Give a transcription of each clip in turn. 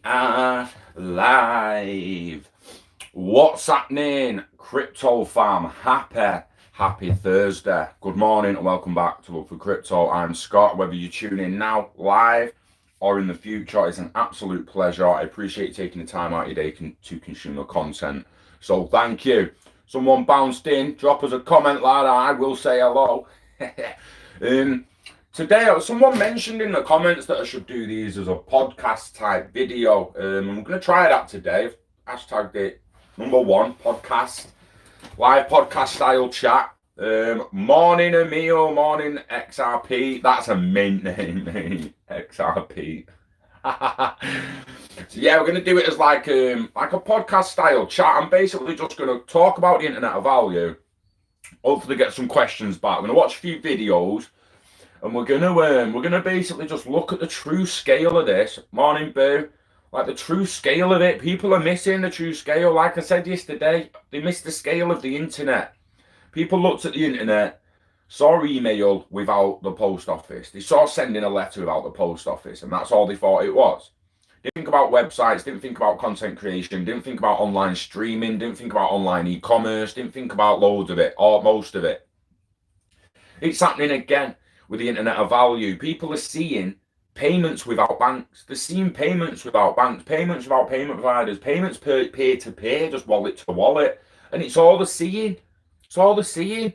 are live. What's happening? Crypto fam, happy Thursday. Good morning and welcome back to Look for Crypto. I'm Scott. Whether you tune in now, live, or in the future, it's an absolute pleasure. I appreciate you taking the time out of your day to consume the content. So thank you. Someone bounced in, drop us a comment, lad. I will say hello. Today, someone mentioned in the comments that I should do these as a podcast type video. I'm going to try that today. I've hashtagged it #1 podcast, live podcast style chat. Morning Emil, morning XRP. That's a mint name, XRP. So yeah, we're going to do it as like a podcast style chat. I'm basically just going to talk about the internet of value. Hopefully get some questions back. I'm going to watch a few videos. And we're gonna basically just look at the true scale of this. Morning, Boo. Like the true scale of it. People are missing the true scale. Like I said yesterday, they missed the scale of the internet. People looked at the internet, saw email without the post office. They saw sending a letter without the post office, and that's all they thought it was. Didn't think about websites, didn't think about content creation, didn't think about online streaming, didn't think about online e-commerce, didn't think about loads of it, or most of it. It's happening again. With the internet of value, people are seeing payments without banks. They're seeing payments without banks, payments without payment providers, payments peer-to-peer, just wallet to wallet. And it's all they're seeing. It's all they're seeing.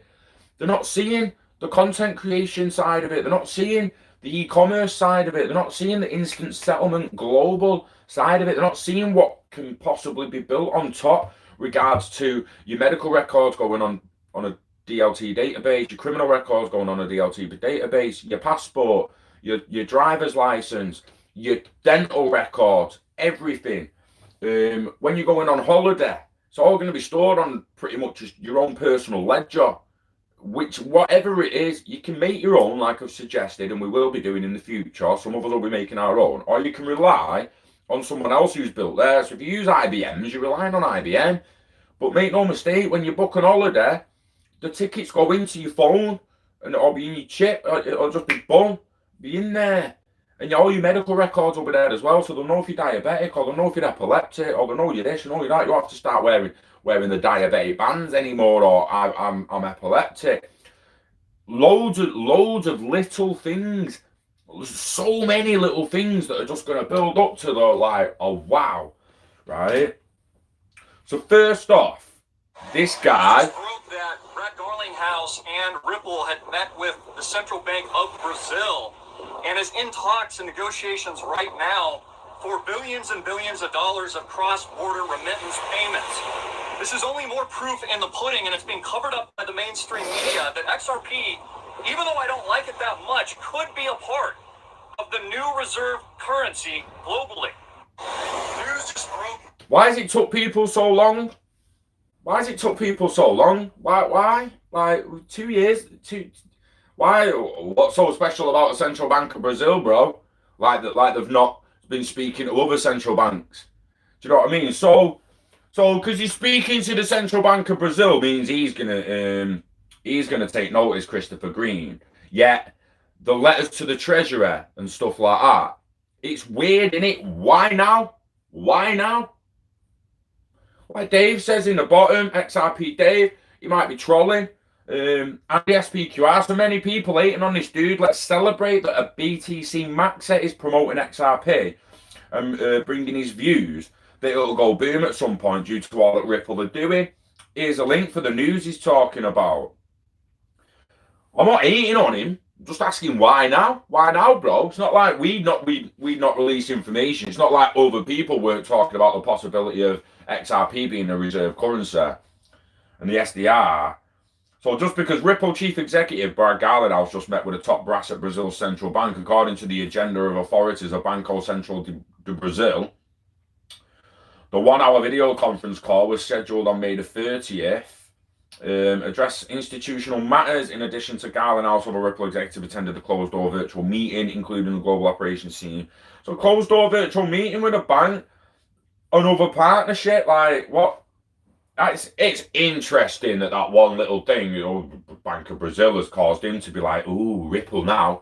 They're not seeing the content creation side of it. They're not seeing the e-commerce side of it. They're not seeing the instant settlement global side of it. They're not seeing what can possibly be built on top regards to your medical records going on a DLT database, your criminal records going on a DLT database, your passport, your driver's license, your dental records, everything. When you're going on holiday, it's all going to be stored on pretty much your own personal ledger, which whatever it is, you can make your own, like I've suggested, and we will be doing in the future. Some of us will be making our own, or you can rely on someone else who's built theirs. So if you use IBMs, you're relying on IBM. But make no mistake, when you book an holiday, the tickets go into your phone, and it'll be in your chip, or it'll just be boom, be in there. And all your medical records will be there as well, so they'll know if you're diabetic, or they'll know if you're epileptic, or they'll know you're this, and all that. You don't have to start wearing the diabetic bands anymore, or I'm epileptic. Loads of little things. There's so many little things that are just going to build up to the, like, oh wow, right? So first off, this guy... House and Ripple had met with the Central Bank of Brazil and is in talks and negotiations right now for billions and billions of dollars of cross-border remittance payments. This is only more proof in the pudding, and it's being covered up by the mainstream media that XRP, even though I don't like it that much, could be a part of the new reserve currency globally. News just broke. Why has it took people so long? Why has it took people so long? Why? Like 2 years? Why? What's so special about the Central Bank of Brazil, bro? Like they've not been speaking to other central banks. Do you know what I mean? So because he's speaking to the Central Bank of Brazil means he's gonna take notice, Christopher Green. Yet the letters to the Treasurer and stuff like that. It's weird, isn't it? Why now? Why now? Like Dave says in the bottom, XRP Dave, he might be trolling. And the SPQR, so many people hating on this dude. Let's celebrate that a BTC Maxer is promoting XRP and bringing his views that it'll go boom at some point due to all that Ripple are doing. Here's a link for the news he's talking about. I'm not hating on him, I'm just asking why now? Why now, bro? It's not like we'd not release information. It's not like other people weren't talking about the possibility of XRP being a reserve currency and the SDR. So just because Ripple Chief Executive Brad Garlinghouse just met with the top brass at Brazil's central bank, according to the agenda of authorities of Banco Central de Brazil, the 1-hour video conference call was scheduled on May the 30th. Address institutional matters. In addition to Garlinghouse, other Ripple executive attended the closed-door virtual meeting, including the global operations team. So closed-door virtual meeting with a bank, another partnership, like what? It's interesting that one little thing, Bank of Brazil has caused him to be like, ooh, Ripple now.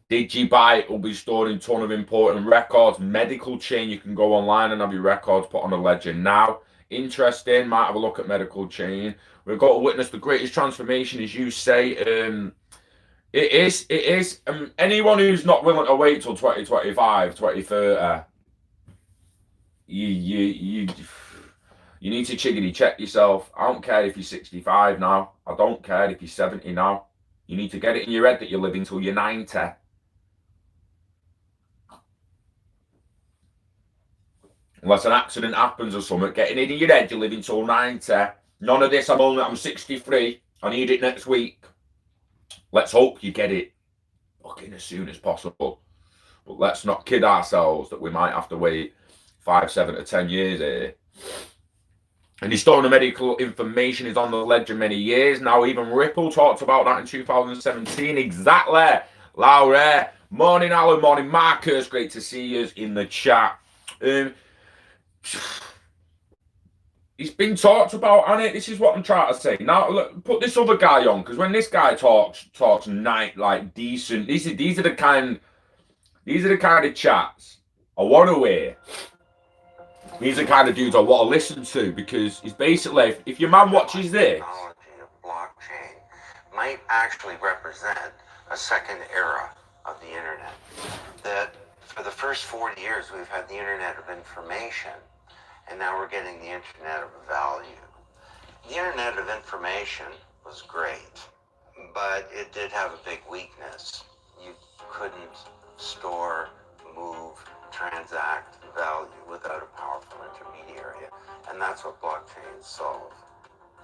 Digibyte will be storing a ton of important records. Medical chain, you can go online and have your records put on a ledger now. Interesting, might have a look at medical chain. We've got to witness the greatest transformation, as you say. It is. Anyone who's not willing to wait till 2025, 2030, you need to chiggity check yourself. I don't care if you're 65 now. I don't care if you're 70 now. You need to get it in your head that you're living till you're 90. Unless an accident happens or something, getting it in your head you're living till 90. None of this, I'm 63. I need it next week. Let's hope you get it fucking as soon as possible. But let's not kid ourselves that we might have to wait 5, 7 to 10 years here. And he's storing the medical information is on the ledger many years now. Even Ripple talked about that in 2017. Exactly. Laura. Morning, Alan. Morning, Marcus. Great to see you in the chat. It's been talked about, and this is what I'm trying to say. Now, look, put this other guy on, because when this guy talks like decent. These are the kind of chats I want to hear. These are the kind of dudes I want to listen to, because it's basically, if your man watches this. Technology of blockchain might actually represent a second era of the internet. That for the first 40 years we've had the internet of information, and now we're getting the internet of value. The internet of information was great, but it did have a big weakness. You couldn't store, move, transact value without a powerful intermediary, and that's what blockchains solve.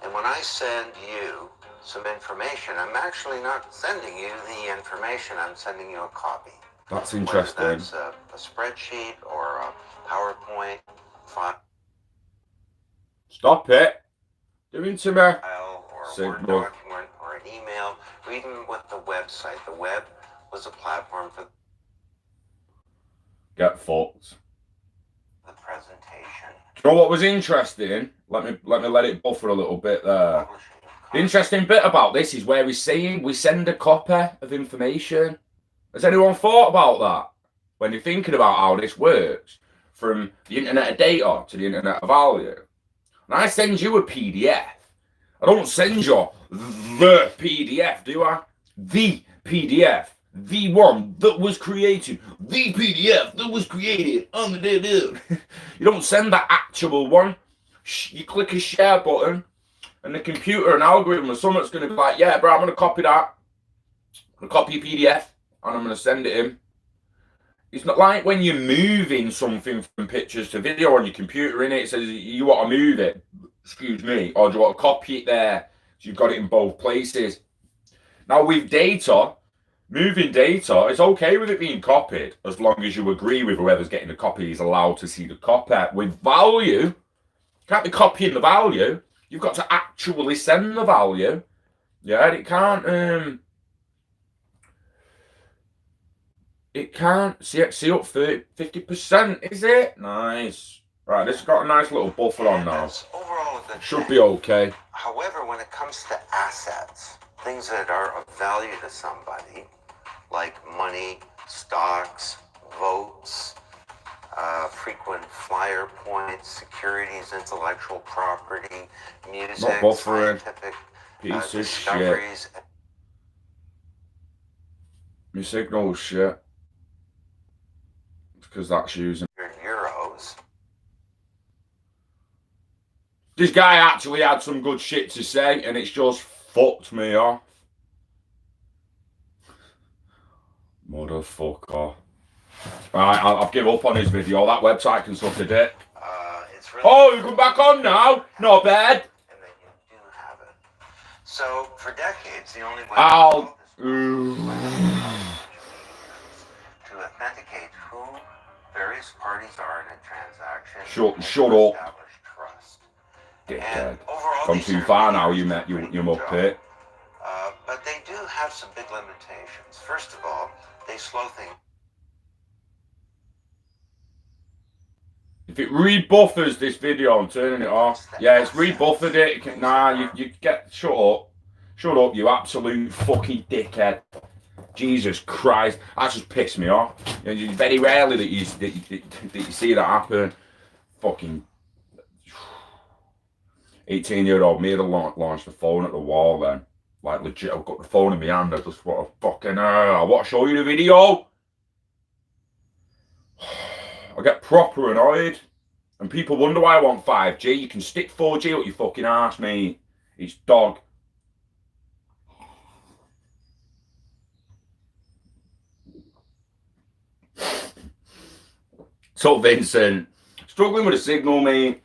And when I send you some information, I'm actually not sending you the information, I'm sending you a copy. That's interesting. Whether that's a spreadsheet or a PowerPoint file. Stop it. Doing to me. Or a Word Signal. document or an email, or even with the website. The web was a platform for Get fucked. the presentation. Do you know what was interesting? Let me let it buffer a little bit there. Publishing The interesting bit about this is where he's saying we send a copy of information. Has anyone thought about that? When you're thinking about how this works, from the internet of data to the internet of value. And I send you a PDF. I don't send you the PDF, do I? The PDF. The one that was created. The PDF that was created on the day. You don't send the actual one. You click a share button, and the computer and algorithm or something's going to be like, yeah, bro, I'm going to copy that. I'm going to copy a PDF, and I'm going to send it in. It's not like when you're moving something from pictures to video on your computer, in it says you want to move it, excuse me, or do you want to copy it there? So you've got it in both places. Now with data, moving data, it's okay with it being copied as long as you agree with whoever's getting the copy is allowed to see the copy. With value, you can't be copying the value. You've got to actually send the value. Yeah, it can't. It can't see up 50%, is it? Nice. Right, this has got a nice little buffer on now. That's overall a good Should thing. be okay. However, when it comes to assets, things that are of value to somebody, like money, stocks, votes, frequent flyer points, securities, intellectual property, music, Not buffering. scientific Piece of shit. discoveries. My signal's shit. Because that's using. Euros. This guy actually had some good shit to say, and it's just fucked me off. Motherfucker. Right, I've given up on his video. That website can suck a dick. It's really Oh, you come back on now? Not bad. and that you do have it. So for decades, the only way I'll. to authenticate who various parties are in a transaction. Shut up. Establish trust. Dickhead. And overall, Gone these too are far now, really you do a met you pretty you good muppet. job. But they do have some big limitations. First of all, they slow things. If it rebuffers this video, I'm turning it off. Yeah, it's rebuffered it. Nah, you get shut up. Shut up, you absolute fucking dickhead. Jesus Christ, that just pissed me off. You know, very rarely that you see that happen. Fucking 18-year-old me had launched the phone at the wall then. Like legit, I've got the phone in my hand. I just want to fucking I want to show you the video. I get proper annoyed. And people wonder why I want 5G. You can stick 4G up your fucking arse, mate. It's dog. So Vincent, struggling with a signal, mate.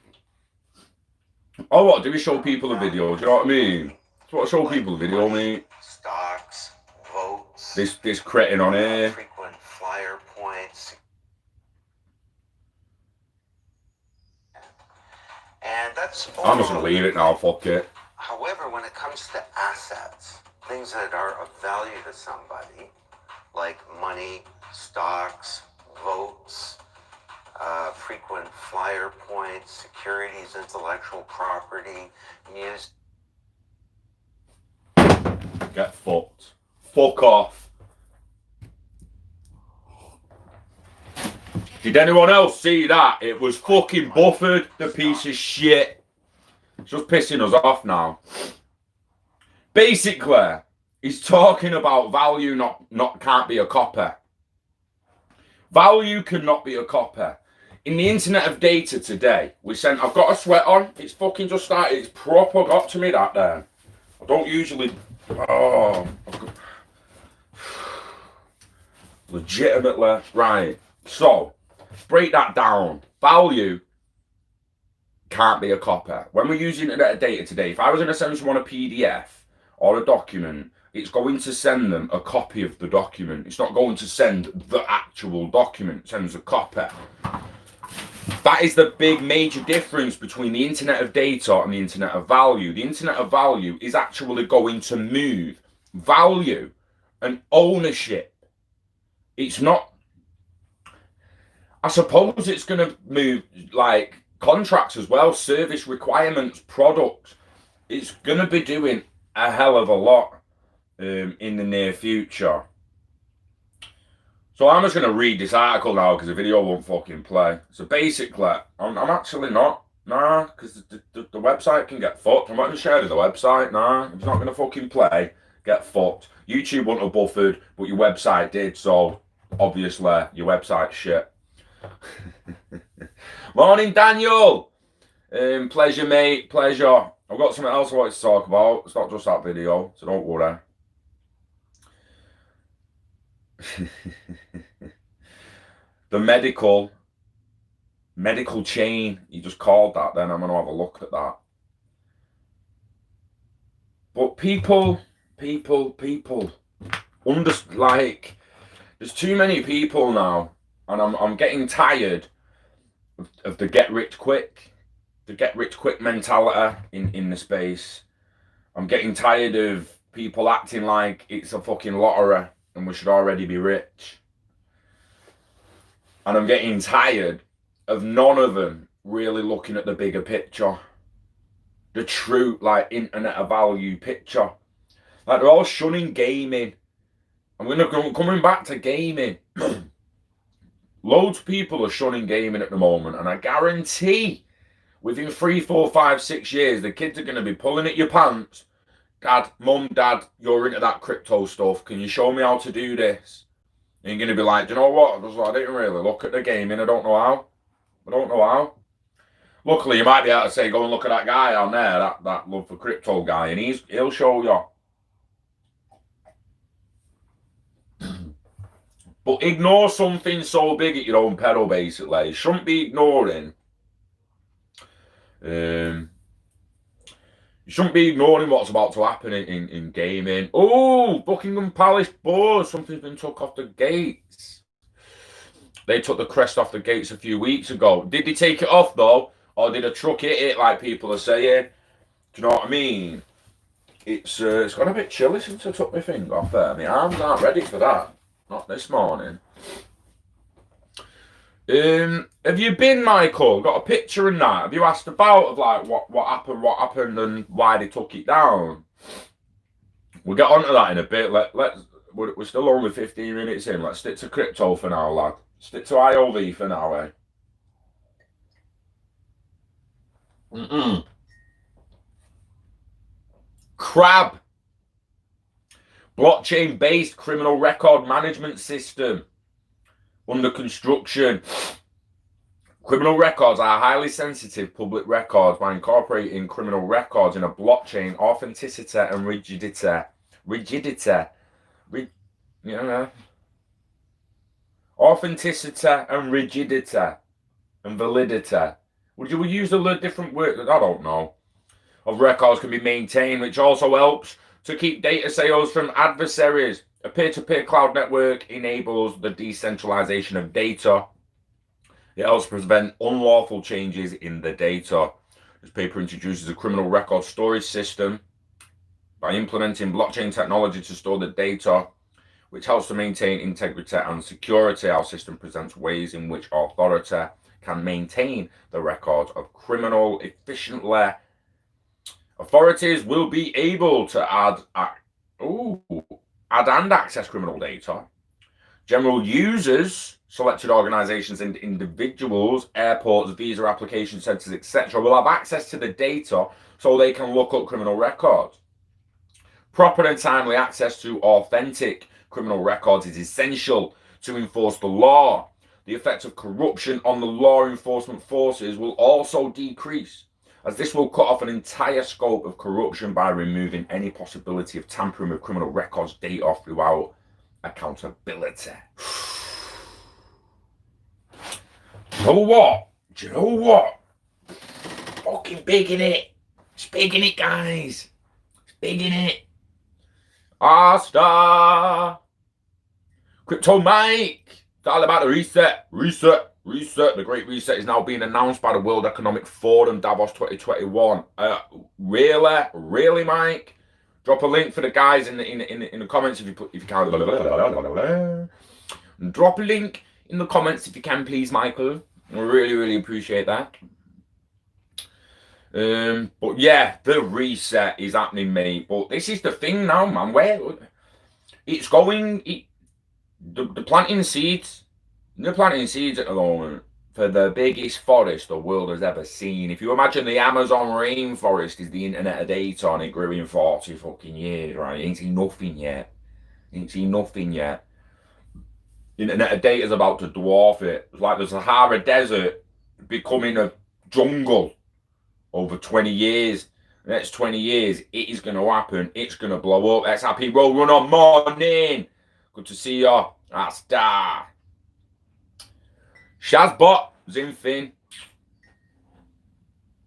All I want to do is show people a video. Do you know what I mean? That's what I show people a video, mate. Stocks, votes. This cretin on here. Frequent flyer points. And that's I'm just gonna leave it now, fuck it. However, when it comes to assets, things that are of value to somebody, like money, stocks, votes, frequent flyer points, securities, intellectual property, music. Get fucked. Fuck off. Did anyone else see that? It was fucking Bufford, the piece of shit. It's just pissing us off now. Basically, he's talking about value can't be a copy. Value cannot be a copy. In the internet of data today, I've got a sweat on. It's fucking just started. It's proper got to me that then. I don't usually, legitimately, right. So, break that down. Value can't be a copy. When we're using internet of data today, if I was going to send someone a PDF or a document, it's going to send them a copy of the document. It's not going to send the actual document. It sends a copy. That is the big major difference between the internet of data and the internet of value. The internet of value is actually going to move value and ownership. It's not, I suppose it's going to move like contracts as well, service requirements, products. It's going to be doing a hell of a lot in the near future. So I'm just going to read this article now because the video won't fucking play. So basically, I'm actually not. Nah, because the website can get fucked. I'm not going to share the website. Nah, it's not going to fucking play. Get fucked. YouTube wouldn't have buffered, but your website did. So obviously, your website's shit. Morning, Daniel. Pleasure, mate. Pleasure. I've got something else I wanted to talk about. It's not just that video, so don't worry. The medical chain, you just called that, then I'm going to have a look at that. But people, like, there's too many people now, and I'm getting tired of the get rich quick mentality in the space. I'm getting tired of people acting like it's a fucking lottery and we should already be rich. And I'm getting tired of none of them really looking at the bigger picture. The true, like, internet of value picture. Like, they're all shunning gaming. Coming back to gaming. Loads of people are shunning gaming at the moment, and I guarantee within 3, 4, 5, 6 years, the kids are going to be pulling at your pants. Dad, Mum, Dad, you're into that crypto stuff. Can you show me how to do this? And you're going to be like, do you know what? I didn't really look at the gaming. I don't know how. Luckily, you might be able to say, go and look at that guy on there, that love for crypto guy, and he'll show you. But ignore something so big at your own peril, basically. You shouldn't be ignoring. You shouldn't be ignoring what's about to happen in gaming. Oh, Buckingham Palace Board. Something's been took off the gates. They took the crest off the gates a few weeks ago. Did they take it off, though? Or did a truck hit it, like people are saying? Do you know what I mean? It's got a bit chilly since I took my finger off there. My arms aren't ready for that. Not this morning. Have you been, Michael? Got a picture and that? Have you asked about of like what happened and why they took it down? We'll get onto that in a bit. we're still only 15 minutes in. Let's stick to crypto for now, lad. Stick to IOV for now, eh? Crab. Blockchain-based criminal record management system under construction. Criminal records are highly sensitive public records by incorporating criminal records in a blockchain. Authenticity and authenticity and rigidity and validity. Would you use a different word? I don't know. Of records can be maintained, which also helps to keep data sales from adversaries. A peer-to-peer cloud network enables the decentralization of data. It helps prevent unlawful changes in the data. This paper introduces a criminal record storage system by implementing blockchain technology to store the data, which helps to maintain integrity and security. Our system presents ways in which authority can maintain the record of criminal efficiently. Authorities will be able to add and access criminal data. General users, selected organizations and individuals, airports, visa application centers, etc., will have access to the data so they can look up criminal records. Proper and timely access to authentic criminal records is essential to enforce the law. The effect of corruption on the law enforcement forces will also decrease, as this will cut off an entire scope of corruption by removing any possibility of tampering with criminal records data throughout accountability. Do you know what? Fucking big in it. It's big in it, guys. It's big in it. Star. Crypto Mike. It's all about the reset. The Great Reset is now being announced by the World Economic Forum, Davos 2021. Really, Mike? Drop a link for the guys in the comments if you can. Drop a link in the comments if you can, please, Michael. I really appreciate that. But yeah, the reset is happening, mate. But this is the thing now, man. Where it's going, they're planting seeds. They're planting seeds at the moment for the biggest forest the world has ever seen. If you imagine the Amazon rainforest is the internet of data and it grew in 40 fucking years, right? Ain't seen nothing yet. Internet of data is about to dwarf it. It's like the Sahara Desert becoming a jungle over 20 years. The next 20 years, it is going to happen. It's going to blow up. XRP Roll Run on morning. Good to see you. That's Star. Shazbot, Zinfin.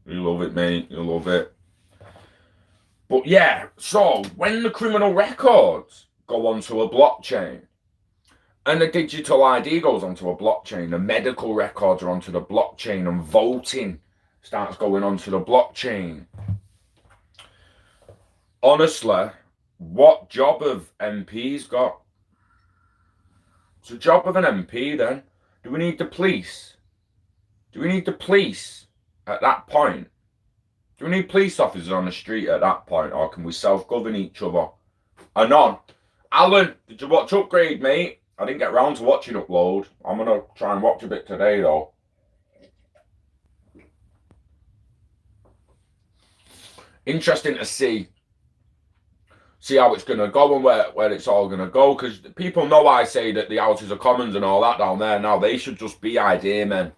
You love it, mate. You love it. But yeah, so when the criminal records go onto a blockchain and the digital ID goes onto a blockchain, the medical records are onto the blockchain and voting starts going onto the blockchain. Honestly, what job have MPs got? It's a job of an MP then. Do we need the police? Do we need the police at that point? Do we need police officers on the street at that point, or can we self-govern each other? Anon. Alan, did you watch Upgrade, mate? I didn't get round to watching Upload. I'm going to try and watch a bit today, though. Interesting to see how it's going to go and where it's all going to go, because people know I say that the Houses of Commons and all that down there now, they should just be idea men.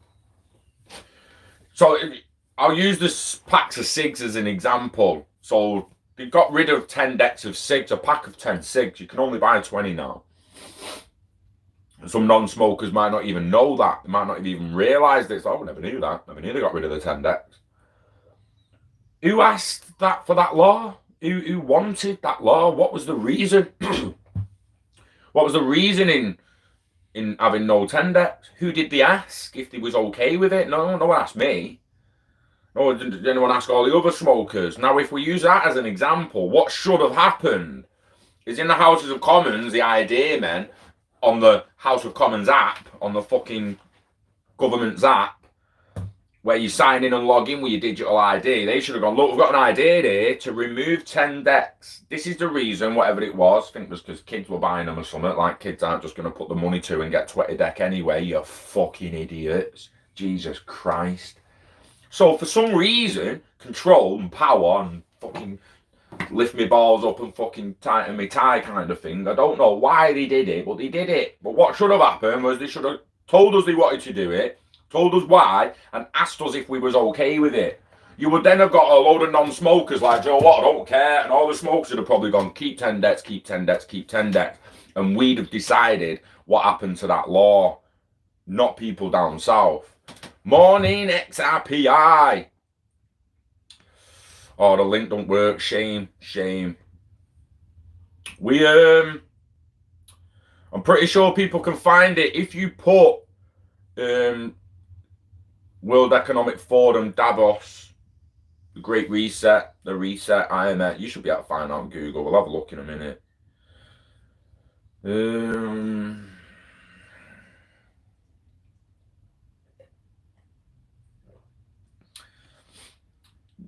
So I'll use this packs of cigs as an example. So they got rid of 10 decks of cigs, a pack of 10 cigs. You can only buy 20 now. Some non-smokers might not even know that. They might not have even realised this. Oh, I never knew that. Never knew they got rid of the 10 decks. Who asked that for that law? Who wanted that law? What was the reason? What was the reason in having no 10 decks? Who did they ask if they was okay with it? No one asked me. No, did anyone ask all the other smokers? Now, if we use that as an example, what should have happened is in the Houses of Commons, the idea men on the House of Commons app, on the fucking government's app, where you sign in and log in with your digital ID. They should have gone, look, we've got an idea here to remove 10 decks. This is the reason, whatever it was. I think it was because kids were buying them or something. Like, kids aren't just going to put the money to and get 20 deck anyway, you fucking idiots. Jesus Christ. So for some reason, control and power and fucking lift me balls up and fucking tighten me tie kind of thing. I don't know why they did it, but they did it. But what should have happened was they should have told us they wanted to do it, told us why, and asked us if we was okay with it. You would then have got a load of non-smokers like, Joe, what, I don't care. And all the smokers would have probably gone, keep 10 decks, keep 10 decks, keep 10 decks. And we'd have decided what happened to that law, not people down south. Morning, XRPI. Oh, the link don't work. Shame. I'm pretty sure people can find it if you put World Economic Forum, Davos, the Great Reset, the Reset, IMF. You should be able to find out on Google. We'll have a look in a minute.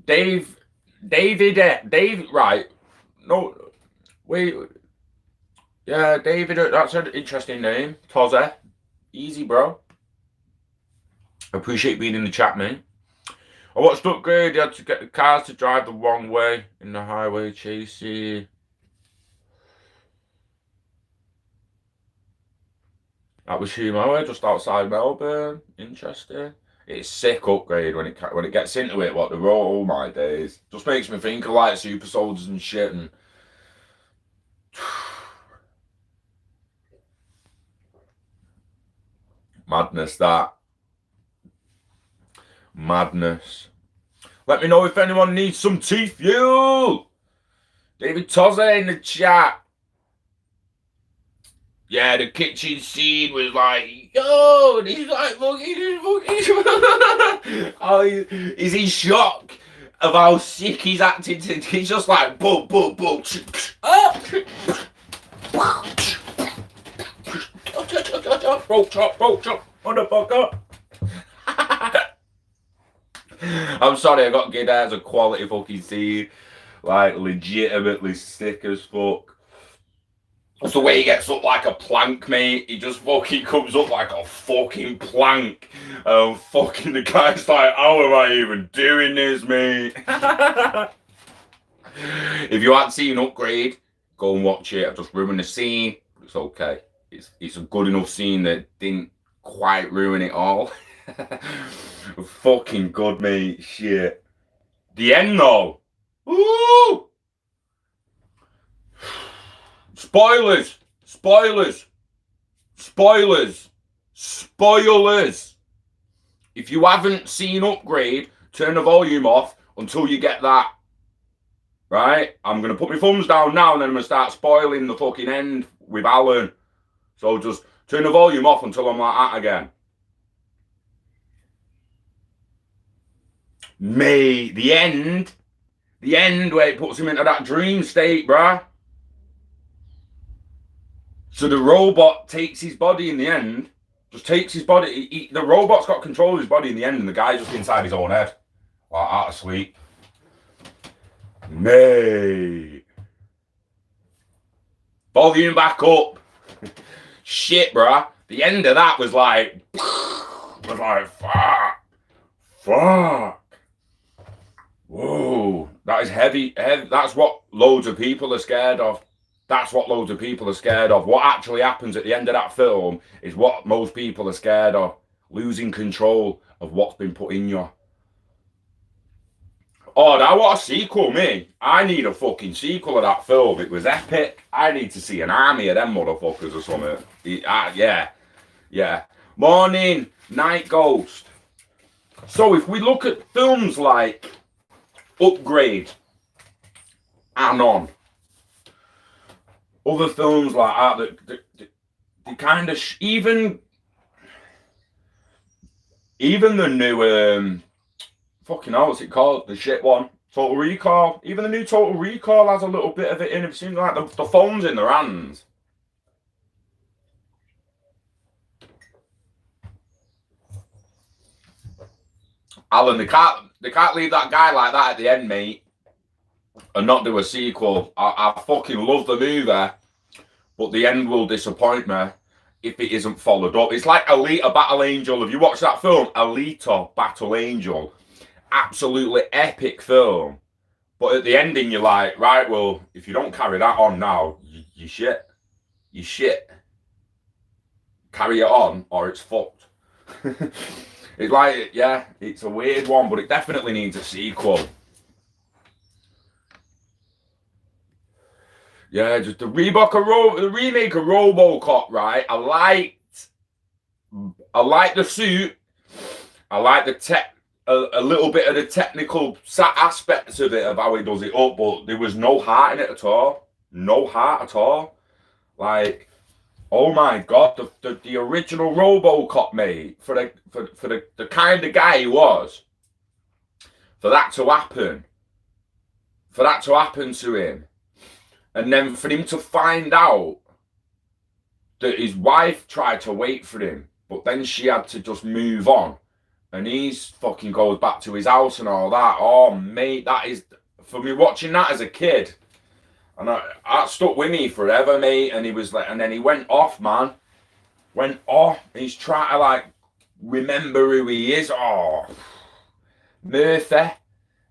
David, right. No, wait. Yeah, David, that's an interesting name. Toze. Easy, bro. Appreciate being in the chat, mate. I watched Upgrade. You had to get the cars to drive the wrong way in the highway chasing. That was Humo, just outside Melbourne. Interesting. It's sick Upgrade when it gets into it. What the roll? Oh my days! Just makes me think of like super soldiers and shit. And madness, that. Madness. Let me know if anyone needs some tea fuel. David Toze in the chat. Yeah, the kitchen scene was like, yo, and he's like, fucking. Oh, is he shocked of how sick he's acting? He's just like, boom, boom, boom. Roll chop, motherfucker. I'm sorry, I got good as a quality fucking scene. Like, legitimately sick as fuck. That's the way he gets up like a plank, mate. He just fucking comes up like a fucking plank. Fucking the guy's like, how am I even doing this, mate? If you haven't seen Upgrade, go and watch it. I've just ruined the scene. It's okay. It's a good enough scene that didn't quite ruin it all. Fucking good, mate. Shit. The end, though. Woo! Spoilers. If you haven't seen Upgrade, turn the volume off until you get that. Right? I'm going to put my thumbs down now and then I'm going to start spoiling the fucking end with Alan. So just turn the volume off until I'm like that again. Mate, the end where it puts him into that dream state, bruh. So the robot takes his body in the end, just takes his body. The robot's got control of his body in the end, and the guy's just inside his own head, like out of sleep. Mate, volume back up. Shit, bruh. The end of that was like fuck. Whoa, that is heavy. That's what loads of people are scared of. What actually happens at the end of that film is what most people are scared of. Losing control of what's been put in you. Oh, I want a sequel, me. I need a fucking sequel of that film. It was epic. I need to see an army of them motherfuckers or something. Yeah. Morning, Night Ghost. So if we look at films like Upgrade, Anon, other films like that they kind of even the new fucking hell, what's it called? The shit one, Total Recall. Even the new Total Recall has a little bit of it in. It seems like the phone's in their hands. Alan, they can't leave that guy like that at the end, mate, and not do a sequel. I fucking love the movie, but the end will disappoint me if it isn't followed up. It's like Alita Battle Angel. Have you watched that film? Alita Battle Angel. Absolutely epic film. But at the ending, you're like, right, well, if you don't carry that on now, you shit. You shit. Carry it on or it's fucked. It's like, yeah, it's a weird one, but it definitely needs a sequel. Yeah, just the remake of RoboCop, right? I like the suit. I like the a little bit of the technical aspects of it, of how he does it up, but there was no heart in it at all. No heart at all. Like, oh my god, the original RoboCop, mate, for the kind of guy he was, for that to happen to him, and then for him to find out that his wife tried to wait for him, but then she had to just move on, and he's fucking goes back to his house and all that. Oh mate, that is, for me watching that as a kid. And that stuck with me forever, mate. And he was like, and then he went off, man. Went off. He's trying to like remember who he is. Oh, Murphy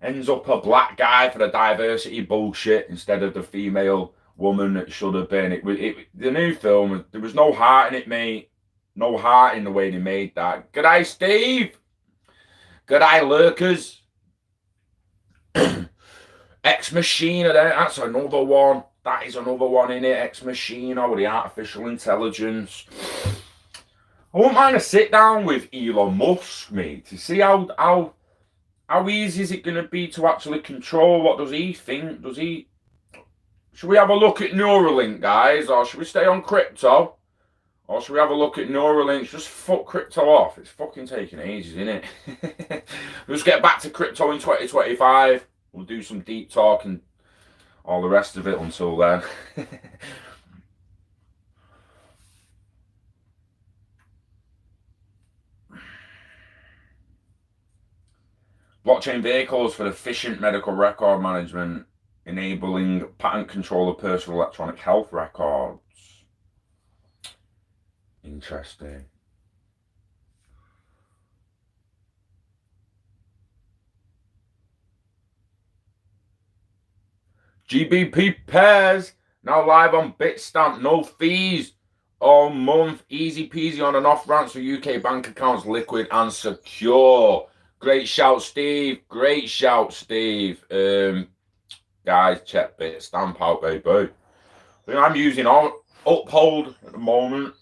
ends up a black guy for the diversity bullshit instead of the female woman that should have been. The new film. There was no heart in it, mate. No heart in the way they made that. G'day, Steve. G'day, lurkers. Ex Machina, that's another one. That is another one in it. Ex Machina with the artificial intelligence. I wouldn't mind a sit down with Elon Musk, mate, to see how easy is it going to be to actually control. What does he think? Should we have a look at Neuralink, guys, or should we stay on crypto? Or should we have a look at Neuralink? Just fuck crypto off. It's fucking taking ages, isn't it? Let's get back to crypto in 2025. We'll do some deep talk and all the rest of it until then. Blockchain vehicles for efficient medical record management, enabling patent control of personal electronic health records. Interesting. GBP pairs now live on Bitstamp. No fees all month. Easy peasy on and off ramps for UK bank accounts, liquid and secure. Great shout, Steve. Great shout, Steve. Guys, check Bitstamp out, baby. I think I'm using Uphold at the moment.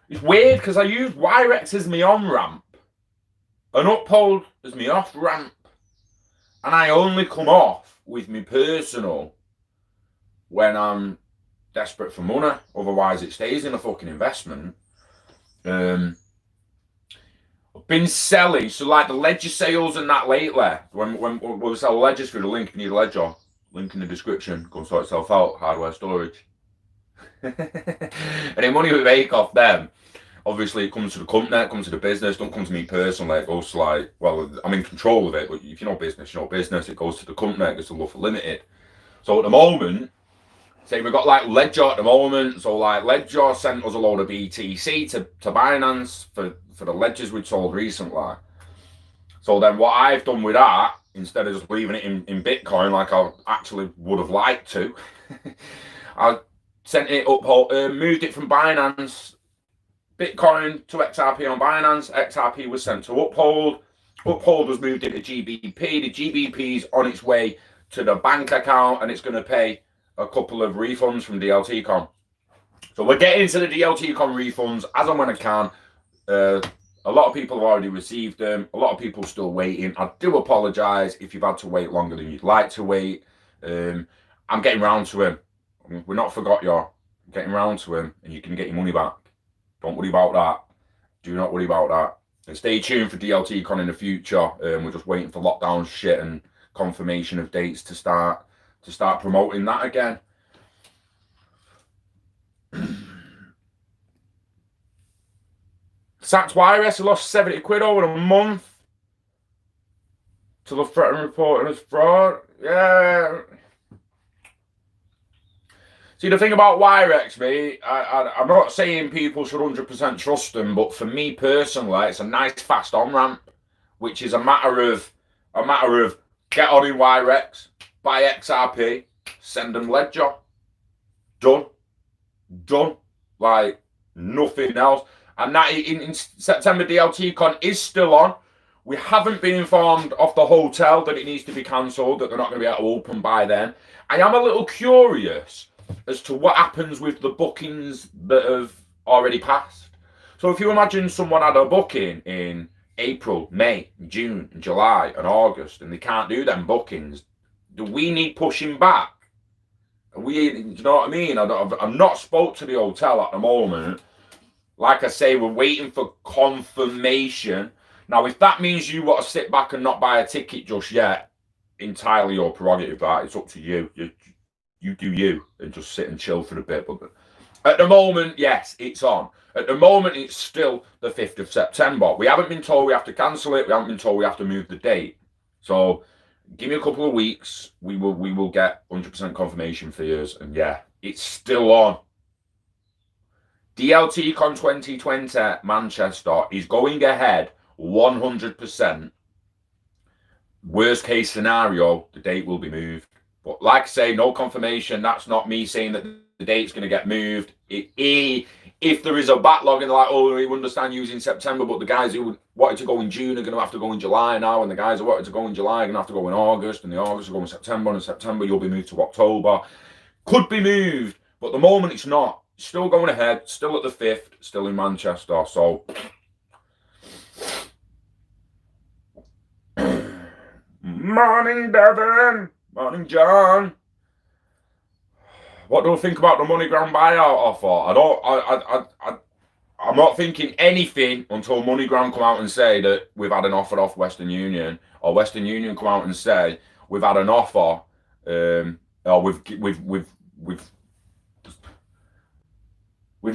It's weird because I use Wirex as my on ramp and Uphold as my off ramp, and I only come off with me personal when I'm desperate for money. Otherwise, it stays in a fucking investment. I've been selling, so like the ledger sales and that lately. When we sell ledgers through the link, you need a ledger. Link in the description. Go and sort itself out. Hardware storage. Any money we make off them, obviously it comes to the company, it comes to the business, don't come to me personally. It goes to like, well, I'm in control of it, but if you're not business, you're not business. It goes to the company, it goes to Luffer Limited. So at the moment, say we've got like Ledger at the moment, so like Ledger sent us a load of BTC to Binance for the ledgers we'd sold recently. So then what I've done with that, instead of just leaving it in Bitcoin like I actually would have liked to, I sent it up, moved it from Binance, Bitcoin to XRP on Binance. XRP was sent to Uphold. Uphold was moved into GBP. The GBP's on its way to the bank account, and it's going to pay a couple of refunds from DLTCon. So we're getting into the DLTCon refunds as and when I can. A lot of people have already received them. A lot of people still waiting. I do apologise if you've had to wait longer than you'd like to wait. I'm getting round to him. We're not forgot you. I'm getting round to him, and you can get your money back. Don't worry about that. Do not worry about that. And stay tuned for DLTCon in the future. We're just waiting for lockdown shit and confirmation of dates to start promoting that again. Sacked Wireless lost 70 quid over a month. to the threat and reporting as fraud. Yeah. See, the thing about Wirex, mate, I'm not saying people should 100% trust them, but for me personally, it's a nice fast on-ramp, which is a matter of get on in Wirex, buy XRP, send them Ledger. Done. Like, nothing else. And that in September, DLT Con is still on. We haven't been informed of the hotel that it needs to be cancelled, that they're not going to be able to open by then. I am a little curious as to what happens with the bookings that have already passed. So if you imagine someone had a booking in April, May, June, July, and August, and they can't do them bookings, do we need pushing back? Do you know what I mean? I'm not spoke to the hotel at the moment. Like I say, we're waiting for confirmation. Now, if that means you want to sit back and not buy a ticket just yet, entirely your prerogative, that it's up to you. You do you and just sit and chill for a bit. But at the moment, yes, it's on. At the moment, it's still the 5th of September. We haven't been told we have to cancel it. We haven't been told we have to move the date. So give me a couple of weeks. We will get 100% confirmation for yours. And yeah, it's still on. DLT Con 2020 Manchester is going ahead 100%. Worst case scenario, the date will be moved. But like I say, no confirmation. That's not me saying that the date's going to get moved. If there is a backlog and they're like, oh, we understand using September, but the guys who wanted to go in June are going to have to go in July now, and the guys who wanted to go in July are going to have to go in August, and the August will go in September, and in September you'll be moved to October. Could be moved, but at the moment it's not. Still going ahead, still at the 5th, still in Manchester. So morning, Devon. Morning, John. What do I think about the MoneyGram buyout offer? I'm not thinking anything until MoneyGram come out and say that we've had an offer off Western Union, or Western Union come out and say we've had an offer, or we've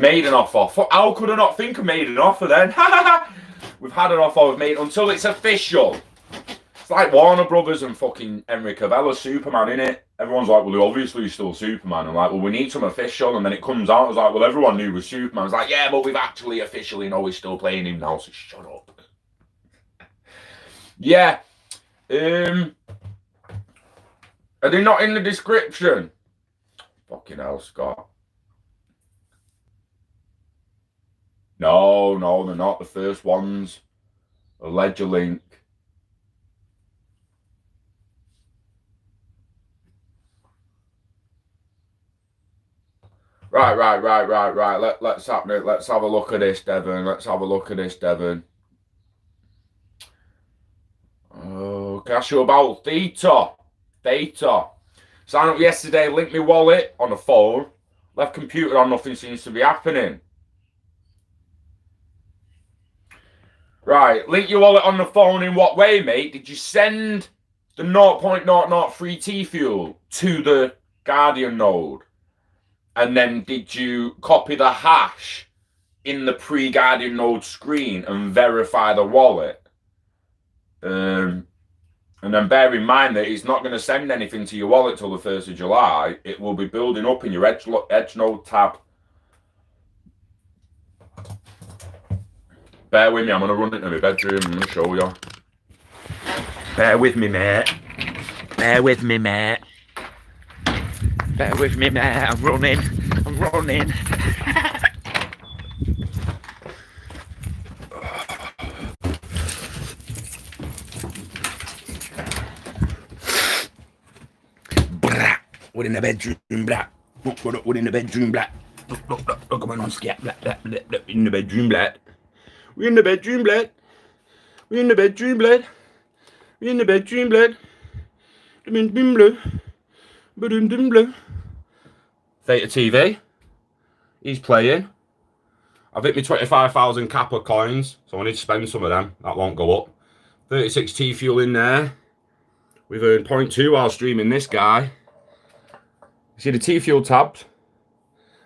made an offer. How could I not think I made an offer then? We've had an offer. We've made until it's official. It's like Warner Brothers and fucking Henry Cavill, Superman, innit? Everyone's like, well, obviously he's still Superman. I'm like, well, we need some official. And then it comes out, it's like, well, everyone knew he was Superman. It's like, yeah, but we've actually officially know he's still playing him now, so shut up. Yeah. Are they not in the description? Fucking hell, Scott. No, they're not the first ones. A ledger link. Right. Let's have a look at this, Devon. Oh, can I ask you about Theta? Sign up yesterday, linked my wallet on the phone. Left computer on, nothing seems to be happening. Right, link your wallet on the phone in what way, mate? Did you send the 0.003 T fuel to the Guardian node? And then did you copy the hash in the pre-Guardian node screen and verify the wallet? And then bear in mind that it's not going to send anything to your wallet till the 1st of July. It will be building up in your Edge node tab. Bear with me, I'm going to run into my bedroom and show you. Bear with me, mate. I'm running. We're in the bedroom, blah. We're in the bedroom, blah. Look, I'm on scat, blah. In the bedroom, blah. We're in the bedroom, blood. Theta TV. He's playing. I've hit me 25,000 Kappa coins, so I need to spend some of them. That won't go up. 36 T fuel in there. We've earned 0.2 while streaming this guy. You see the T fuel tabs?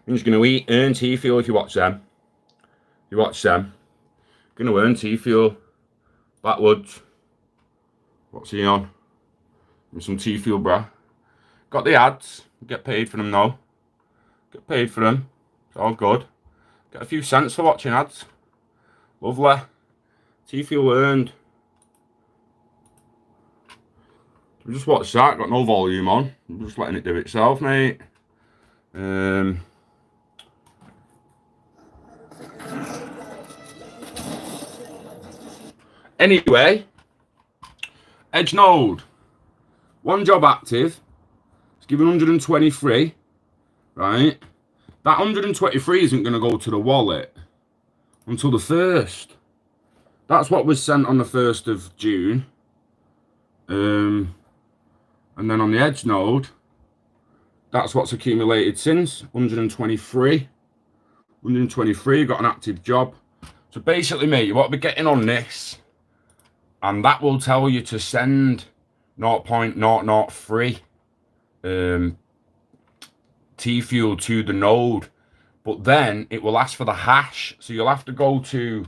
I'm just going to earn T fuel if you watch them. Going to earn T fuel. Backwards. What's he on? Some T-Fuel, bruh. Got the ads. Get paid for them now. Get paid for them. It's all good. Get a few cents for watching ads. Lovely. T-Fuel earned. We just watched that. Got no volume on. I'm just letting it do it itself, mate. Anyway, Edge Node. One job active. It's given 123. Right? That 123 isn't going to go to the wallet until the 1st. That's what was sent on the 1st of June. And then on the Edge node, that's what's accumulated since. 123. 123, got an active job. So basically, mate, you want to be getting on this. And that will tell you to send 0.003 T-Fuel to the node. But then it will ask for the hash. So you'll have to go to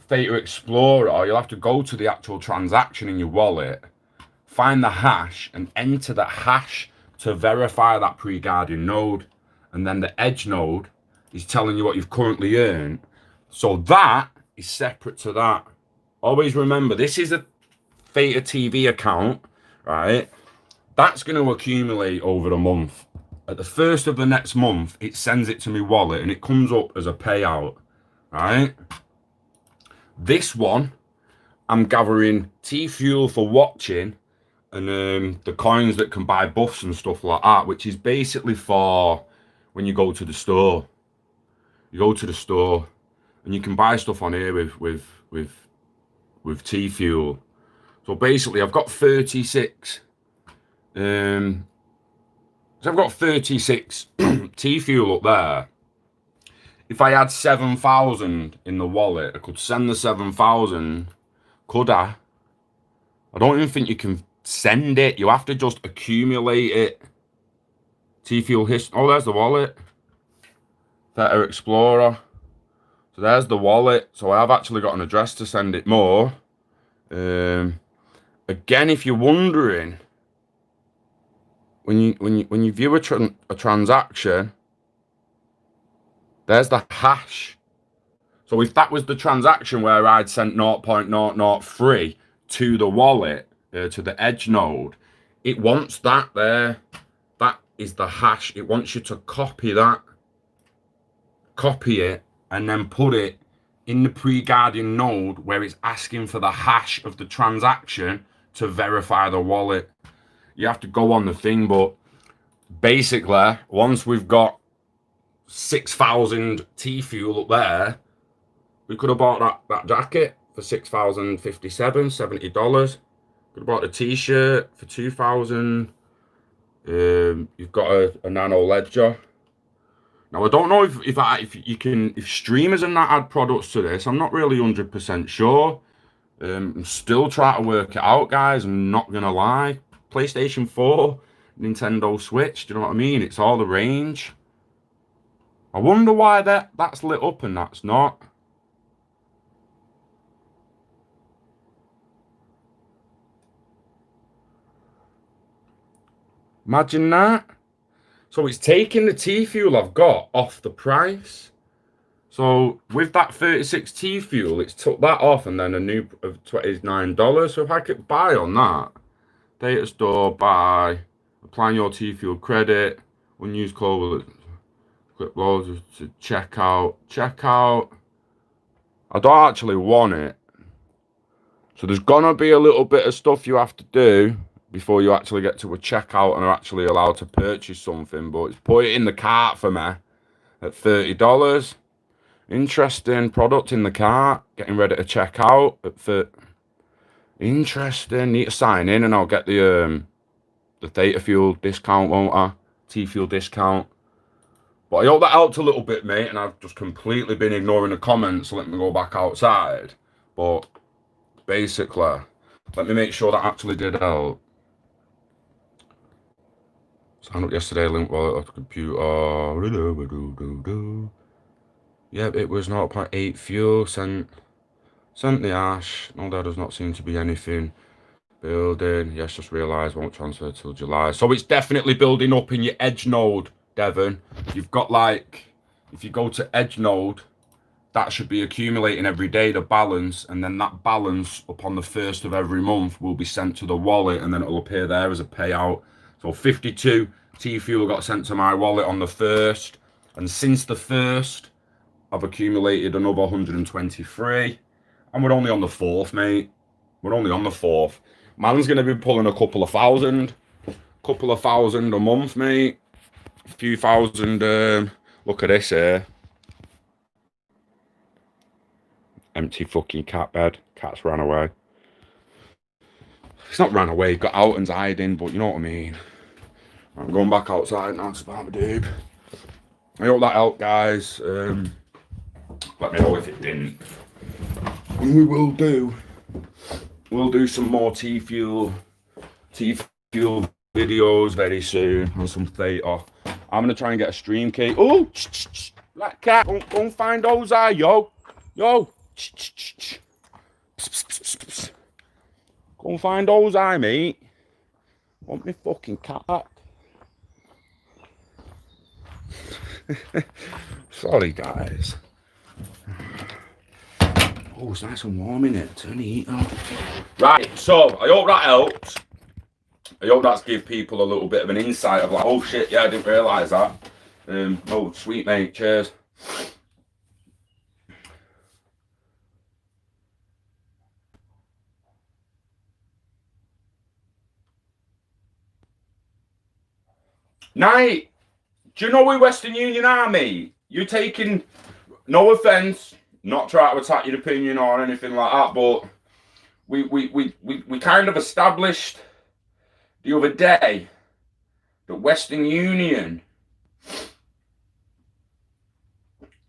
Theta Explorer, or you'll have to go to the actual transaction in your wallet, find the hash, and enter that hash to verify that pre-guardian node. And then the Edge node is telling you what you've currently earned. So that is separate to that. Always remember, this is a Theta TV account, right? That's going to accumulate over a month. At the 1st of the next month, it sends it to my wallet and it comes up as a payout, right? This one, I'm gathering T-Fuel for watching and the coins that can buy buffs and stuff like that, which is basically for when you go to the store. You go to the store and you can buy stuff on here with T-Fuel. So basically, I've got 36. So I've got 36 T-Fuel up there. If I had 7,000 in the wallet, I could send the 7,000. Could I? I don't even think you can send it. You have to just accumulate it. T-Fuel history. Oh, there's the wallet. Theta Explorer. So there's the wallet. So I have actually got an address to send it more. Again, if you're wondering, when you view a transaction, there's the hash. So if that was the transaction where I'd sent 0.003 to the wallet, to the Edge node, it wants that there. That is the hash. It wants you to copy that, copy it, and then put it in the pre-guardian node where it's asking for the hash of the transaction to verify the wallet. You have to go on the thing, but basically, once we've got 6,000 T-Fuel up there, we could have bought that jacket for $6,057, $70. Could have bought a T-shirt for $2,000. You've got a nano ledger. Now I don't know if streamers and that add products to this. I'm not really 100% sure. I'm still trying to work it out, guys. I'm not gonna lie. PlayStation 4, Nintendo Switch. Do you know what I mean? It's all the range. I wonder why that's lit up and that's not. Imagine that. So it's taking the T-Fuel I've got off the price. So with that 36 T-Fuel, it's took that off and then a new of $29. So if I could buy on that, data store, buy, applying your T-Fuel credit, unused code, click loads to checkout. I don't actually want it. So there's gonna be a little bit of stuff you have to do before you actually get to a checkout and are actually allowed to purchase something, but it's put it in the cart for me at $30. Interesting product in the cart, getting ready to check out at interesting. Need to sign in and I'll get the Theta Fuel discount, won't I? T-Fuel discount. But I hope that helped a little bit, mate, and I've just completely been ignoring the comments, so let me go back outside. But basically, let me make sure that actually did help. Signed up yesterday, link wallet off the computer. Yep, it was 0.8 fuel. Sent the hash. No, there does not seem to be anything. Building. Yes, just realised won't transfer till July. So it's definitely building up in your edge node, Devon. You've got like, if you go to edge node, that should be accumulating every day, the balance, and then that balance upon the 1st of every month will be sent to the wallet, and then it'll appear there as a payout. So 52 T-Fuel got sent to my wallet on the 1st, and since the 1st, I've accumulated another 123, and we're only on the 4th, mate. We're only on the 4th. Man's going to be pulling a couple of thousand a month, mate. A few thousand. Look at this here. Empty fucking cat bed. Cat's ran away. It's not ran away. Got out and's hiding, but you know what I mean. I'm going back outside now. It's about dude. I hope that helped, guys. Let me know if it didn't. And we will do. We'll do some more T-Fuel videos very soon on some theta. I'm gonna try and get a stream key. Oh, that cat, go and find those eye, yo. Go and find those eye, mate. Want me fucking cat back? Sorry, guys. Oh, it's nice and warm in it. Turn the heat on. Right, so I hope that helps. I hope that's give people a little bit of an insight of like, oh shit, yeah, I didn't realise that. Oh, sweet mate, cheers. Night, do you know we Western Union Army? You're taking, no offence, not trying to attack your opinion or anything like that, but we kind of established the other day that Western Union,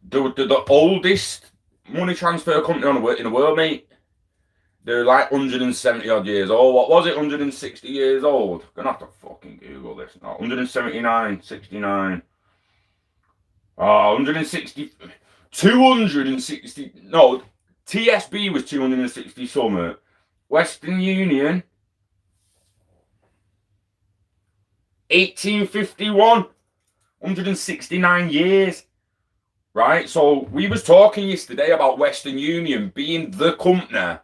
the oldest money transfer company in the world, mate. They're like 170 odd years old. What was it? 160 years old? Gonna have to fucking Google this now. 179, 69. Oh, 160, 260. No, TSB was 260 something. Western Union, 1851, 169 years. Right, so we was talking yesterday about Western Union being the company,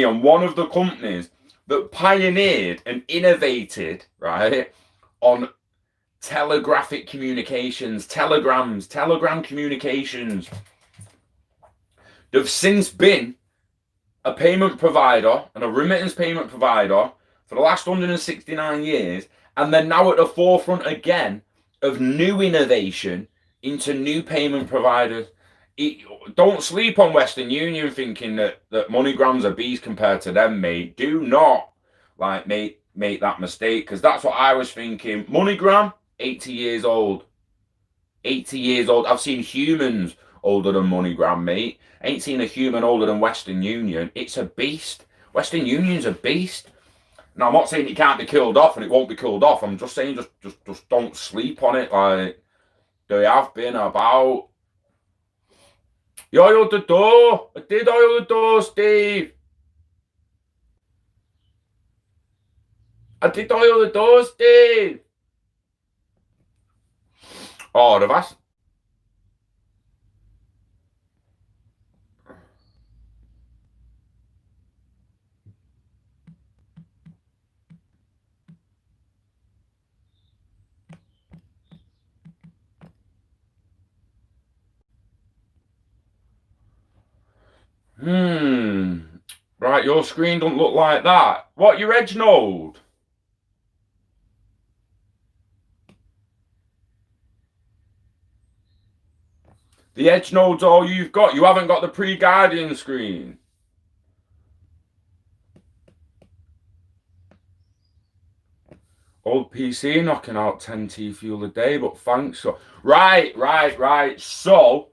and one of the companies that pioneered and innovated, right, on telegraphic communications, telegram communications. They've since been a payment provider and a remittance payment provider for the last 169 years, and they're now at the forefront again of new innovation into new payment providers. Don't sleep on Western Union thinking that MoneyGram's a beast compared to them, mate. Do not make that mistake, because that's what I was thinking. MoneyGram, 80 years old. 80 years old. I've seen humans older than MoneyGram, mate. I ain't seen a human older than Western Union. It's a beast. Western Union's a beast. Now, I'm not saying it can't be killed off and it won't be killed off. I'm just saying just don't sleep on it. Like, they have been about. You oiled the door. I did oil the door, Steve. I did oil the door, Steve. Oh, the vast. Right, your screen don't look like that. What, your edge node? The edge node's all you've got. You haven't got the pre-Guardian screen. Old PC knocking out 10 T-Fuel a day, but thanks. So, right. So,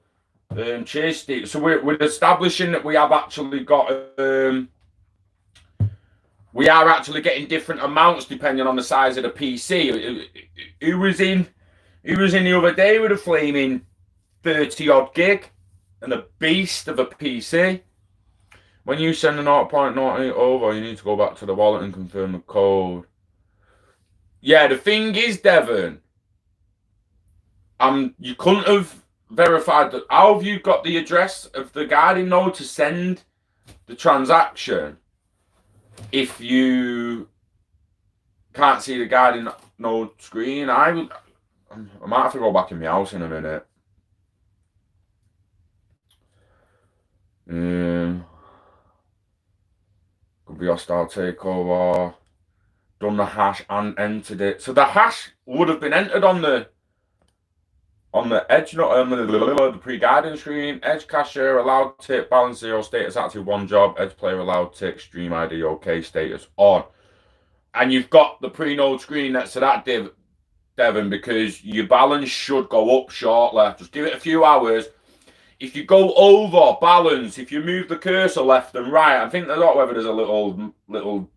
cheers, Steve. So we're establishing that we have actually got, we are actually getting different amounts depending on the size of the PC. Who was in the other day with a flaming 30 odd gig and a beast of a PC? When you send a 0.08 over, you need to go back to the wallet and confirm the code. Yeah, the thing is, Devon, you couldn't have verified that. How have you got the address of the guiding node to send the transaction if you can't see the guiding node screen? I might have to go back in my house in a minute. Could be hostile takeover. Done the hash and entered it. So the hash would have been entered on the edge, not on the pre-guiding screen. Edge cashier allowed tick, balance 0, status active, 1 job. Edge player allowed tick, stream ID okay, status on. And you've got the pre-node screen next to that, Devon, because your balance should go up shortly. Just give it a few hours. If you go over balance, if you move the cursor left and right, I think there's not whether there's a little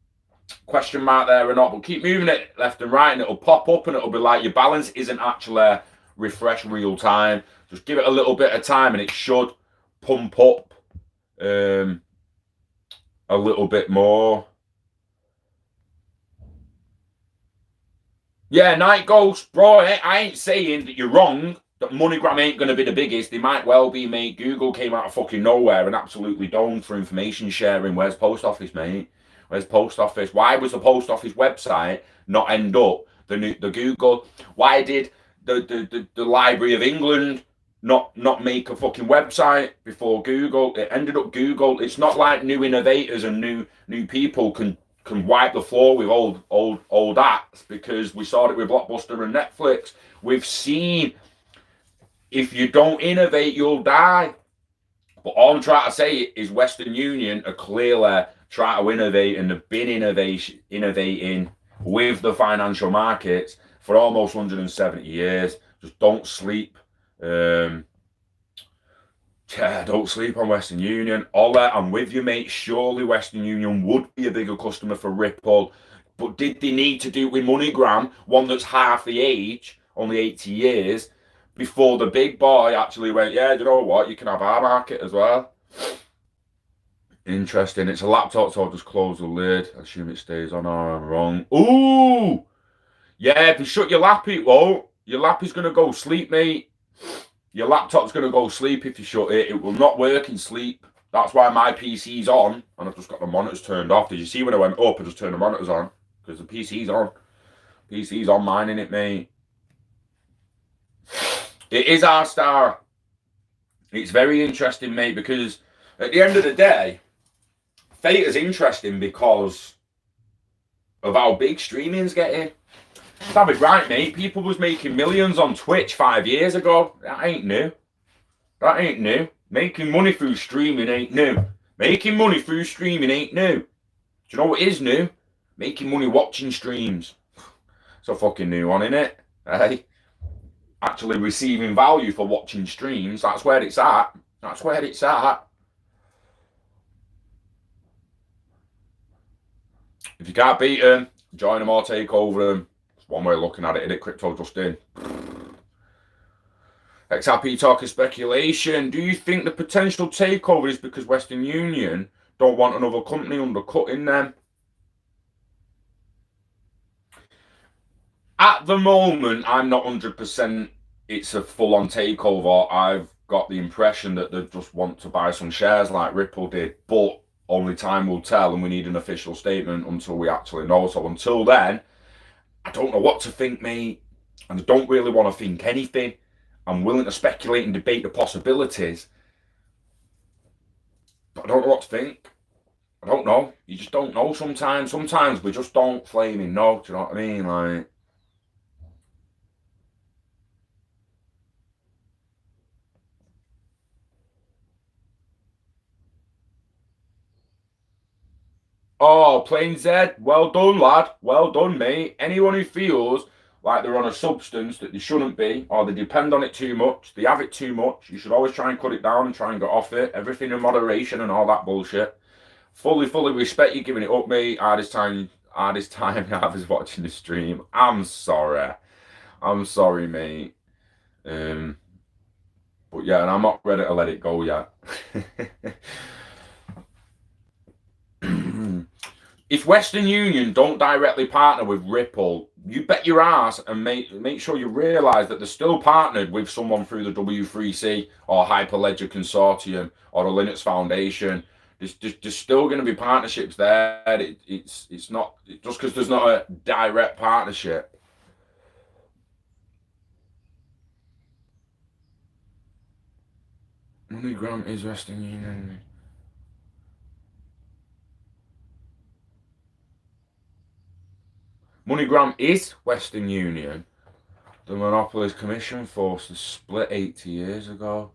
question mark there or not, but keep moving it left and right and it'll pop up and it'll be like your balance isn't actually refreshed real time. Just give it a little bit of time and it should pump up a little bit more. Yeah, Night Ghost, bro, I ain't saying that you're wrong, that MoneyGram ain't going to be the biggest. They might well be, mate. Google came out of fucking nowhere and absolutely domed for information sharing. Where's Post Office, mate? Where's Post Office? Why was the Post Office website not end up the Google? Why did the Library of England not make a fucking website before Google? It ended up Google. It's not like new innovators and new people can wipe the floor with old acts, because we saw it with Blockbuster and Netflix. We've seen if you don't innovate, you'll die. But all I'm trying to say is Western Union are clearly trying to innovate and have been innovating with the financial markets for almost 170 years. Just don't sleep. Don't sleep on Western Union. Ola, I'm with you, mate. Surely Western Union would be a bigger customer for Ripple. But did they need to do it with MoneyGram, one that's half the age, only 80 years, before the big boy actually went, yeah, you know what, you can have our market as well? Interesting. It's a laptop, so I'll just close the lid. I assume it stays on, or I'm wrong. Ooh! Yeah, if you shut your lap, it won't. Your lap is going to go sleep, mate. Your laptop's going to go sleep if you shut it. It will not work in sleep. That's why my PC's on, and I've just got the monitors turned off. Did you see when I went up, I just turned the monitors on? Because the PC's on. PC's on mine, innit, mate? It is our star. It's very interesting, mate, because at the end of the day, Theta's interesting because of how big streaming's getting. That'd be right, mate. People was making millions on Twitch 5 years ago. That ain't new. That ain't new. Making money through streaming ain't new. Making money through streaming ain't new. Do you know what is new? Making money watching streams. It's a fucking new one, innit? Hey? Actually receiving value for watching streams. That's where it's at. That's where it's at. If you can't beat them, join them or take over them. It's one way of looking at it, isn't it? Crypto Justin. XRP talking speculation. Do you think the potential takeover is because Western Union don't want another company undercutting them? At the moment, I'm not 100% it's a full-on takeover. I've got the impression that they just want to buy some shares like Ripple did, but only time will tell, and we need an official statement until we actually know. So until then, I don't know what to think, mate, and I don't really want to think anything. I'm willing to speculate and debate the possibilities, but I don't know what to think. I don't know. You just don't know sometimes. Sometimes we just don't flaming know. Do you know what I mean? Like, oh, Plain Z, well done, lad. Well done, mate. Anyone who feels like they're on a substance that they shouldn't be, or they depend on it too much, they have it too much, you should always try and cut it down and try and get off it. Everything in moderation and all that bullshit. Fully respect you giving it up, mate. Hardest time I have is watching the stream. I'm sorry, mate. But yeah, and I'm not ready to let it go yet. if Western Union don't directly partner with Ripple, you bet your ass and make sure you realise that they're still partnered with someone through the W3C or Hyperledger Consortium or the Linux Foundation. There's still going to be partnerships there. It's not just because there's not a direct partnership. MoneyGram is Western Union. MoneyGram is Western Union. The Monopolies Commission forced a split 80 years ago.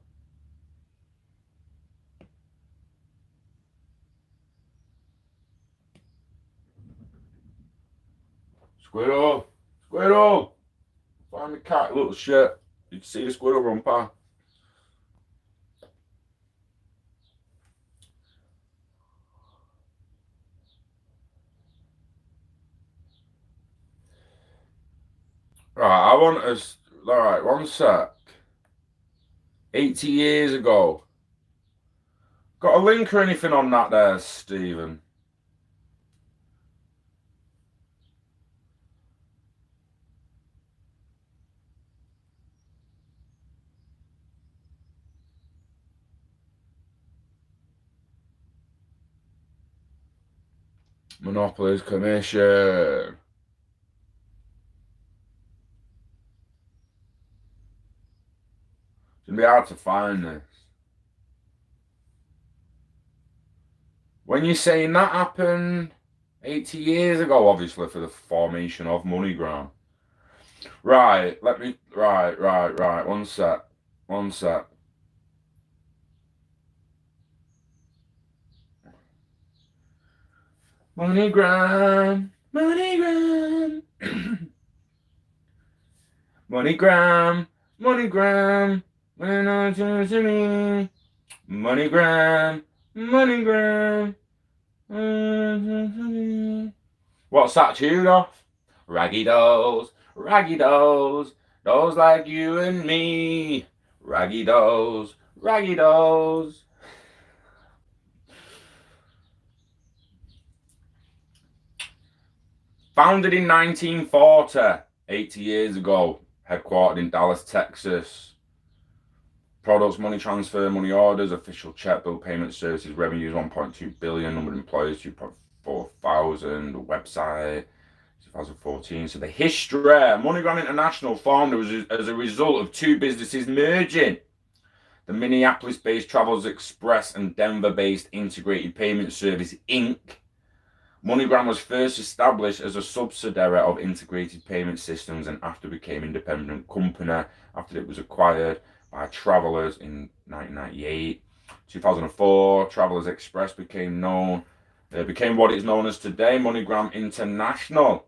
Squirrel! Squirrel! Find the cat, little shit. Did you see the squirrel run past? Right, I want us. Alright, one sec. 80 years ago. Got a link or anything on that there, Stephen? Monopolies Commission. It's gonna be hard to find this. When you're saying that happened 80 years ago, obviously, for the formation of MoneyGram. Right, right. One sec. MoneyGram. MoneyGram. MoneyGram. MoneyGram. MoneyGram. MoneyGram. What's that tune off? Raggy dolls, dolls like you and me. Raggy dolls, raggy dolls. Founded in 1940, 80 years ago, headquartered in Dallas, Texas. Products, money transfer, money orders, official check bill payment services, revenues 1.2 billion, number of employees 2.4 thousand, website 2014. So the history, MoneyGram International formed as a result of two businesses merging. The Minneapolis-based Travels Express and Denver-based Integrated Payment Service, Inc. MoneyGram was first established as a subsidiary of Integrated Payment Systems and after became an independent company after it was acquired by Travelers in 1998. 2004, Travelers Express became what is known as today, MoneyGram International.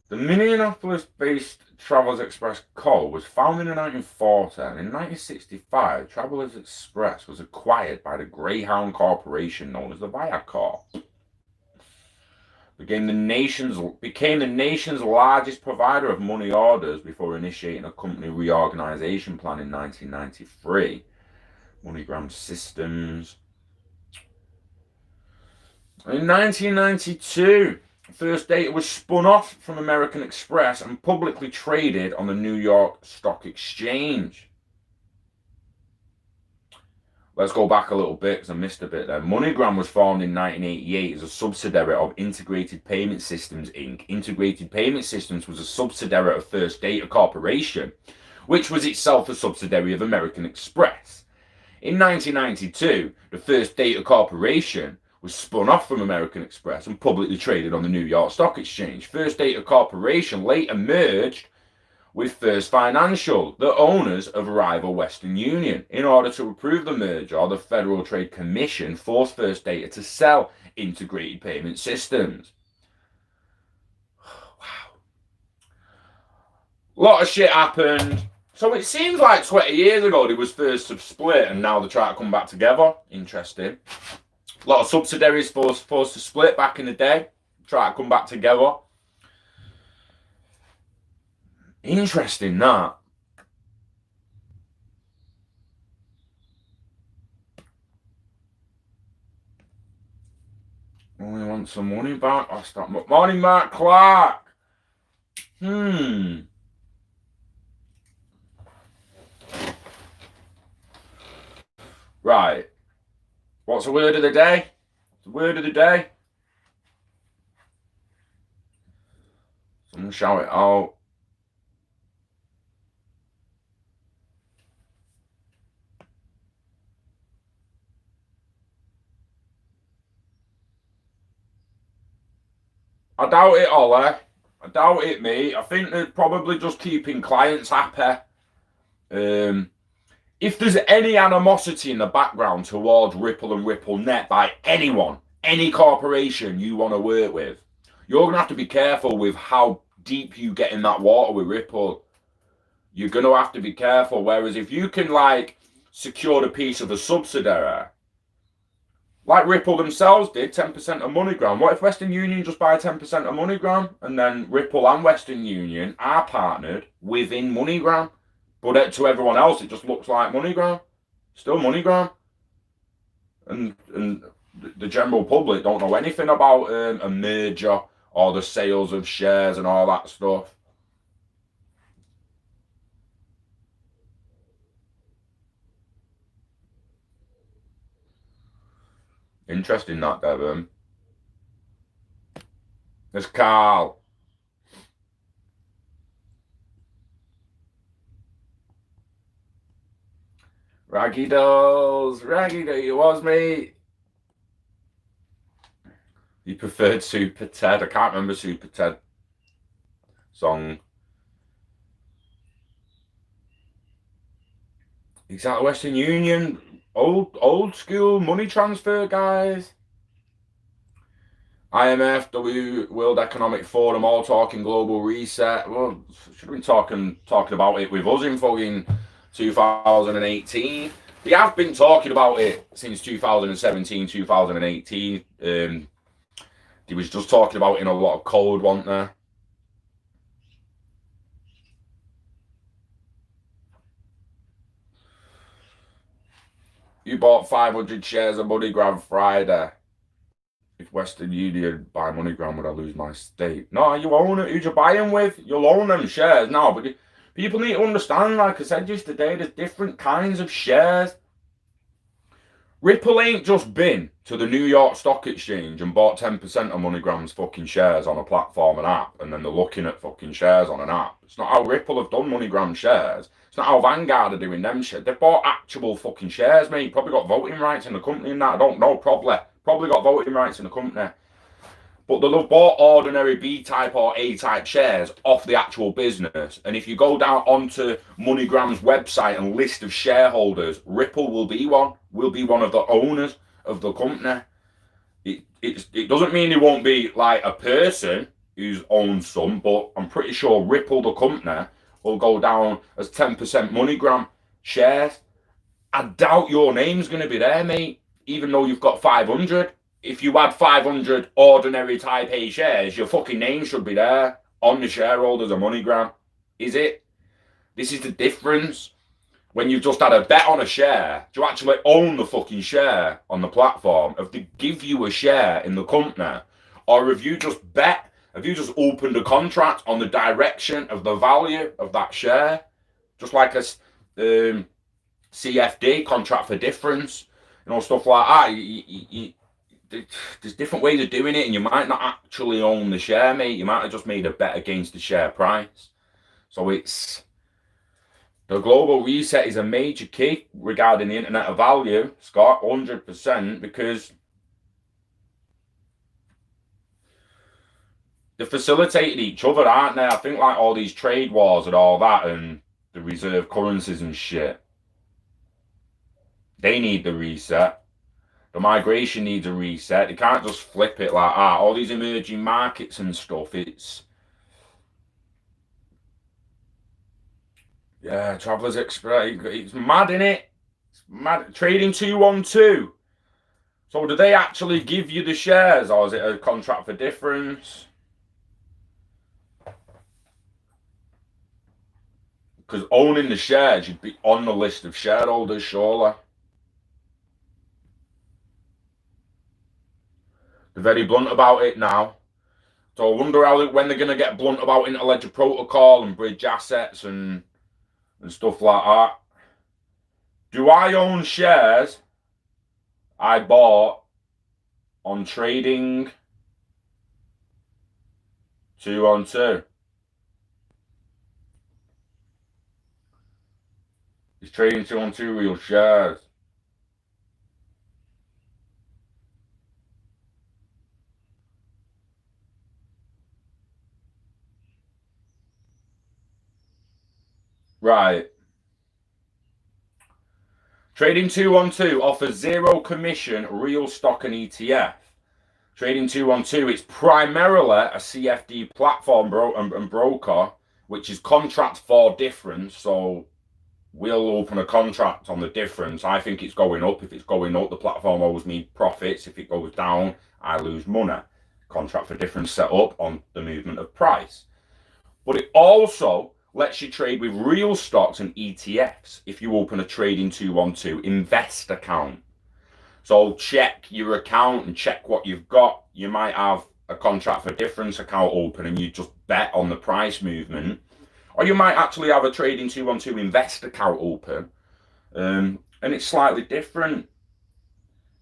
The Minneapolis-based Travelers Express Co. was founded in 1940, and in 1965, Travelers Express was acquired by the Greyhound Corporation, known as the Viacor. Became the nation's largest provider of money orders before initiating a company reorganization plan in 1993. MoneyGram Systems. In 1992, First Data was spun off from American Express and publicly traded on the New York Stock Exchange. Let's go back a little bit because I missed a bit there. MoneyGram was formed in 1988 as a subsidiary of Integrated Payment Systems, Inc. Integrated Payment Systems was a subsidiary of First Data Corporation, which was itself a subsidiary of American Express. In 1992, the First Data Corporation was spun off from American Express and publicly traded on the New York Stock Exchange. First Data Corporation later merged with First Financial, the owners of rival Western Union. In order to approve the merger, the Federal Trade Commission forced First Data to sell Integrated Payment Systems. Wow. A lot of shit happened. So it seems like 20 years ago they was first to split and now they try to come back together. Interesting. A lot of subsidiaries forced to split back in the day. Try to come back together. Interesting, that. Only want some money back. I'll stop. Morning, Mark Clark. Right. What's the word of the day? The word of the day. Someone shout it out. I doubt it, Ollie. I doubt it, mate. I think they're probably just keeping clients happy. If there's any animosity in the background towards Ripple and Ripple Net by anyone, any corporation you want to work with, you're going to have to be careful with how deep you get in that water with Ripple. You're going to have to be careful. Whereas if you can, like, secure a piece of a subsidiary, like Ripple themselves did, 10% of MoneyGram. What if Western Union just buy 10% of MoneyGram, and then Ripple and Western Union are partnered within MoneyGram? But to everyone else, it just looks like MoneyGram. Still MoneyGram. And the general public don't know anything about a merger or the sales of shares and all that stuff. Interesting, that, Devon. There's Carl. Raggy Dolls. Raggy Dolls, it was me. You preferred Super Ted. I can't remember Super Ted song. Exactly, Western Union. Old school money transfer, guys. IMF, World Economic Forum, all talking global reset. Well, should have been talking about it with us in fucking 2018. They have been talking about it since 2017, 2018. They was just talking about it in a lot of code, wasn't there? You bought 500 shares of MoneyGram Friday. If Western Union buy MoneyGram, would I lose my stake? No, you own it. Who's you buying with? You'll own them shares now. But people need to understand, like I said just today, there's different kinds of shares. Ripple ain't just been to the New York Stock Exchange and bought 10% of MoneyGram's fucking shares on a platform and app, and then they're looking at fucking shares on an app. It's not how Ripple have done MoneyGram shares. It's not how Vanguard are doing them shit. They've bought actual fucking shares, mate. Probably got voting rights in the company and that. I don't know, probably got voting rights in the company. But they'll have bought ordinary B-type or A-type shares off the actual business. And if you go down onto MoneyGram's website and list of shareholders, Ripple will be one of the owners of the company. It doesn't mean it won't be like a person who's owned some, but I'm pretty sure Ripple, the company, will go down as 10% MoneyGram shares. I doubt your name's going to be there, mate, even though you've got 500. If you had 500 ordinary type A shares, your fucking name should be there on the shareholders of MoneyGram. Is it? This is the difference. When you've just had a bet on a share, do you actually own the fucking share on the platform? If they give you a share in the company, or have you just bet? Have you just opened a contract on the direction of the value of that share? Just like a CFD, contract for difference, stuff like that. There's different ways of doing it, and you might not actually own the share, mate. You might have just made a bet against the share price. So it's the global reset is a major key regarding the Internet of Value, Scott, 100%, because they facilitated each other, aren't they? I think like all these trade wars and all that, and the reserve currencies and shit, they need the reset. The migration needs a reset. They can't just flip it like that. All these emerging markets and stuff, it's... Yeah, Travelers Express, it's mad, innit? It's mad. Trading 212. So do they actually give you the shares, or is it a contract for difference? Because owning the shares, you'd be on the list of shareholders, surely. They're very blunt about it now. So I wonder when they're going to get blunt about interledger protocol and bridge assets and stuff like that. Do I own shares I bought on trading 2-on-2? Is trading 2-on-2 real shares? Right. Trading 2-on-2 offers zero commission, real stock and ETF. Trading 2-on-2, it's primarily a CFD platform and broker, which is contract for difference. So we'll open a contract on the difference. I think it's going up. If it's going up, the platform owes me profits. If it goes down, I lose money. Contract for difference set up on the movement of price. But it also lets you trade with real stocks and ETFs if you open a trading 2-on-2 invest account. So check your account and check what you've got. You might have a contract for difference account open and you just bet on the price movement. Or you might actually have a trading 2-on-2 invest account open. And it's slightly different.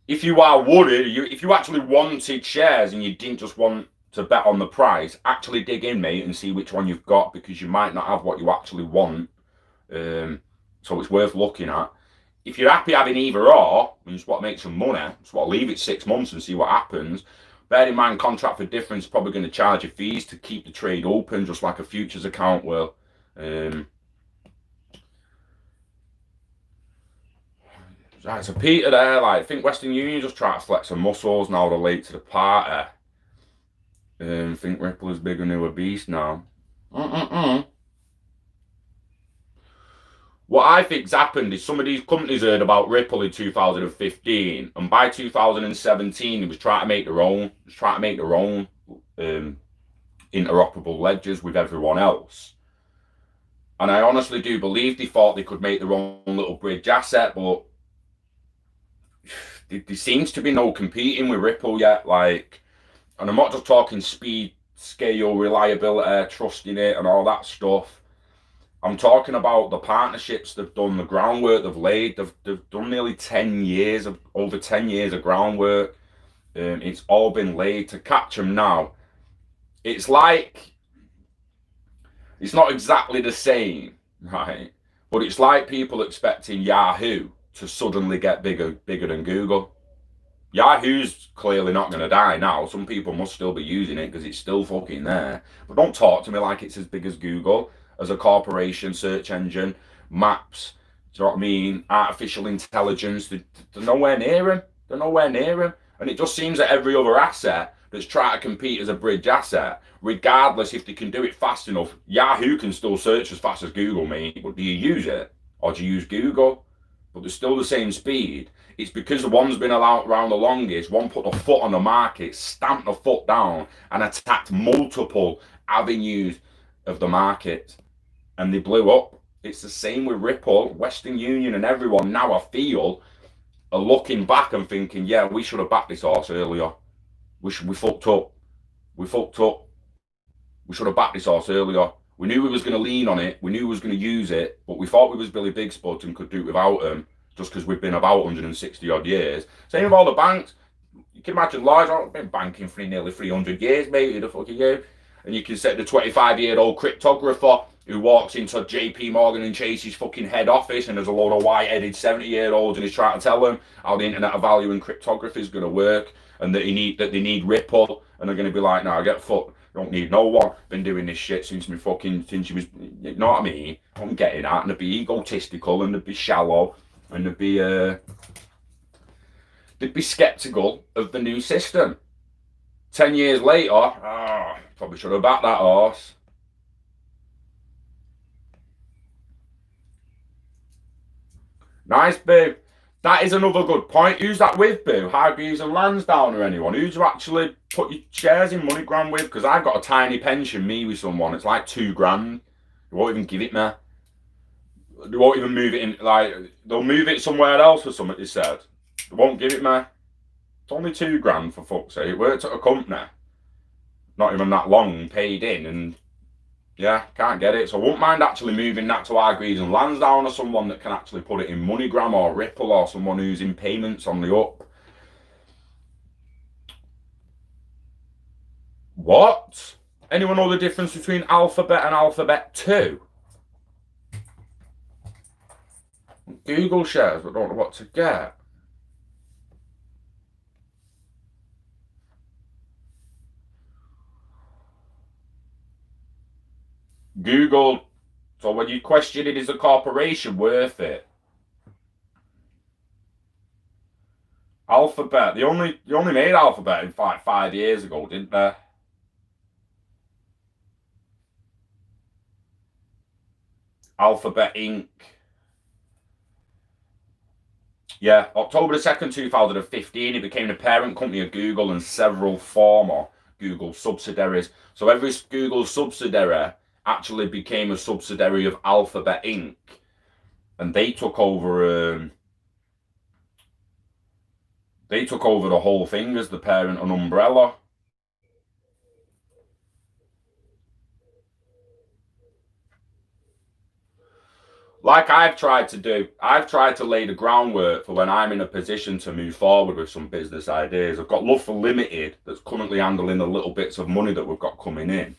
If you are worried, if you actually wanted shares and you didn't just want to bet on the price, actually dig in, mate, and see which one you've got, because you might not have what you actually want. So it's worth looking at. If you're happy having either or, and you just want to make some money, just want to leave it 6 months and see what happens, bear in mind contract for difference is probably going to charge you fees to keep the trade open, just like a futures account will. Right, so Peter there, like, I think Western Union just trying to flex some muscles now they're late to the party. I think Ripple is bigger than a beast now. What I think's happened is some of these companies heard about Ripple in 2015, and by 2017, they was trying to make their own, interoperable ledgers with everyone else. And I honestly do believe they thought they could make their own little bridge asset, but there seems to be no competing with Ripple yet. Like, and I'm not just talking speed, scale, reliability, trusting it, and all that stuff. I'm talking about the partnerships they've done, the groundwork they've laid. They've done nearly 10 years of over 10 years of groundwork. It's all been laid to catch them now. It's like, it's not exactly the same, right? But it's like people expecting Yahoo to suddenly get bigger than Google. Yahoo's clearly not going to die now. Some people must still be using it because it's still fucking there. But don't talk to me like it's as big as Google, as a corporation, search engine, maps, do you know what I mean? Artificial intelligence. They're nowhere near him. They're nowhere near him. And it just seems that every other asset that's trying to compete as a bridge asset, regardless if they can do it fast enough, Yahoo can still search as fast as Google, mate. But do you use it? Or do you use Google? But they're still the same speed. It's because the one's been around the longest, one put a foot on the market, stamped a foot down, and attacked multiple avenues of the market. And they blew up. It's the same with Ripple, Western Union, and everyone now, I feel, are looking back and thinking, yeah, we should have backed this horse earlier. We fucked up. We fucked up. We should have backed this horse earlier. We knew we was going to lean on it. We knew we was going to use it, but we thought we was Billy Big Spuds and could do it without him, just because we've been about 160 odd years. Same with all the banks. You can imagine Lloyds, I've been banking for nearly 300 years, mate. Who the fuck are you? And you can set the 25-year-old cryptographer who walks into JP Morgan and Chase's fucking head office and there's a load of white-headed 70-year-olds and he's trying to tell them how the Internet of Value and cryptography is going to work and that they need Ripple, and they're going to be like, no, get fucked. Don't need no one. Been doing this shit since you was, you know what I mean? I'm getting at, and they'd be egotistical and they'd be shallow and they'd be skeptical of the new system. 10 years later, probably should have backed that horse. Nice, Boo. That is another good point. Who's that with, Boo? Hargreaves and Lansdowne or anyone? Who's you actually put your shares in MoneyGram with? Because I've got a tiny pension, me with someone. It's like $2,000. They won't even give it me. They won't even move it in. Like, they'll move it somewhere else or something, they said. They won't give it me. It's only £2,000 for fuck's sake. It worked at a company, not even that long, paid in, and yeah, can't get it. So I wouldn't mind actually moving that to Hargreaves and Lansdowne or someone that can actually put it in MoneyGram or Ripple or someone who's in payments on the up. What? Anyone know the difference between Alphabet and Alphabet 2? Google shares, but don't know what to get. Google. So when you question it, is a corporation worth it? Alphabet. They only made Alphabet in fact 5 years ago, didn't they? Alphabet Inc. Yeah, October the 2nd, 2015, it became the parent company of Google and several former Google subsidiaries. So every Google subsidiary actually became a subsidiary of Alphabet Inc. And they took over the whole thing as the parent and umbrella. Like I've tried to do, I've tried to lay the groundwork for when I'm in a position to move forward with some business ideas. I've got Love for Limited that's currently handling the little bits of money that we've got coming in.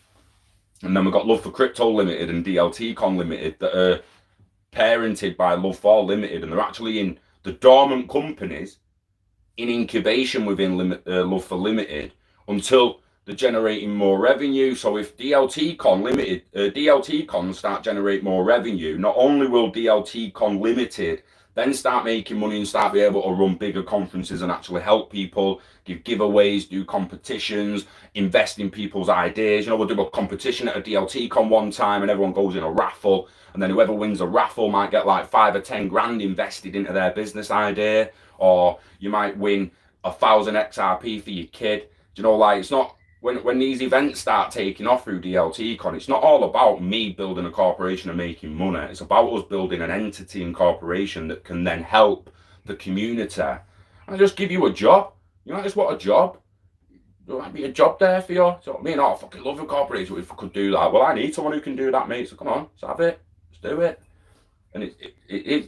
And then we've got Love for Crypto Limited and DLT Con Limited that are parented by Love for Limited, and they're actually in the dormant companies in incubation within Love for Limited until they're generating more revenue. So if DLT Con Limited, DLT Con start generate more revenue, not only will DLT Con Limited then start making money and start be able to run bigger conferences and actually help people, give giveaways, do competitions, invest in people's ideas. You know, we'll do a competition at a DLT Con one time and everyone goes in a raffle, and then whoever wins a raffle might get like 5 or 10 grand invested into their business idea, or you might win 1,000 XRP for your kid. Do you know, like, it's not, when these events start taking off through DLT Con, it's not all about me building a corporation and making money. It's about us building an entity and corporation that can then help the community. I just give you a job. You might just want a job. There might be a job there for you. So I mean, oh, I fucking love a corporation if I could do that. Well, I need someone who can do that, mate. So come on, let's have it. Let's do it. And it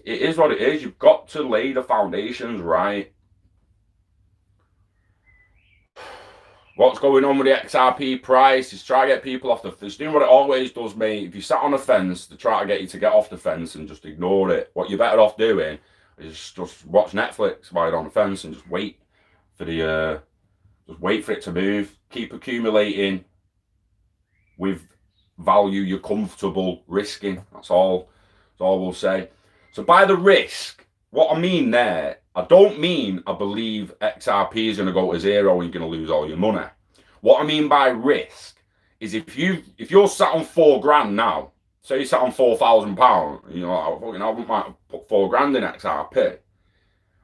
is what it is. You've got to lay the foundations right. What's going on with the XRP price is try to get people off the fence. It's doing what it always does, mate. If you sat on a fence, to try to get you to get off the fence and just ignore it. What you're better off doing is just watch Netflix while you're on the fence and just wait for it to move. Keep accumulating with value you're comfortable risking. That's all we'll say. So by the risk, what I mean there, I don't mean I believe XRP is going to go to zero and you're going to lose all your money. What I mean by risk is if you're sat on £4,000 now, say you sat on £4,000, you know, I wouldn't mind put £4,000 in XRP.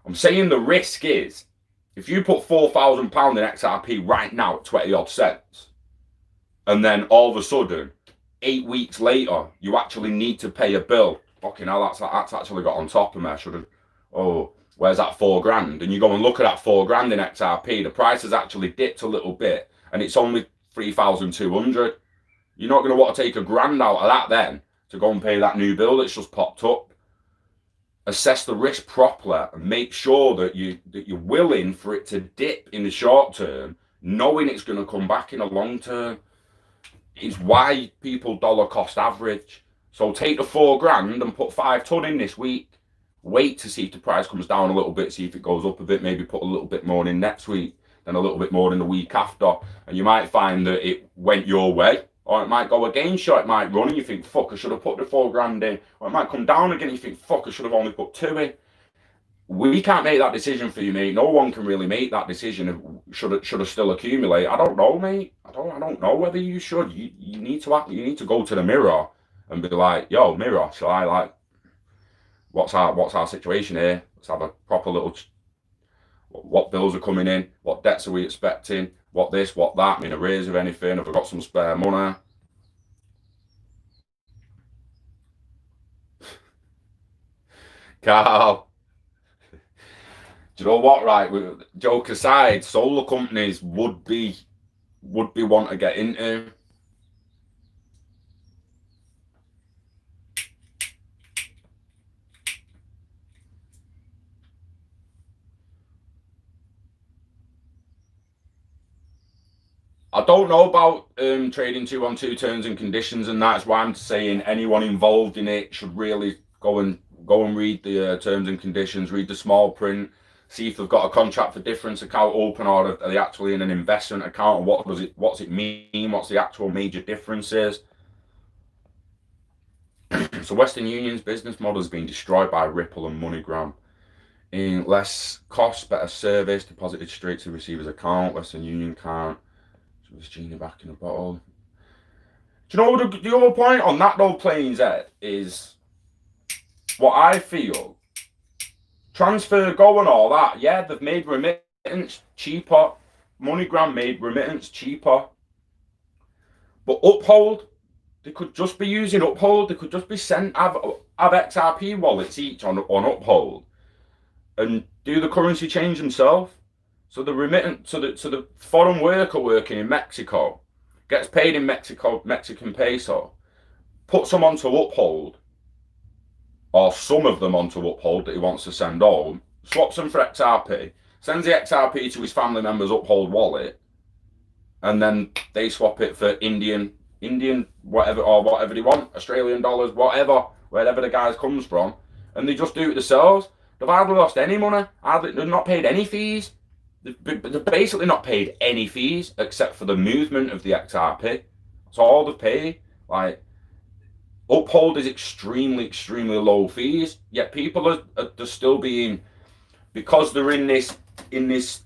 I'm saying the risk is if you put £4,000 in XRP right now at 20 odd cents, and then all of a sudden, 8 weeks later, you actually need to pay a bill. Fucking hell, that's actually got on top of me. I should have. Oh, where's that £4,000? And you go and look at that £4,000 in XRP. The price has actually dipped a little bit, and it's only 3,200. You're not going to want to take £1,000 out of that then to go and pay that new bill that's just popped up. Assess the risk properly and make sure that you're willing for it to dip in the short term, knowing it's going to come back in the long term. It's why people dollar cost average. So take the £4,000 and put 5 ton in this week. Wait to see if the price comes down a little bit, see if it goes up a bit, maybe put a little bit more in next week, then a little bit more in the week after. And you might find that it went your way, or it might go against you, it might run and you think, fuck, I should have put the £4,000 in. Or it might come down again and you think, fuck, I should have only put 2 in. We can't make that decision for you, mate. No one can really make that decision of should I still accumulate. I don't know, mate. I don't know whether you should. You need to act. You need to go to the mirror and be like, yo, mirror, shall I like? What's our situation here? Let's have a proper little. What bills are coming in? What debts are we expecting? What this? What that? I mean, arrears of anything? Have I got some spare money? Carl. Do you know what? Right, joke aside, solar companies would be one to get into. I don't know about trading 2-on-2 terms and conditions, and that's why I'm saying anyone involved in it should really go and read the terms and conditions, read the small print, see if they've got a contract for difference account open, or are they actually in an investment account, and what's it mean, what's the actual major differences. So Western Union's business model has been destroyed by Ripple and MoneyGram. In less cost, better service, deposited straight to the receiver's account. Western Union can't. So it's genie back in a bottle. Do you know what the other point on that though, Plains Ed, is what I feel? Transfer Go and all that, yeah, they've made remittance cheaper. MoneyGram made remittance cheaper. But Uphold, they could just be using Uphold. They could just be have XRP wallets each on Uphold and do the currency change themselves. So the remittance, so the foreign worker working in Mexico gets paid in Mexican peso, puts them onto Uphold, or some of them onto Uphold that he wants to send home, swaps them for XRP, sends the XRP to his family member's Uphold wallet, and then they swap it for Indian whatever, or whatever they want, Australian dollars, whatever, wherever the guy comes from, and they just do it themselves. They've hardly lost any money. They've not paid any fees. They've basically not paid any fees except for the movement of the XRP. That's all they've paid. Like, Uphold is extremely low fees. Yet people are still being, because they're in this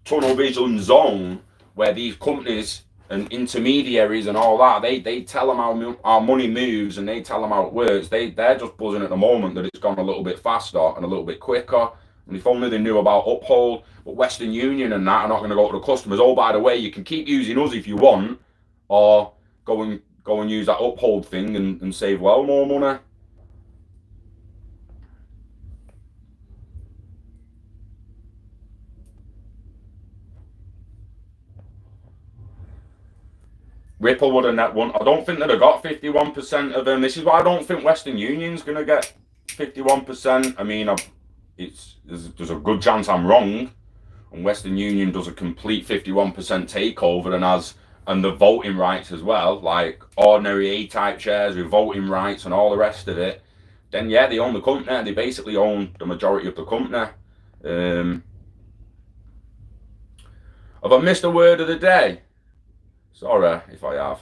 tunnel vision zone where these companies and intermediaries and all that, they tell them how our money moves and they tell them how it works. They're just buzzing at the moment that it's gone a little bit faster and a little bit quicker. And if only they knew about Uphold, but Western Union and that are not going to go to the customers. Oh, by the way, you can keep using us if you want, or go and use that Uphold thing and save well more money. Ripple would have net one. I don't think they'd have got 51% of them. This is why I don't think Western Union's going to get 51%. I mean, there's a good chance I'm wrong, and Western Union does a complete 51% takeover and the voting rights as well, like ordinary A-type shares with voting rights and all the rest of it. Then yeah, they own the company. They basically own the majority of the company. Have I missed a word of the day? Sorry if I have.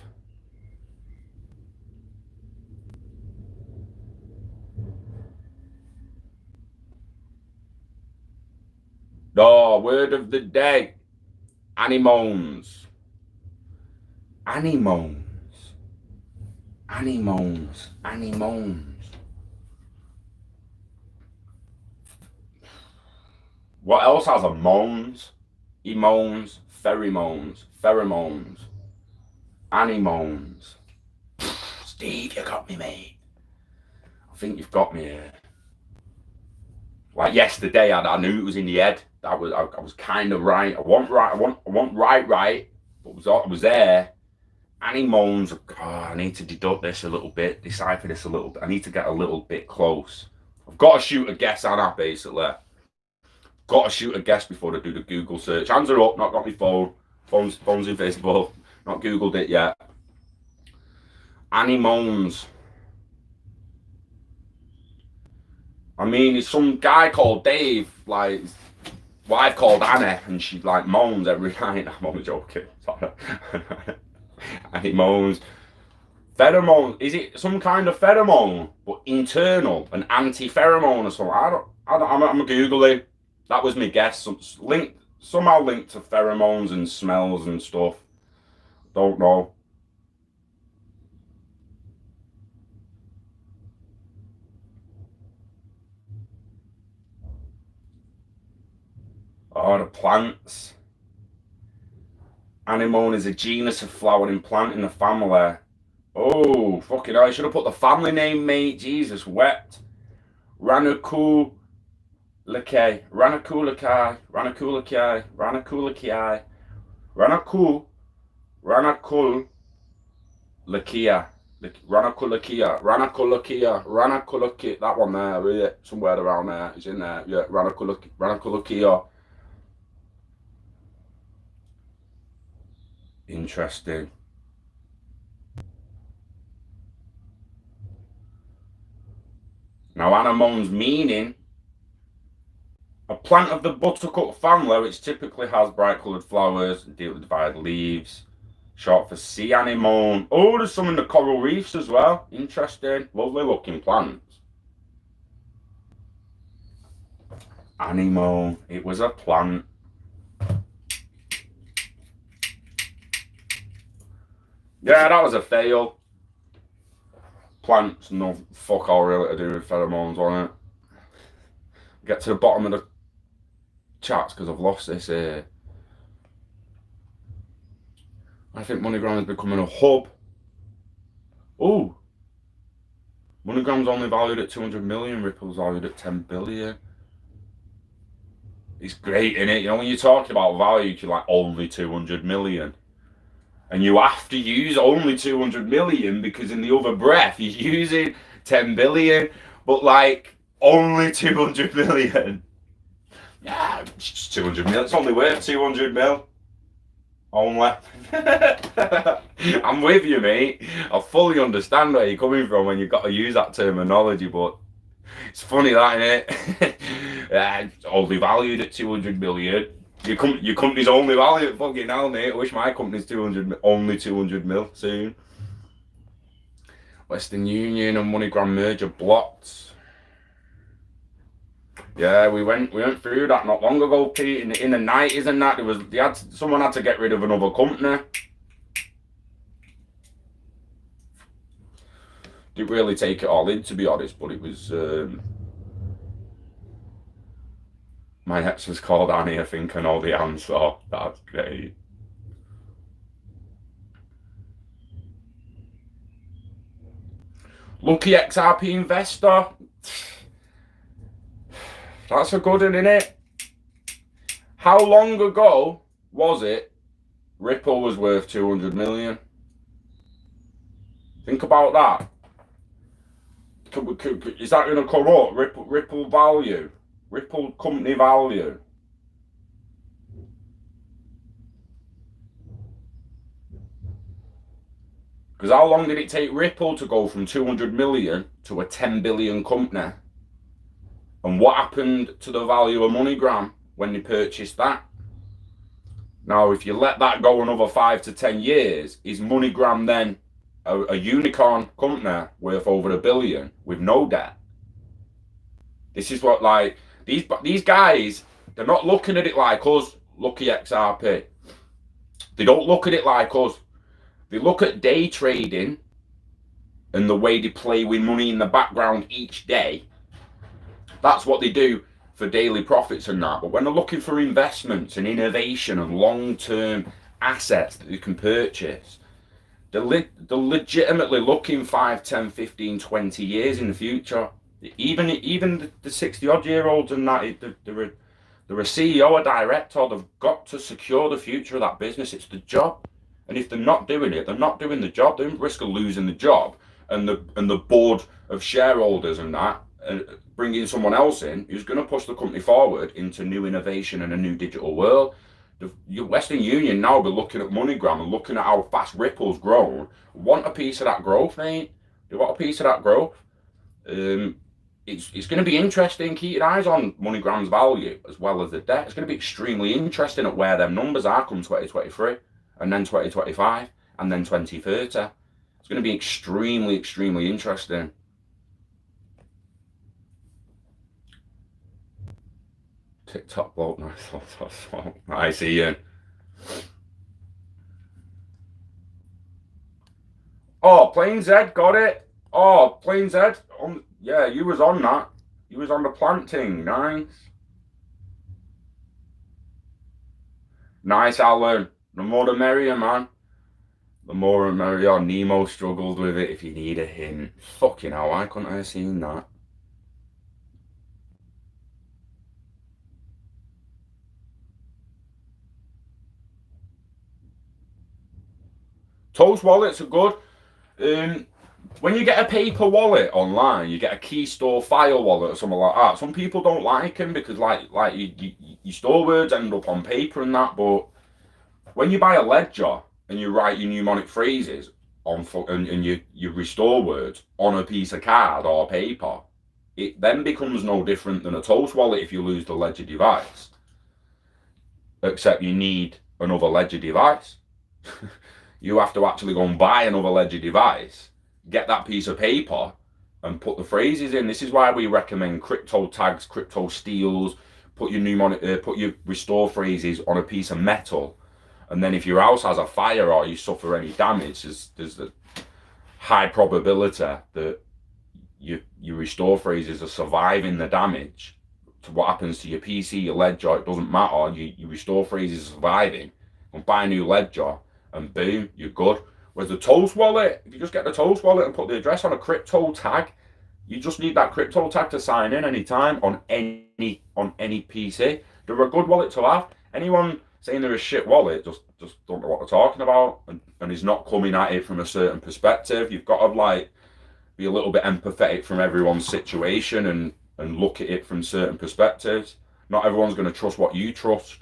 No, word of the day. Anemones. Anemones. Anemones. Anemones. What else has a moans? Emones. Pheromones. Pheromones. Anemones. Steve, you got me, mate. I think you've got me here. Like yesterday, I knew it was in the head. I was kind of right. I want right, but I was there. Anemones. Oh, I need to deduct this a little bit, decipher this a little bit. I need to get a little bit close. I've got to shoot a guess, Anna, basically. Got to shoot a guess before I do the Google search. Hands are up, not got my phone. Phone's invisible. Not Googled it yet. Anemones. I mean, it's some guy called Dave, like, wife called Anna, and she, like, moans every night. I'm only joking. Sorry. Anemones. Pheromone. Is it some kind of pheromone, but internal, an anti-pheromone or something? I'm going to Google it. That was my guess. Somehow linked to pheromones and smells and stuff. Don't know. Oh, the plants. Anemone is a genus of flowering plant in the family. Oh, fucking hell. I should have put the family name, mate. Jesus, wept. Ranucu Ranakulakai, Ranakul, Ranakulakia, that one there, yeah, somewhere around there, it's in there, yeah, Ranakulakia. Interesting. Now, anemone's meaning, a plant of the buttercup family, which typically has bright coloured flowers, divided leaves, short for sea anemone. Oh, there's some in the coral reefs as well. Interesting. Lovely looking plants. Anemone. It was a plant. Yeah, that was a fail. Plants, no fuck all really to do with pheromones on it. Get to the bottom of the charts because I've lost this here. I think MoneyGram is becoming a hub. Oh, MoneyGram's only valued at 200 million. Ripple's valued at 10 billion. It's great, innit? You know, when you're talking about value, you're like only 200 million. And you have to use only 200 million because in the other breath you're using 10 billion, but like only 200 million. Yeah, it's just 200 mil. It's only worth 200 mil. Only. I'm with you, mate. I fully understand where you're coming from when you've got to use that terminology, but it's funny that, innit? It's only valued at 200 million. Your company's only valued at fucking hell, mate. I wish my company's 200, only 200 mil soon. Western Union and MoneyGram merger blocked. Yeah, we went through that not long ago, Pete. In the 90s and that, someone had to get rid of another company. Didn't really take it all in, to be honest, but it was. My ex was called Annie, I think, I know the answer. That's great. Lucky XRP investor. That's a good one, innit? How long ago was it Ripple was worth 200 million? Think about that. Is that going to come up? Ripple value? Ripple company value? Because how long did it take Ripple to go from 200 million to a 10 billion company? And what happened to the value of MoneyGram when they purchased that? Now, if you let that go another 5 to 10 years, is MoneyGram then a unicorn company worth over $1 billion with no debt? This is what, like, these guys, they're not looking at it like us, Lucky XRP. They don't look at it like us. They look at day trading and the way they play with money in the background each day. That's what they do for daily profits and that. But when they're looking for investments and innovation and long-term assets that they can purchase, they're legitimately looking 5, 10, 15, 20 years in the future. Even the 60-odd-year-olds and that, they're a CEO, a director. They've got to secure the future of that business. It's the job. And if they're not doing it, they're not doing the job. They're at risk of losing the job. And the board of shareholders and that, bringing someone else in who's going to push the company forward into new innovation and a new digital world. The Western Union now be looking at MoneyGram and looking at how fast Ripple's grown. Want a piece of that growth, mate? They want a piece of that growth. It's going to be interesting. Keep your eyes on MoneyGram's value as well as the debt. It's going to be extremely interesting at where them numbers are come 2023, and then 2025, and then 2030. It's going to be extremely, extremely interesting. TikTok bloke, nice, Ian. Oh, Plain Z got it. Oh, Plain Z. Yeah, you was on that. You was on the planting. Nice. Nice, Alan. The more the merrier, man. The more the merrier. Nemo struggled with it if you need a hint. Fucking hell, why couldn't I have seen that? Toast wallets are good. When you get a paper wallet online, you get a key store file wallet or something like that. Some people don't like them because your store words end up on paper and that. But when you buy a ledger and you write your mnemonic phrases on and you restore words on a piece of card or paper, it then becomes no different than a Toast wallet if you lose the ledger device. Except you need another ledger device. You have to actually go and buy another ledger device, get that piece of paper, and put the phrases in. This is why we recommend crypto tags, crypto steals. Put your restore phrases on a piece of metal, and then if your house has a fire or you suffer any damage, there's a high probability that your restore phrases are surviving the damage. To what happens to your PC, your ledger, it doesn't matter. Your restore phrases are surviving. And buy a new ledger, and boom, you're good. Whereas the Toast wallet, if you just get the Toast wallet and put the address on a crypto tag, you just need that crypto tag to sign in anytime on any PC. They're a good wallet to have. Anyone saying they're a shit wallet just don't know what they're talking about and is not coming at it from a certain perspective. You've got to be a little bit empathetic from everyone's situation and look at it from certain perspectives. Not everyone's going to trust what you trust.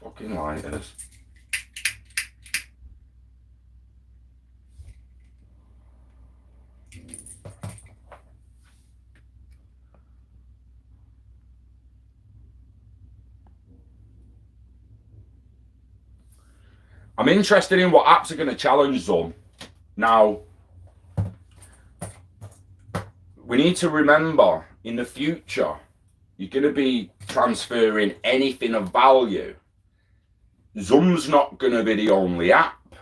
Fucking lighters. I'm interested in what apps are going to challenge Zoom. Now, we need to remember in the future, you're going to be transferring anything of value. Zoom's not going to be the only app,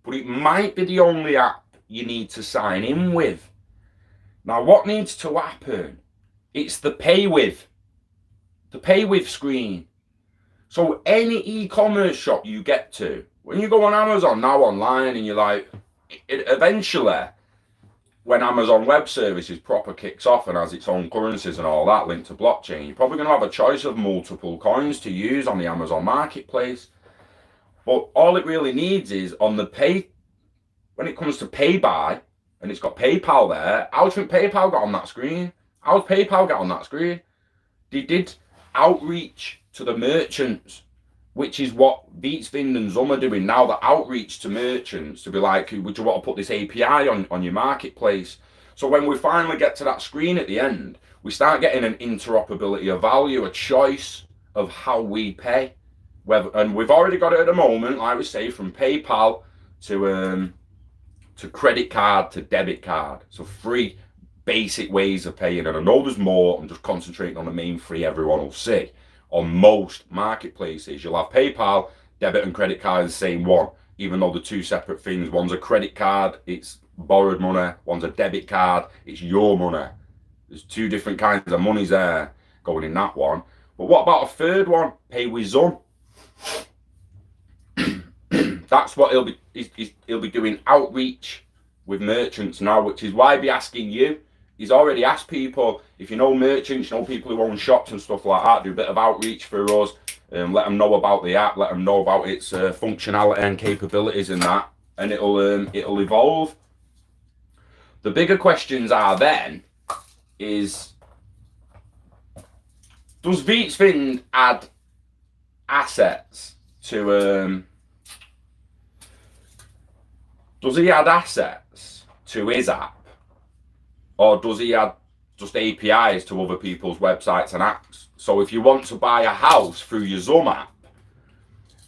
but it might be the only app you need to sign in with. Now, what needs to happen? It's the pay with screen. So any e-commerce shop you get to, when you go on Amazon now online and you're like, eventually, when Amazon Web Services proper kicks off and has its own currencies and all that linked to blockchain, you're probably going to have a choice of multiple coins to use on the Amazon marketplace. But all it really needs is on the pay, when it comes to pay by, and it's got PayPal there, how do you think PayPal got on that screen? How did PayPal get on that screen? They did outreach to the merchants, which is what Beatsvind and Zoom are doing now, the outreach to merchants to be like, would you want to put this API on your marketplace? So when we finally get to that screen at the end, we start getting an interoperability of value, a choice of how we pay. And we've already got it at the moment, like we say, from PayPal to credit card to debit card. So 3 basic ways of paying. And I know there's more. I'm just concentrating on the main 3 everyone will see. On most marketplaces, you'll have PayPal, debit and credit card is the same one, even though they're 2 separate things. One's a credit card, it's borrowed money. One's a debit card, it's your money. There's 2 different kinds of monies there going in that one. But what about a third one? Pay with Zoom. That's what he'll be doing, outreach with merchants now, which is why I'd be asking you. He's already asked people, if you know merchants, you know people who own shops and stuff like that, do a bit of outreach for us, let them know about the app, let them know about its functionality and capabilities and that, and it'll evolve. The bigger questions are then, is, does Beatsvind add assets to, does he add assets to his app? Or does he add just APIs to other people's websites and apps? So if you want to buy a house through your Zoom app,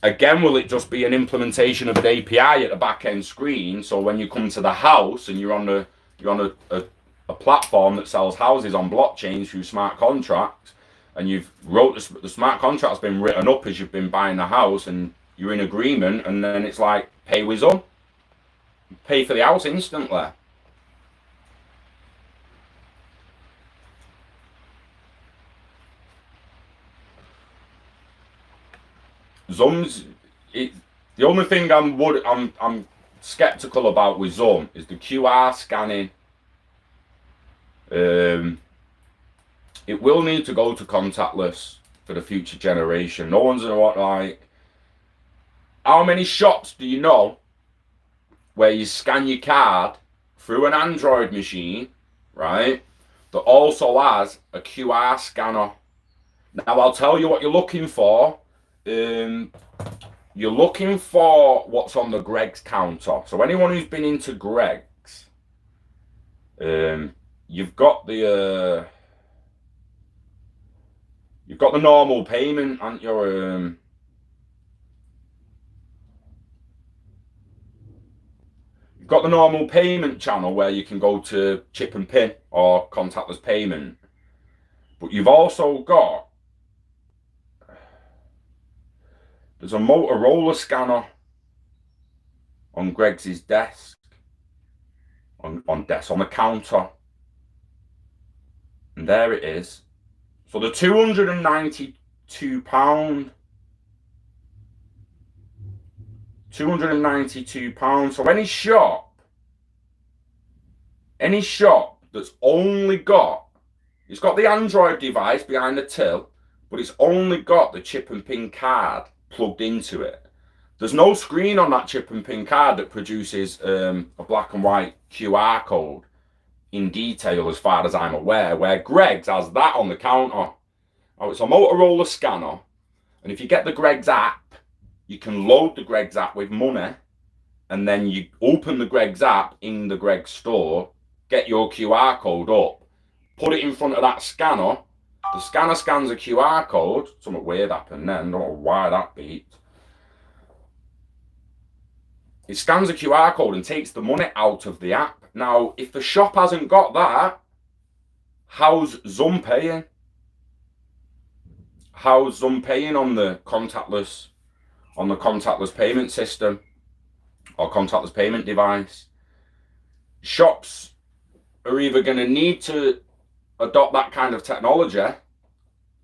again, will it just be an implementation of an API at the back end screen? So when you come to the house and you're on a platform that sells houses on blockchain through smart contracts, and you've wrote the smart contract's been written up as you've been buying the house, and you're in agreement, and then it's like pay with Zoom, pay for the house instantly. Zoom's the only thing I'm skeptical about with Zoom is the QR scanning. It will need to go to contactless for the future generation. No one's gonna want, like, how many shops do you know where you scan your card through an Android machine, right, that also has a QR scanner? Now, I'll tell you what you're looking for. You're looking for what's on the Greggs counter. So anyone who's been into Greggs, you've got the normal payment, aren't you? You've got the normal payment channel where you can go to chip and pin or contactless payment. But you've also got, there's a Motorola scanner on Greggs' desk, on the counter. And there it is. So the £292, £292. So any shop that's only got, it's got the Android device behind the till, but it's only got the chip and pin card plugged into it. There's no screen on that chip and pin card that produces a black and white QR code in detail, as far as I'm aware, where Greggs has that on the counter. Oh, it's a Motorola scanner, and if you get the Greggs app, you can load the Greggs app with money, and then you open the Greggs app in the Greggs store, get your QR code up, put it in front of that scanner. The scanner scans a QR code. Something weird happened then. I don't know why that beeped. It scans a QR code and takes the money out of the app. Now, if the shop hasn't got that, how's Zoom paying? How's Zoom paying on the contactless payment system or contactless payment device? Shops are either going to need to adopt that kind of technology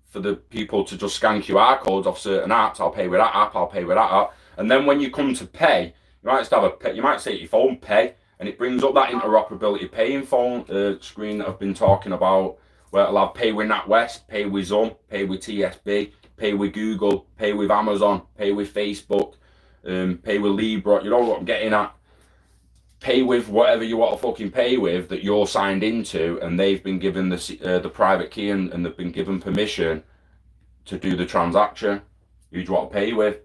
for the people to just scan QR codes off certain apps. I'll pay with that app, I'll pay with that app. And then when you come to pay, you might just have you might say your phone pay, and it brings up that interoperability paying phone screen that I've been talking about, where it'll have pay with NatWest, pay with Zoom, pay with TSB, pay with Google, pay with Amazon, pay with Facebook, pay with Libra. You know what I'm getting at? Pay with whatever you want to fucking pay with that you're signed into, and they've been given the private key and they've been given permission to do the transaction. Who do you want to pay with?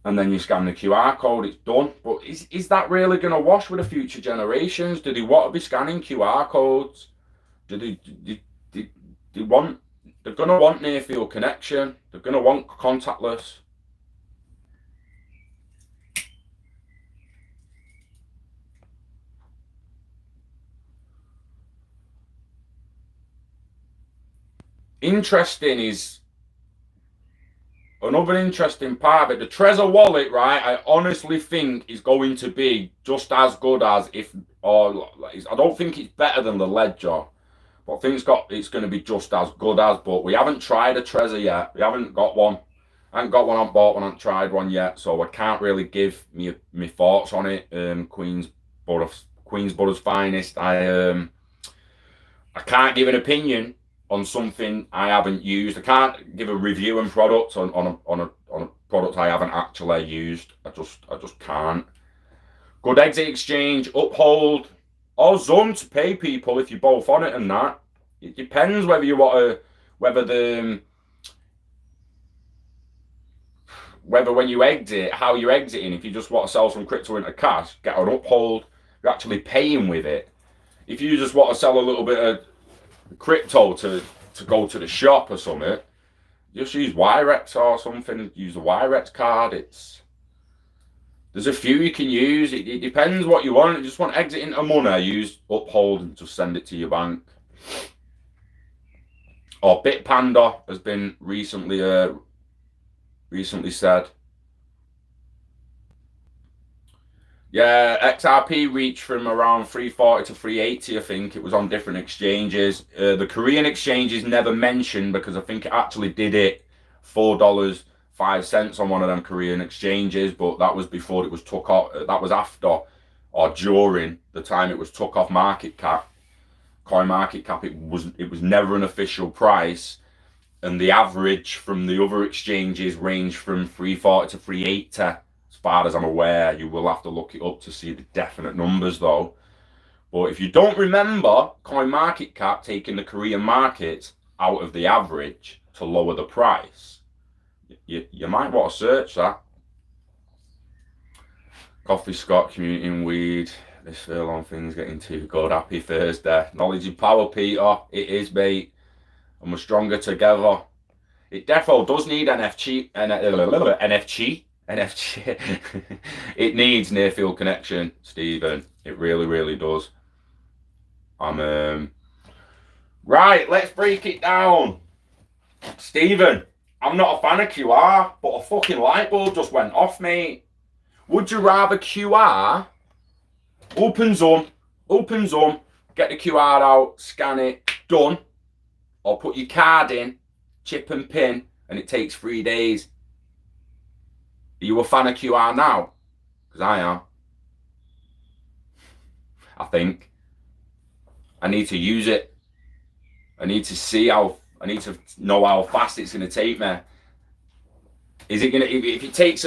And then you scan the QR code, it's done. But is that really going to wash with the future generations? Do they want to be scanning QR codes? Do they want, they're going to want near field connection. They're going to want contactless. Interesting is another interesting part of it. The Trezor wallet, right, I honestly think is going to be just as good as, I don't think it's better than the Ledger, but I think it's going to be just as good as. But we haven't tried a Trezor yet. We haven't got one. I haven't got one, I haven't bought one, I haven't tried one yet, so I can't really give me thoughts on it. Queen's Butter's finest. I can't give an opinion on something I haven't used. I can't give a review and product on a product I haven't actually used. I just can't. Good exit exchange, Uphold, or Zoom to pay people if you're both on it and that. It depends whether you want to, whether when you exit, how you're exiting. If you just want to sell some crypto into cash, get an Uphold. You're actually paying with it. If you just want to sell a little bit of crypto to go to the shop or something, just use Wirex or something. Use the Wirex card. There's a few you can use. It depends what you want. You just want exit into money, use Uphold and just send it to your bank. Or Bitpanda has been recently said. Yeah, XRP reached from around 340 to 380, I think. It was on different exchanges. The Korean exchanges never mentioned, because I think it actually did it $4.05 on one of them Korean exchanges, but that was before it was took off. That was after or during the time it was took off market cap. CoinMarketCap, it was never an official price, and the average from the other exchanges range from 340 to 380. As far as I'm aware, you will have to look it up to see the definite numbers though. But if you don't remember, CoinMarketCap taking the Korean market out of the average to lower the price, you might want to search that. Coffee, Scott, community and weed. This furlong thing's getting too good. Happy Thursday. Knowledge and power, Peter. It is, mate. And we're stronger together. It defo does need NFC. It needs near field connection, Stephen. It really, really does. Right, let's break it down. Stephen, I'm not a fan of QR, but a fucking light bulb just went off, mate. Would you rather QR, open Zoom, get the QR out, scan it, done, or put your card in, chip and pin, and it takes 3 days? Are you a fan of QR now? Because I am. I think. I need to use it. I need to know how fast it's going to take me. Is it going to, if it takes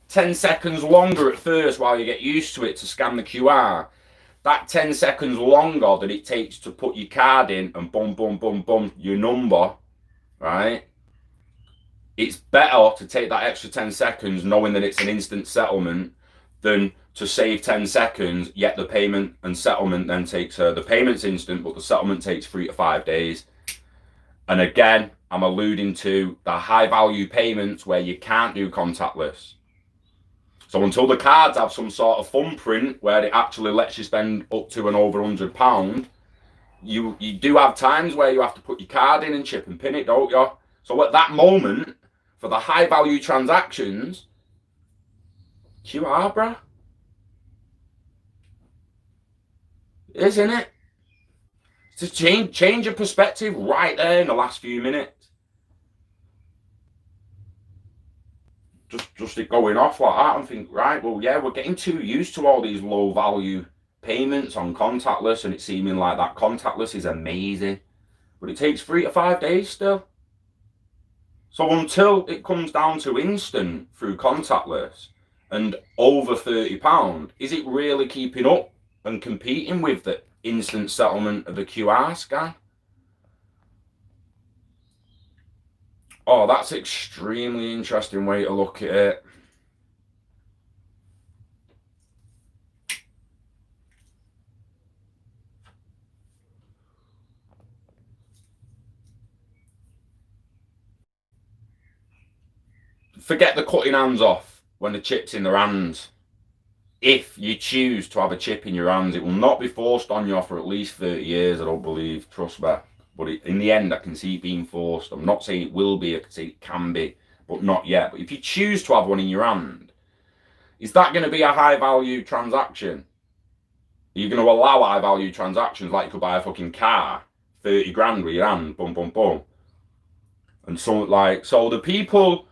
10 seconds longer at first while you get used to it to scan the QR, that 10 seconds longer that it takes to put your card in and boom, boom, boom, boom, your number, right? It's better to take that extra 10 seconds knowing that it's an instant settlement than to save 10 seconds, yet the payment and settlement then takes, the payment's instant, but the settlement takes 3 to 5 days. And again, I'm alluding to the high value payments where you can't do contactless. So until the cards have some sort of thumbprint where it actually lets you spend up to and over £100, you do have times where you have to put your card in and chip and pin it, don't you? So at that moment, for the high value transactions, QR, bruh. Isn't it? To change your perspective right there in the last few minutes. Just it going off like that and think, right, well, yeah, we're getting too used to all these low value payments on contactless, and it's seeming like that contactless is amazing, but it takes 3 to 5 days still. So until it comes down to instant through contactless and over £30, is it really keeping up and competing with the instant settlement of the QR scan? Oh, that's extremely interesting way to look at it. Forget the cutting hands off when the chip's in their hands. If you choose to have a chip in your hands, it will not be forced on you for at least 30 years, I don't believe, trust me. But in the end, I can see it being forced. I'm not saying it will be, I can say it can be, but not yet. But if you choose to have one in your hand, is that going to be a high value transaction? Are you going to allow high value transactions like you could buy a fucking car, 30 grand with your hand, boom, boom, boom? And so the people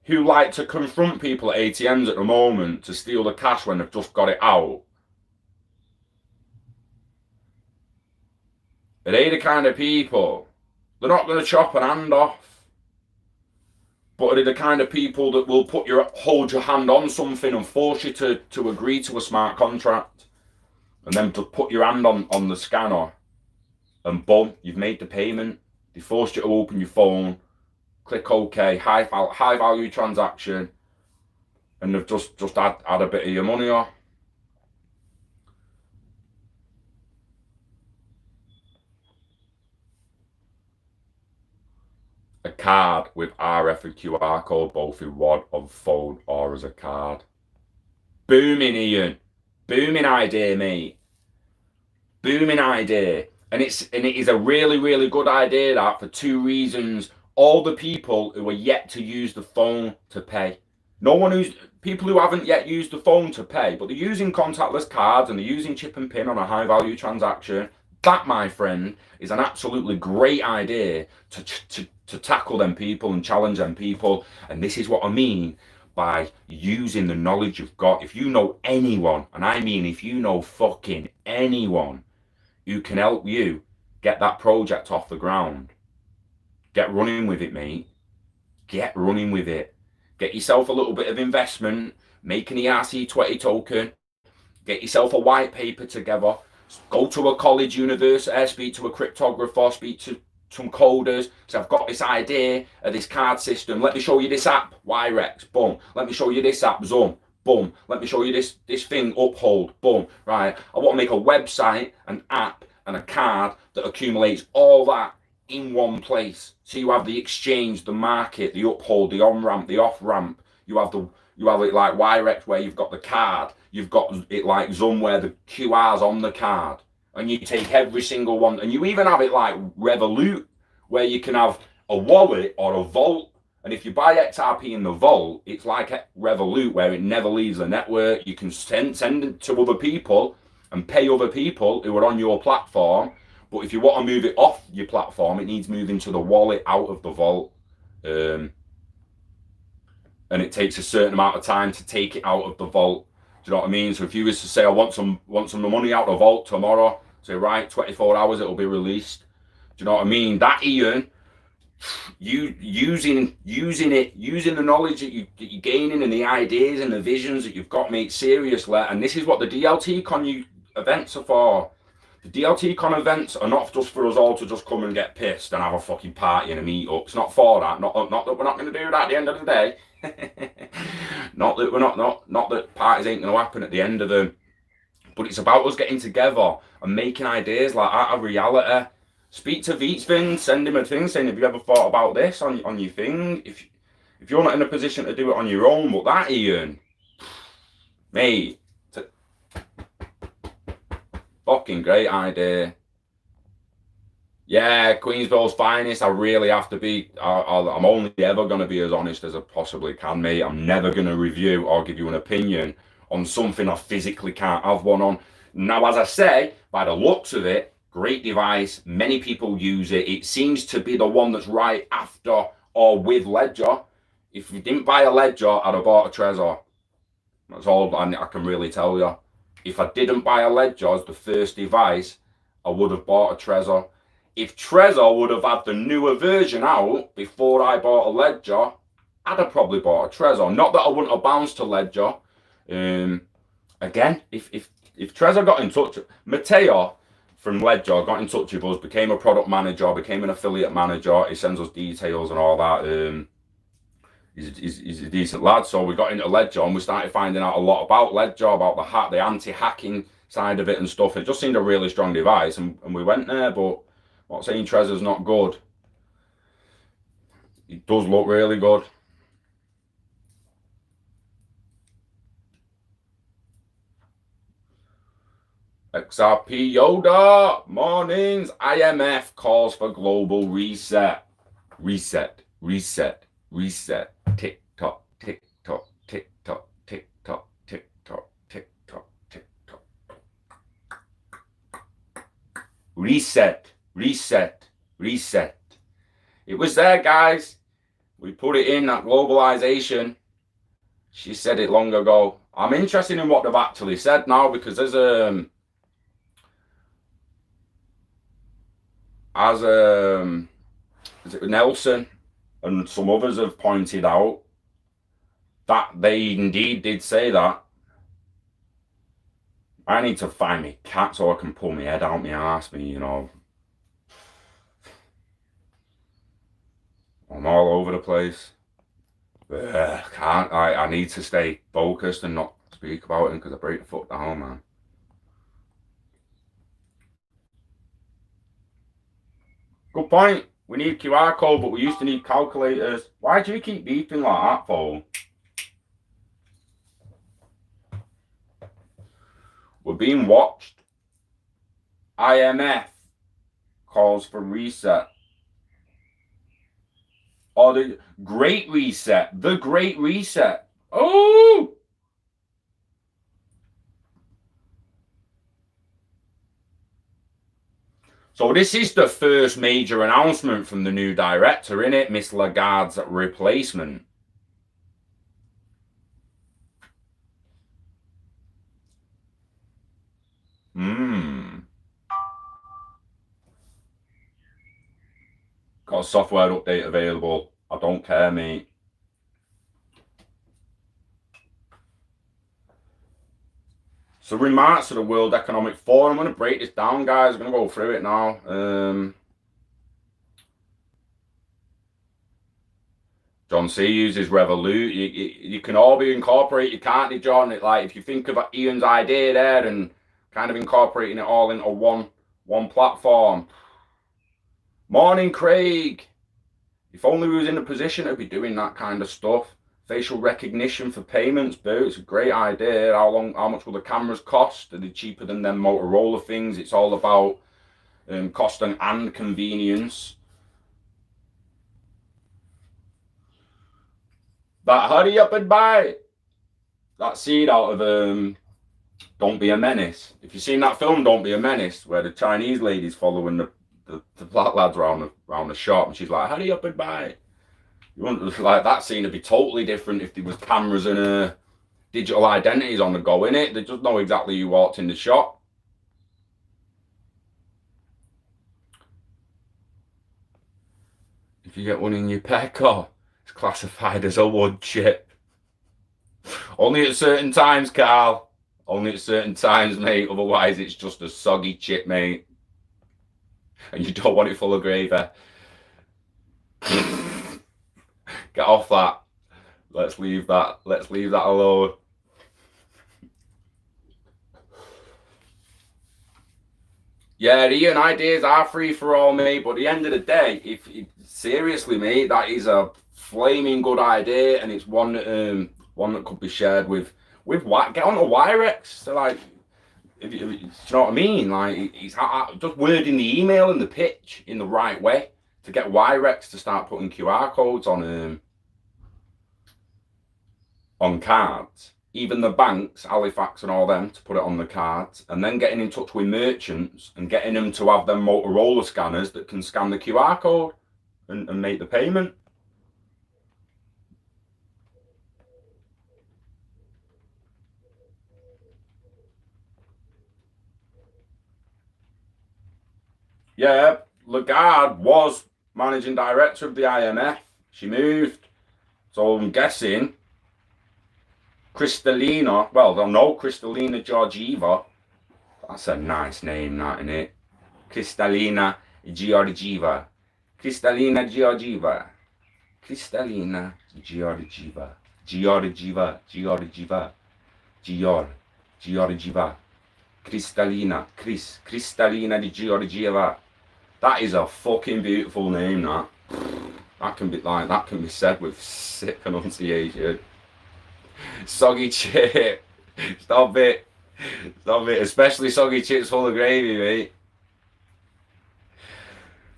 who like to confront people at ATMs at the moment to steal the cash when they've just got it out, are they the kind of people? They're not going to chop an hand off, but are they the kind of people that will hold your hand on something and force you to agree to a smart contract, and then to put your hand on the scanner, and boom, you've made the payment. They forced you to open your phone, click OK, high value transaction, and they've just had a bit of your money off. A card with RF and QR code both in one on phone or as a card. Booming, Ian. Booming idea, mate. Booming idea. And it is a really, really good idea, that, for 2 reasons. All the people who are yet to use the phone to pay. People who haven't yet used the phone to pay, but they're using contactless cards and they're using chip and pin on a high value transaction. That, my friend, is an absolutely great idea to tackle them people and challenge them people. And this is what I mean by using the knowledge you've got. If you know anyone, and I mean if you know fucking anyone who can help you get that project off the ground. Get running with it, mate. Get running with it. Get yourself a little bit of investment, make an ERC20 token, get yourself a white paper together, go to a college, university, speak to a cryptographer, speak to some coders. So I've got this idea of this card system. Let me show you this app, Yrex, boom. Let me show you this app, Zoom, boom. Let me show you this thing, Uphold, boom. Right, I want to make a website, an app, and a card that accumulates all that in one place. So you have the exchange, the market, the Uphold, the on-ramp, the off-ramp. You have it like Yrex where you've got the card. You've got it like Zoom where the QR's on the card. And you take every single one. And you even have it like Revolut where you can have a wallet or a vault. And if you buy XRP in the vault, it's like Revolut where it never leaves the network. You can send it to other people and pay other people who are on your platform. But if you want to move it off your platform, it needs moving to the wallet out of the vault. And it takes a certain amount of time to take it out of the vault. Do you know what I mean? So if you was to say, I want some money out of the vault tomorrow, say, right, 24 hours, it'll be released. Do you know what I mean? That, Ian, you using the knowledge that you're gaining and the ideas and the visions that you've got, mate, seriously. And this is what the DLT Con events are for. The DLT Con events are not just for us all to just come and get pissed and have a fucking party and a meet up. It's not for that. Not that we're not going to do that at the end of the day. Not that we're not that parties ain't going to happen at the end of them. But it's about us getting together and making ideas like that a reality. Speak to Vietzvin, send him a thing saying, have you ever thought about this on your thing? If you're not in a position to do it on your own, but that, Ian, mate, fucking great idea. Yeah, Queensboro's finest. I really have to be. I'm only ever going to be as honest as I possibly can, mate. I'm never going to review or give you an opinion on something I physically can't have one on. Now, as I say, by the looks of it, great device. Many people use it. It seems to be the one that's right after or with Ledger. If you didn't buy a Ledger, I'd have bought a Trezor. That's all I can really tell you. If I didn't buy a Ledger as the first device, I would have bought a Trezor. If Trezor would have had the newer version out before I bought a Ledger, I'd have probably bought a Trezor. Not that I wouldn't have bounced to Ledger. Again, if Trezor got in touch, Matteo from Ledger got in touch with us, became a product manager, became an affiliate manager. He sends us details and all that. He's a decent lad. So we got into Ledger and we started finding out a lot about Ledger, about the anti-hacking side of it and stuff. It just seemed a really strong device, and we went there. But I'm not saying Trezor's not good. It does look really good. XRP Yoda, mornings. IMF calls for global reset. Reset. Tick tock, tick tock, tick tock, tick tock, tick tock, tick tock, tick tock. Reset. It was there, guys. We put it in, that globalization. She said it long ago. I'm interested in what they've actually said now, because there's is it Nelson and some others have pointed out that they indeed did say that. I need to find me cat so I can pull my head out my arse, you know. I'm all over the place. I need to stay focused and not speak about it because I break the fuck down, man. Good point. We need QR code, but we used to need calculators. Why do you keep beeping like that, phone? We're being watched. IMF calls for reset. Or the Great Reset. The Great Reset. Oh! So this is the first major announcement from the new director, innit? Miss Lagarde's replacement. Got a software update available. I don't care, mate. So remarks to the World Economic Forum. I'm going to break this down, guys. I'm going to go through it now. John C. uses Revolut. You can all be incorporated, can't you, John? Like, if you think of Ian's idea there and kind of incorporating it all into one platform. Morning, Craig. If only we was in a position to be doing that kind of stuff. Facial recognition for payments, boo. It's a great idea. How much will the cameras cost? Are they cheaper than them Motorola things? It's all about cost and convenience. But hurry up and buy it. That scene out of Don't Be a Menace. If you've seen that film, Don't Be a Menace, where the Chinese lady's following the black lads around the shop, and she's like, hurry up and buy it. You want, like, that scene would be totally different if there was cameras and digital identities on the go, innit? They just know exactly who walked in the shop. If you get one in your Pecco, it's classified as a wood chip. Only at certain times, Carl. Only at certain times, mate. Otherwise, it's just a soggy chip, mate. And you don't want it full of gravy. Get off that. Let's leave that. Let's leave that alone. Yeah, Ian, ideas are free for all, mate. But at the end of the day, seriously, mate, that is a flaming good idea, and it's one that could be shared with what? Get on a Wirex. So, like, do you know what I mean? Like, it's just wording the email and the pitch in the right way to get Wirex to start putting QR codes on cards. Even the banks, Halifax and all them, to put it on the cards, and then getting in touch with merchants and getting them to have them Motorola scanners that can scan the QR code and make the payment. Yeah, Lagarde was managing director of the IMF. She moved. So I'm guessing Kristalina Georgieva. That's a nice name, that, isn't it? Kristalina Georgieva. Kristalina Georgieva. Kristalina Georgieva. Georgieva. Kristalina di Georgieva. That is a fucking beautiful name, that. That can be said with sick pronunciation. Soggy chip. Stop it. Especially soggy chips full of gravy, mate.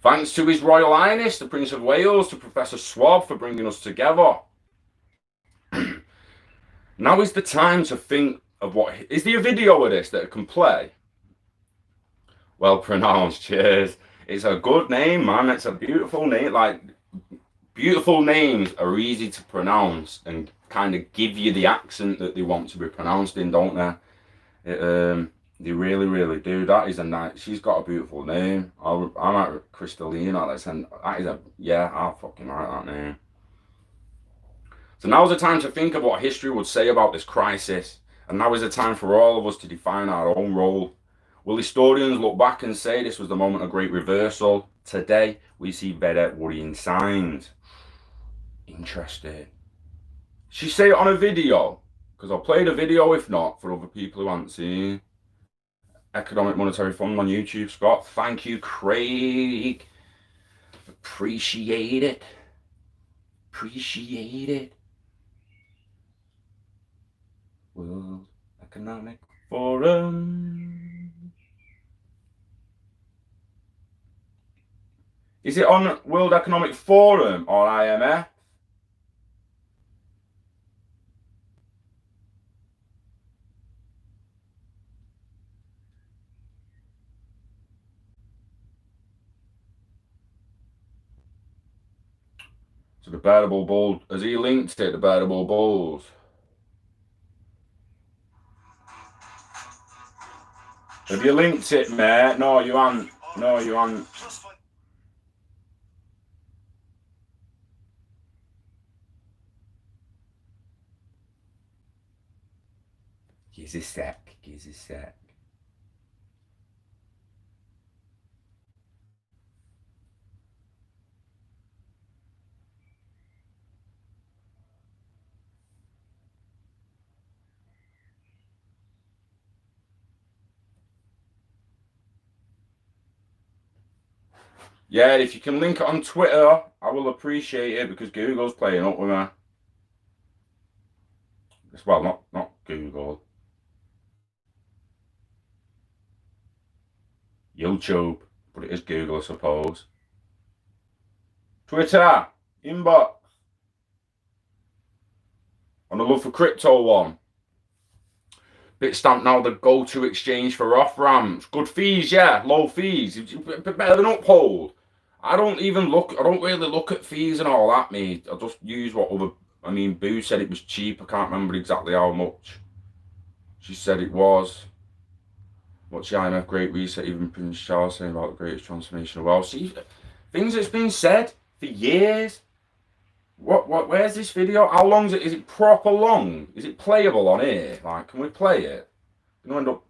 Thanks to His Royal Highness, the Prince of Wales, to Professor Swab for bringing us together. Now is the time to think of what... Is there a video of this that I can play? Well pronounced, cheers. It's a good name, man. It's a beautiful name. Like, beautiful names are easy to pronounce and kind of give you the accent that they want to be pronounced in, don't they? They really, really do. That is a nice... She's got a beautiful name. I'm at Kristalina. I fucking like that name. So now's the time to think of what history would say about this crisis. And now is the time for all of us to define our own role. Will historians look back and say this was the moment of great reversal? Today, we see better worrying signs. Interesting. She say it on a video, because I'll play the video if not, for other people who haven't seen. Economic Monetary Fund on YouTube, Scott. Thank you, Craig. Appreciate it. World Economic Forum. Is it on World Economic Forum or IMF? So the Bearable Bull, has he linked it, the Bearable Bulls? Have you linked it, mate? No, you haven't. a sec. Gives a sec. Yeah, if you can link it on Twitter, I will appreciate it because Google's playing up with me. Well, not Google. YouTube, but it is Google, I suppose. Twitter, inbox. On the Love for Crypto one. Bitstamp now the go-to exchange for off-ramps. Good fees, yeah, low fees. Better than Uphold. I don't really look at fees and all that, mate. I just use what other, Boo said it was cheap. I can't remember exactly how much she said it was. What's the IMF Great Reset, even Prince Charles saying about the greatest transformation of the world. See, things that's been said for years. Where's this video? How long is it? Is it proper long? Is it playable on here? Like, can we play it? I'm gonna end up.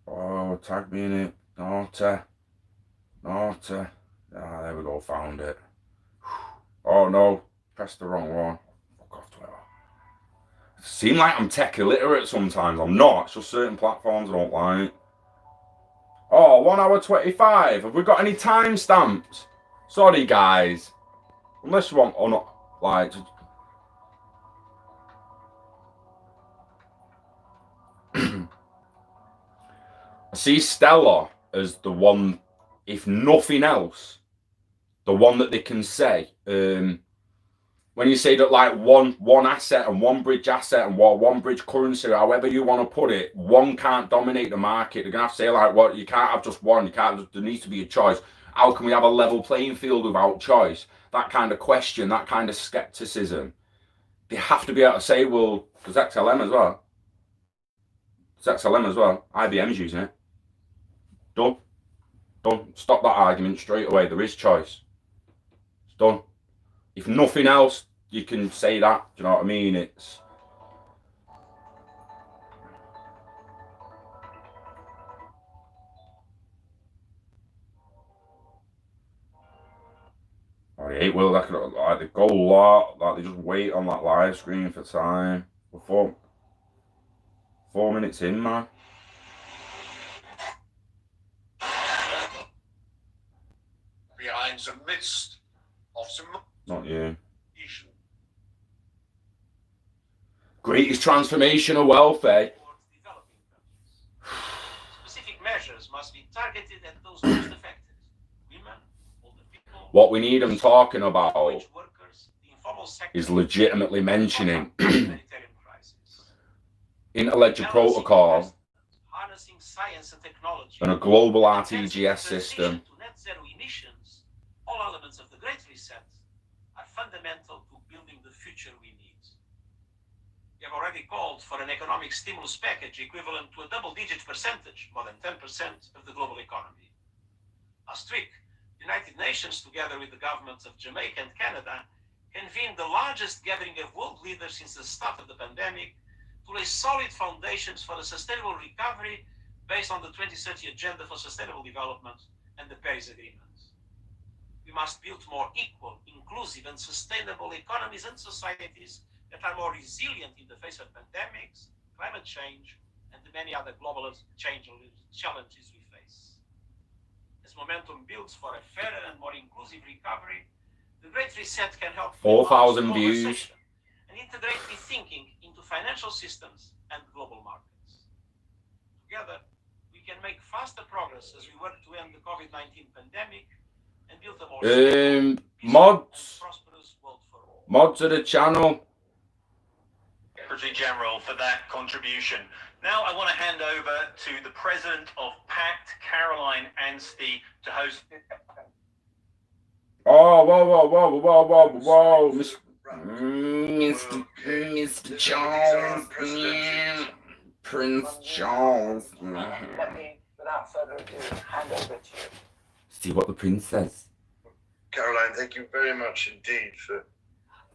Oh, tag me in it. Naughty. Ah, there we go, found it. Oh no, pressed the wrong one. Fuck off, Twitter. Seem like I'm tech illiterate sometimes. I'm not. It's just certain platforms I don't like. Oh, 1 hour 25. Have we got any timestamps? Sorry, guys. Unless you want or not, like. I see Stella as the one, if nothing else, the one that they can say. When you say that, like, one asset and one bridge asset and one bridge currency, however you want to put it, one can't dominate the market. They're gonna have to say, like, what, you can't have just one. There needs to be a choice. How can we have a level playing field without choice? That kind of question, that kind of skepticism. They have to be able to say, well, there's XLM as well. IBM's using it. Done. Stop that argument straight away. There is choice. It's done. If nothing else, you can say that. Do you know what I mean? It's. I hate Will. Like they go a lot. Like they just wait on that live screen for time. Before 4 minutes in, man. Behind the midst of the. Not you. Greatest transformation of welfare. Specific measures must be targeted at those most affected. Women, older people. What we need them talking about workers, the informal sector, is legitimately mentioning intellectual protocol harnessing science and technology, and a global RTGS system. To net zero emissions, all elements of the Great Reset are fundamental to building the future we need. We have already called for an economic stimulus package equivalent to a double-digit percentage, more than 10% of the global economy. Last week, the United Nations, together with the governments of Jamaica and Canada, convened the largest gathering of world leaders since the start of the pandemic to lay solid foundations for a sustainable recovery based on the 2030 Agenda for Sustainable Development and the Paris Agreement. We must build more equal, inclusive, and sustainable economies and societies that are more resilient in the face of pandemics, climate change, and the many other global challenges we face. As momentum builds for a fairer and more inclusive recovery, the Great Reset can help 4,000 views and integrate rethinking into financial systems and global markets. Together, we can make faster progress as we work to end the COVID-19 pandemic and build a more stable, mods, prosperous world for all. Mods of the channel. Secretary General, for that contribution. Now I want to hand over to the President of PACT, Caroline Anstey, to host. Oh, whoa, Mr. Charles, Prince Charles. Let me, without further ado, hand over to you. See what the prince says. Caroline, thank you very much indeed for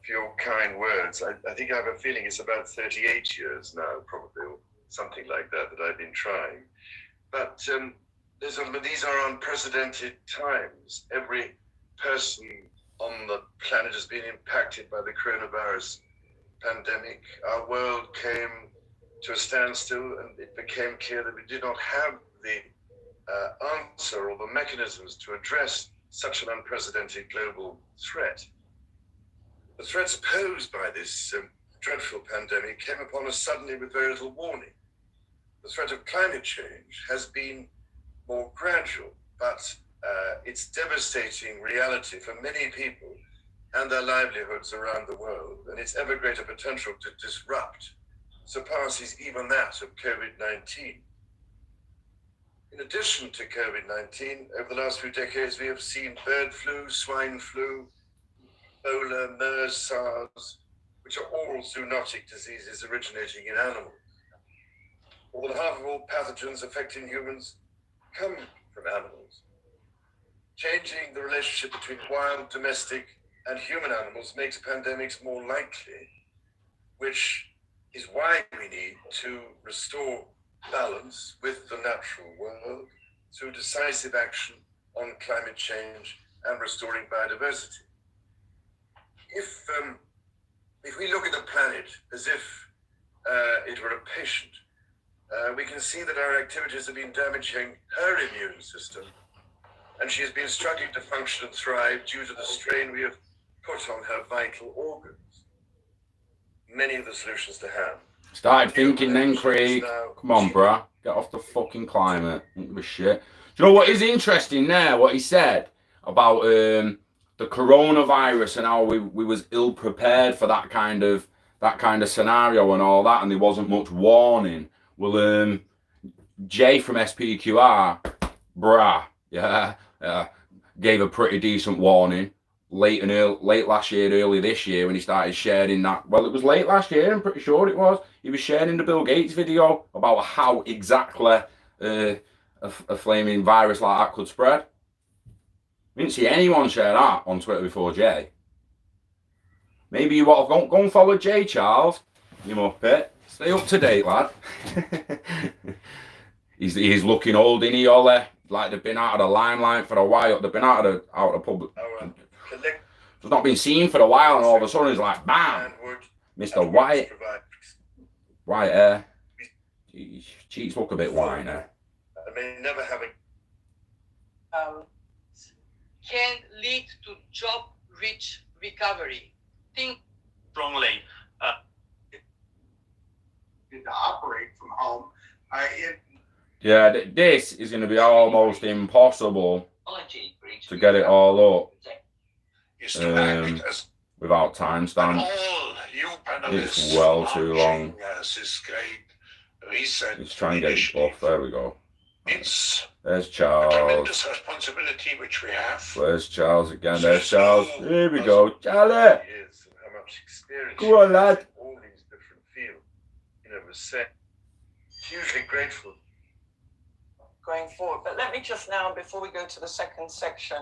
your kind words. I think I have a feeling it's about 38 years now, probably, or something like that I've been trying. But these are unprecedented times. Every person on the planet has been impacted by the coronavirus pandemic. Our world came to a standstill, and it became clear that we did not have the answer or the mechanisms to address such an unprecedented global threat. The threats posed by this dreadful pandemic came upon us suddenly with very little warning. The threat of climate change has been more gradual, but its devastating reality for many people and their livelihoods around the world, and its ever greater potential to disrupt, surpasses even that of COVID-19. In addition to COVID-19, over the last few decades, we have seen bird flu, swine flu, Ebola, MERS, SARS, which are all zoonotic diseases originating in animals. More than half of all pathogens affecting humans come from animals. Changing the relationship between wild, domestic, and human animals makes pandemics more likely, which is why we need to restore balance with the natural world through decisive action on climate change and restoring biodiversity. If we look at the planet as if it were a patient, we can see that our activities have been damaging her immune system, and she has been struggling to function and thrive due to the strain we have put on her vital organs. Many of the solutions to hand. Started thinking then, Craig. Come on, bruh. Get off the fucking climate. Don't give a shit. Do you know what is interesting there? What he said about the coronavirus and how we was ill prepared for that kind of scenario and all that, and there wasn't much warning. Well, Jay from SPQR, gave a pretty decent warning late last year, early this year, when he started sharing that. Well, it was late last year, I'm pretty sure it was. He was sharing the Bill Gates video about how exactly a flaming virus like that could spread. I didn't see anyone share that on Twitter before Jay. Maybe you want to go and follow Jay, Charles. You muppet. Stay up to date, lad. He's looking old, isn't he, Ollie? Like they've been out of the limelight for a while. They've been out of public. It's not been seen for a while, and all of a sudden he's like, bam, Mr. White. White hair. Cheeks look a bit whiny. I may never have can lead to job-rich recovery. Think strongly to operate from home. Yeah, this is going to be almost impossible to get it all up without timestamps. It's well too long. Let's try and get it buff. There we go. There's Charles. Tremendous responsibility which we have. Where's Charles again? There's Charles. Here we go. Charlie! Go on, lad. All these different fields, was set. Hugely grateful. going forward. But let me just now, before we go to the second section,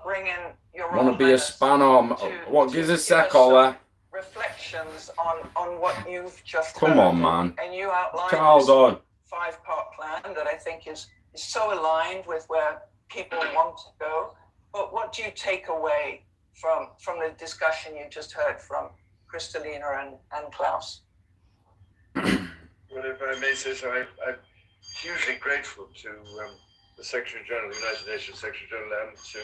bring in your Want to be a spanner? What gives a sec, Ola? Reflections on what you've just Come heard. on, man. And you outlined Charles on. this 5-part plan that I think is so aligned with where people want to go. But what do you take away from the discussion you just heard from Kristalina and Klaus? Well, if I may say so, I'm hugely grateful to the Secretary General, the United Nations Secretary General, and to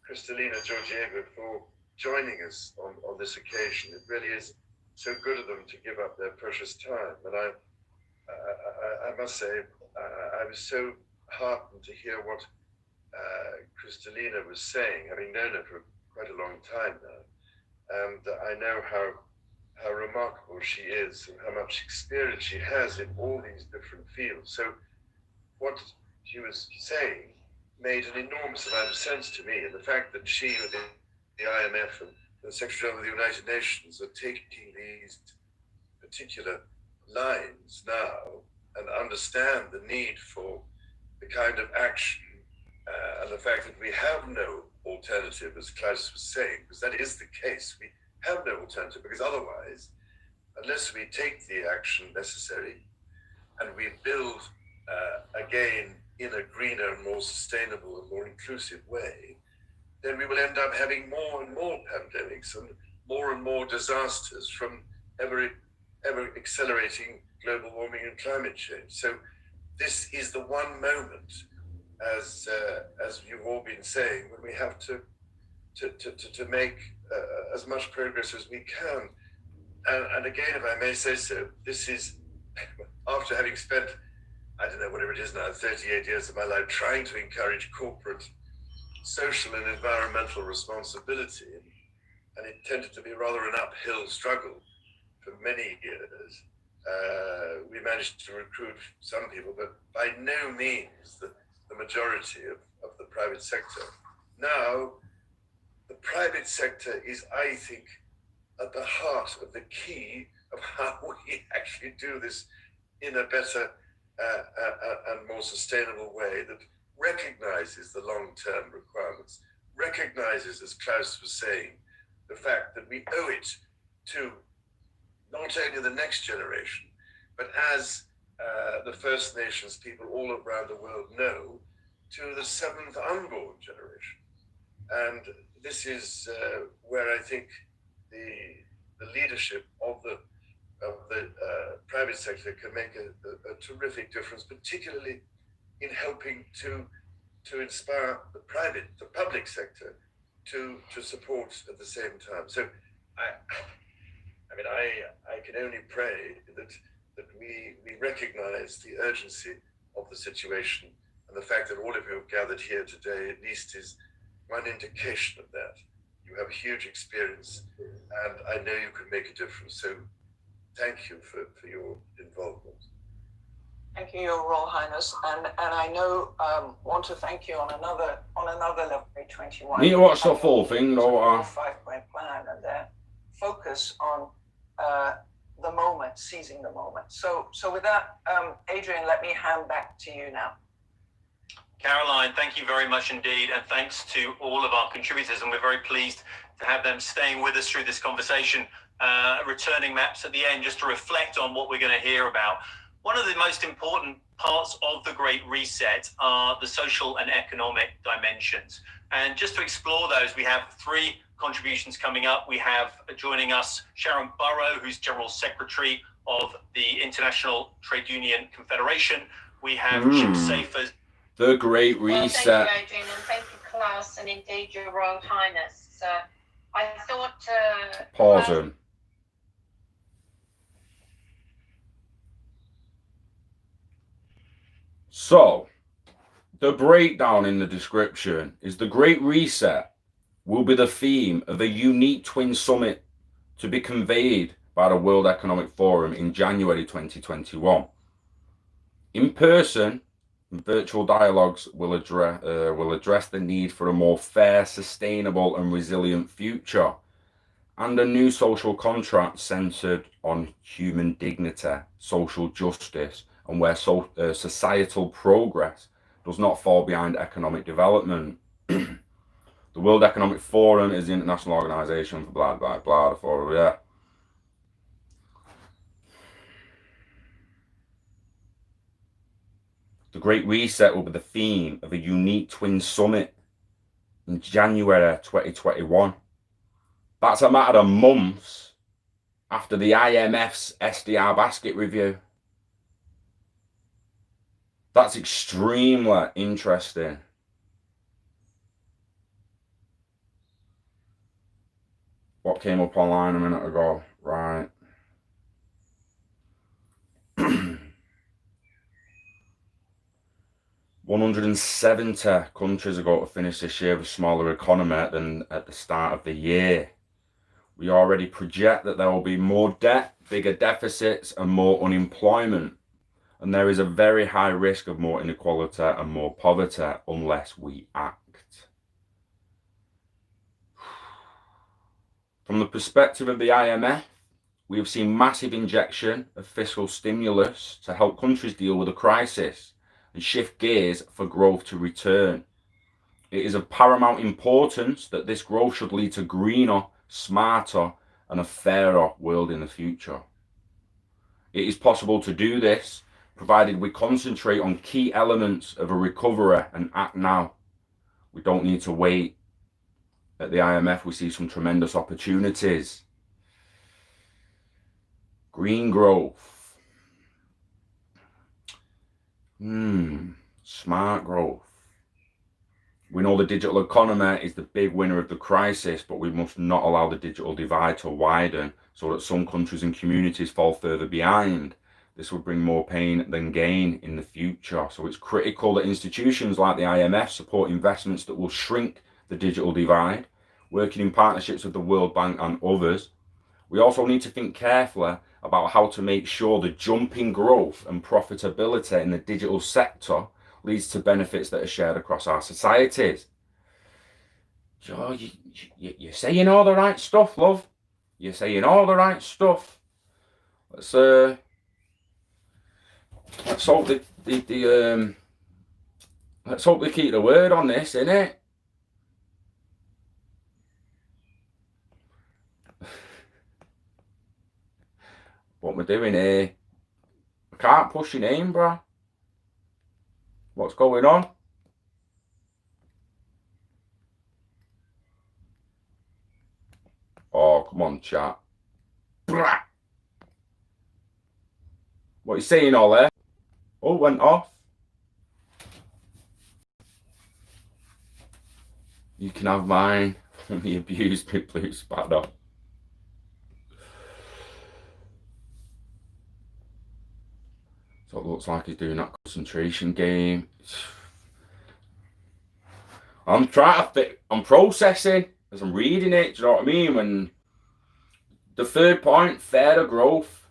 Kristalina Georgieva for joining us on this occasion. It really is so good of them to give up their precious time. And I must say, I was so heartened to hear what Kristalina was saying, having known her for quite a long time now. And I know how remarkable she is and how much experience she has in all these different fields. So what she was saying made an enormous amount of sense to me. And the fact that she, with the IMF and the Secretary of the United Nations, are taking these particular lines now and understand the need for the kind of action and the fact that we have no alternative, as Klaus was saying, because that is the case. We have no alternative, because otherwise, unless we take the action necessary and we build again in a greener, more sustainable and more inclusive way, then we will end up having more and more pandemics and more disasters from ever accelerating global warming and climate change. So this is the one moment, as you've all been saying, when we have to make as much progress as we can. And again, if I may say so, this is after having spent, I don't know, whatever it is now, 38 years of my life trying to encourage corporate social and environmental responsibility. And it tended to be rather an uphill struggle for many years. We managed to recruit some people, but by no means the majority of the private sector. Now, the private sector is, I think, at the heart of the key of how we actually do this in a better and more sustainable way that recognizes the long-term requirements, recognizes, as Klaus was saying, the fact that we owe it to not only the next generation, but as the First Nations people all around the world know, to the seventh unborn generation. And this is where I think the leadership of the private sector can make a terrific difference, particularly in helping to inspire the public sector to support at the same time. So I can only pray that we recognize the urgency of the situation, and the fact that all of you have gathered here today at least is one indication of that. You have a huge experience, and I know you can make a difference. So thank you for your involvement. Thank you, Your Royal Highness, and I know want to thank you on another level, 21. Need to watch the full thing, though. 5-point plan and their focus on the moment, seizing the moment. So with that, Adrian, let me hand back to you now. Caroline, thank you very much indeed, and thanks to all of our contributors, and we're very pleased to have them staying with us through this conversation, returning maps at the end just to reflect on what we're going to hear about. One of the most important parts of the Great Reset are the social and economic dimensions. And just to explore those, we have three contributions coming up. We have joining us Sharon Burrow, who's General Secretary of the International Trade Union Confederation. We have Jim Safers. The Great Reset. Well, thank you, Adrian, and thank you, Klaus, and indeed Your Royal Highness. I thought... Pause him. So, the breakdown in the description is the Great Reset will be the theme of a unique twin summit to be conveyed by the World Economic Forum in January 2021. In person, virtual dialogues will address the need for a more fair, sustainable and resilient future, and a new social contract centred on human dignity, social justice, and where societal progress does not fall behind economic development. The World Economic Forum is the international organisation for blah, blah, blah, the forum, yeah. The Great Reset will be the theme of a unique twin summit in January 2021. That's a matter of months after the IMF's SDR basket review. That's extremely interesting. What came up online a minute ago, right? 170 countries are going to finish this year with a smaller economy than at the start of the year. We already project that there will be more debt, bigger deficits, and more unemployment. And there is a very high risk of more inequality and more poverty unless we act. From the perspective of the IMF, we have seen massive injection of fiscal stimulus to help countries deal with the crisis and shift gears for growth to return. It is of paramount importance that this growth should lead to greener, smarter, and a fairer world in the future. It is possible to do this provided we concentrate on key elements of a recovery and act now. We don't need to wait. At the IMF, we see some tremendous opportunities. Green growth. Smart growth. We know the digital economy is the big winner of the crisis, but we must not allow the digital divide to widen so that some countries and communities fall further behind. This would bring more pain than gain in the future. So it's critical that institutions like the IMF support investments that will shrink the digital divide, working in partnerships with the World Bank and others. We also need to think carefully about how to make sure the jump in growth and profitability in the digital sector leads to benefits that are shared across our societies. So you're saying all the right stuff, love. You're saying all the right stuff. Let's hope let's hope they keep the word on this, innit? What we're doing here, I can't push your name, bro. What's going on? Oh, come on, chat. Blah. What are you saying, Ollie? Oh, went off. You can have mine. Only abused me, please, spat. So it looks like he's doing that concentration game. I'm I'm processing as I'm reading it, do you know what I mean? When the third point, fairer growth.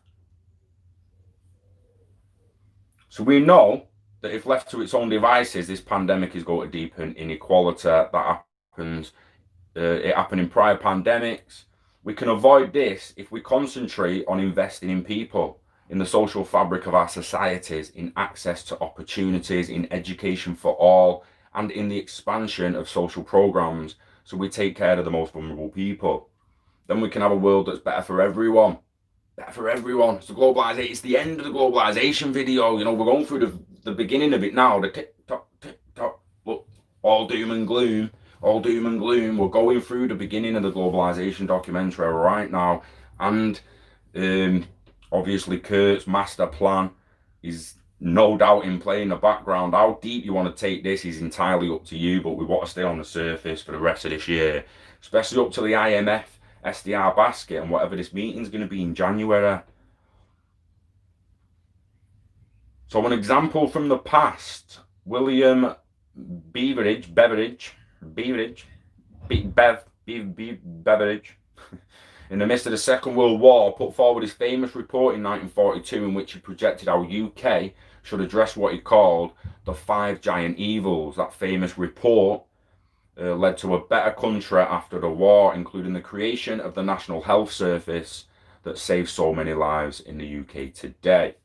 So we know that if left to its own devices, this pandemic is going to deepen inequality. That happens. It happened in prior pandemics. We can avoid this if we concentrate on investing in people, in the social fabric of our societies, in access to opportunities, in education for all, and in the expansion of social programs, so we take care of the most vulnerable people. Then we can have a world that's better for everyone. Better for everyone. It's the end of the globalization video. You know, we're going through the beginning of it now. The tick-tock, tick-tock. Look, all doom and gloom. All doom and gloom. We're going through the beginning of the globalization documentary right now. And obviously Kurt's master plan is no doubt in play in the background. How deep you want to take this is entirely up to you, but we want to stay on the surface for the rest of this year, especially up to the IMF SDR basket and whatever this meeting's going to be in January. So an example from the past, William Beveridge, in the midst of the Second World War, put forward his famous report in 1942 in which he projected how UK should address what he called the 5 giant evils. That famous report led to a better country after the war, including the creation of the National Health Service that saves so many lives in the UK today.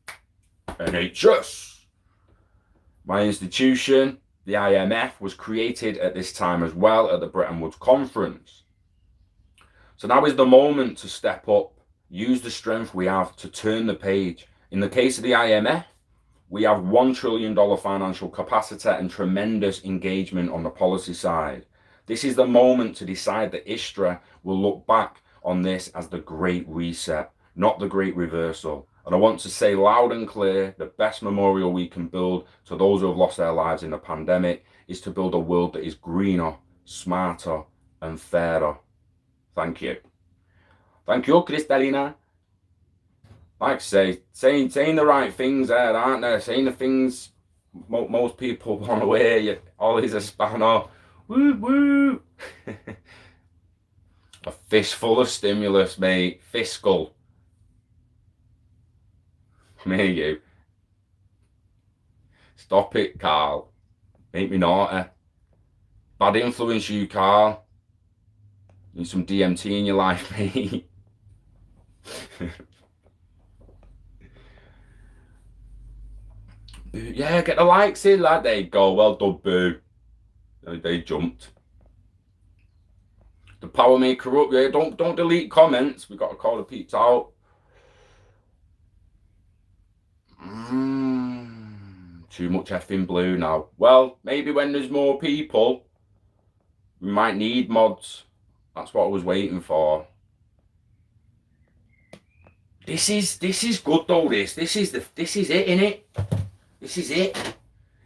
NHS. My institution, the IMF, was created at this time as well at the Bretton Woods Conference. So now is the moment to step up, use the strength we have to turn the page. In the case of the IMF, we have $1 trillion financial capacity and tremendous engagement on the policy side. This is the moment to decide that history will look back on this as the Great Reset, not the Great Reversal. And I want to say loud and clear, the best memorial we can build to those who have lost their lives in the pandemic is to build a world that is greener, smarter, and fairer. Thank you. Thank you, Kristalina. Like I say, saying the right things there, aren't they? Saying the things most people want to hear. You always a spanner. Woo woo. A fistful of stimulus, mate. Fiscal. Me, you. Stop it, Carl. Make me naughty. Bad influence, you, Carl. Need some DMT in your life, mate. Yeah, get the likes in, lad. There you go. Well done, Boo. They jumped. The power may corrupt. Yeah, don't delete comments. We got to call the peeps out. Too much effing blue now. Well, maybe when there's more people, we might need mods. That's what I was waiting for. This is good though. This is it, innit? This is it.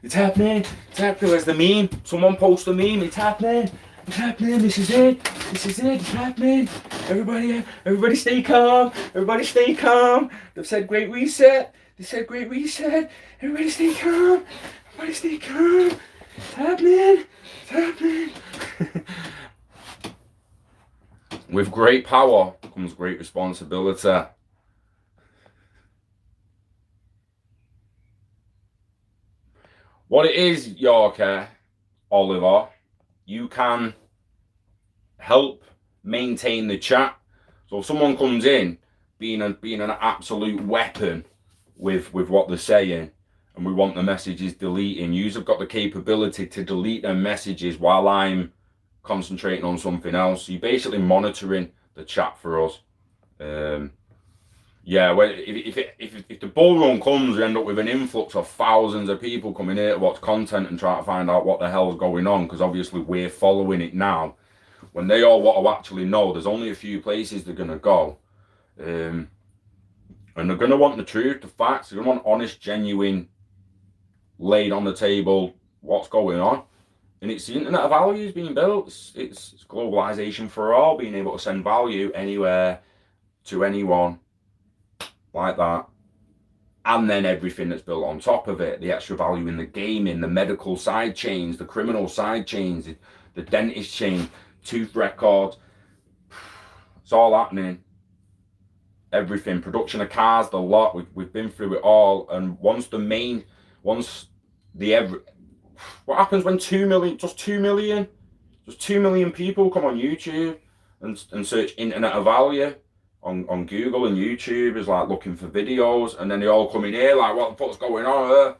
It's happening. It's happening. Where's the meme? Someone post a meme. It's happening. It's happening. This is it. This is it. It's happening. Everybody stay calm. Everybody stay calm. They've said great reset. They said great reset. Everybody stay calm. Everybody stay calm. It's happening. It's happening. With great power comes great responsibility. What it is, Yorker, Oliver, you can help maintain the chat. So if someone comes in being an absolute weapon with what they're saying, and we want the messages deleting, you've got the capability to delete them messages while I'm concentrating on something else. So you're basically monitoring the chat for us. Yeah, well, if the bull run comes, we end up with an influx of thousands of people coming here to watch content and try to find out what the hell's going on, because obviously we're following it now. When they all want to actually know, there's only a few places they're going to go. And they're going to want the truth, the facts. They're going to want honest, genuine, laid on the table, what's going on. And it's the internet of values being built. It's globalization for all, being able to send value anywhere to anyone like that. And then everything that's built on top of it, the extra value in the gaming, the medical side chains, the criminal side chains, the dentist chain, tooth records. It's all happening. Everything, production of cars, the lot, we've been through it all. And what happens when 2 million people come on YouTube and search internet of value on Google and YouTube, is like looking for videos, and then they all come in here like, what the fuck's going on here?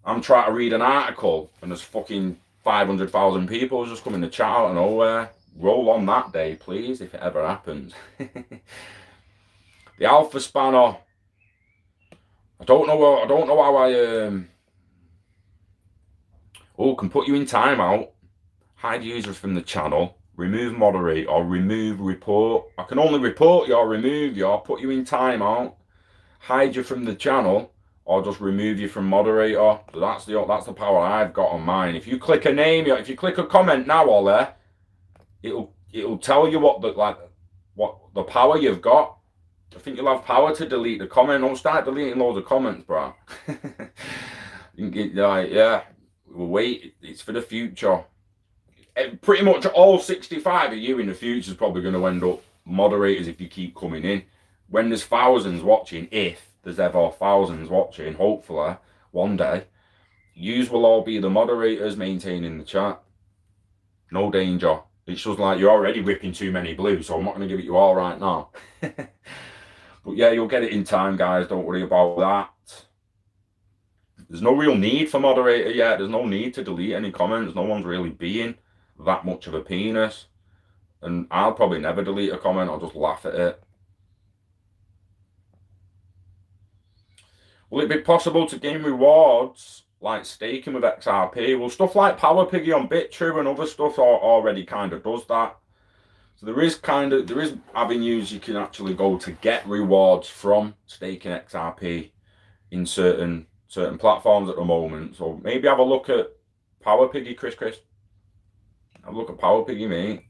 I'm trying to read an article and there's fucking 500,000 people just coming to chat out of nowhere. Roll on that day, please, if it ever happens. The Alpha Spanner. I don't know how I can put you in timeout, hide users from the channel, remove moderate, or remove report. I can only report you or remove you or put you in timeout, hide you from the channel, or just remove you from moderator. So that's the power I've got on mine. If you click a name, if you click a comment now, Ollie, it'll tell you what the power you've got. I think you'll have power to delete the comment. Don't start deleting loads of comments, bro. Yeah, we'll wait. It's for the future. Pretty much all 65 of you in the future is probably going to end up moderators if you keep coming in. When there's thousands watching, if there's ever thousands watching, hopefully, one day, yous will all be the moderators maintaining the chat. No danger. It's just like you're already ripping too many blue, so I'm not going to give it you all right now. But yeah, you'll get it in time, guys. Don't worry about that. There's no real need for moderator yet. There's no need to delete any comments. No one's really being that much of a penis. And I'll probably never delete a comment. I'll just laugh at it. Will it be possible to gain rewards like staking with XRP? Well, stuff like Power Piggy on BitTrue and other stuff already kind of does that. So there is avenues you can actually go to get rewards from staking XRP in certain platforms at the moment. So maybe have a look at Power Piggy, Chris. Have a look at Power Piggy, mate.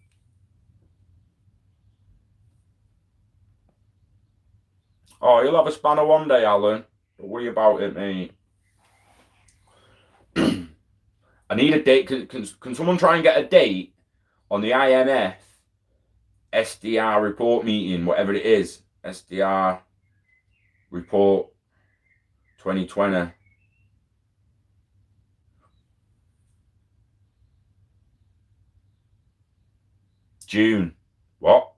Oh, you'll have a spanner one day, Alan. Don't worry about it, mate. I need a date. Can someone try and get a date on the IMF SDR report meeting, whatever it is? SDR report 2020. June. What?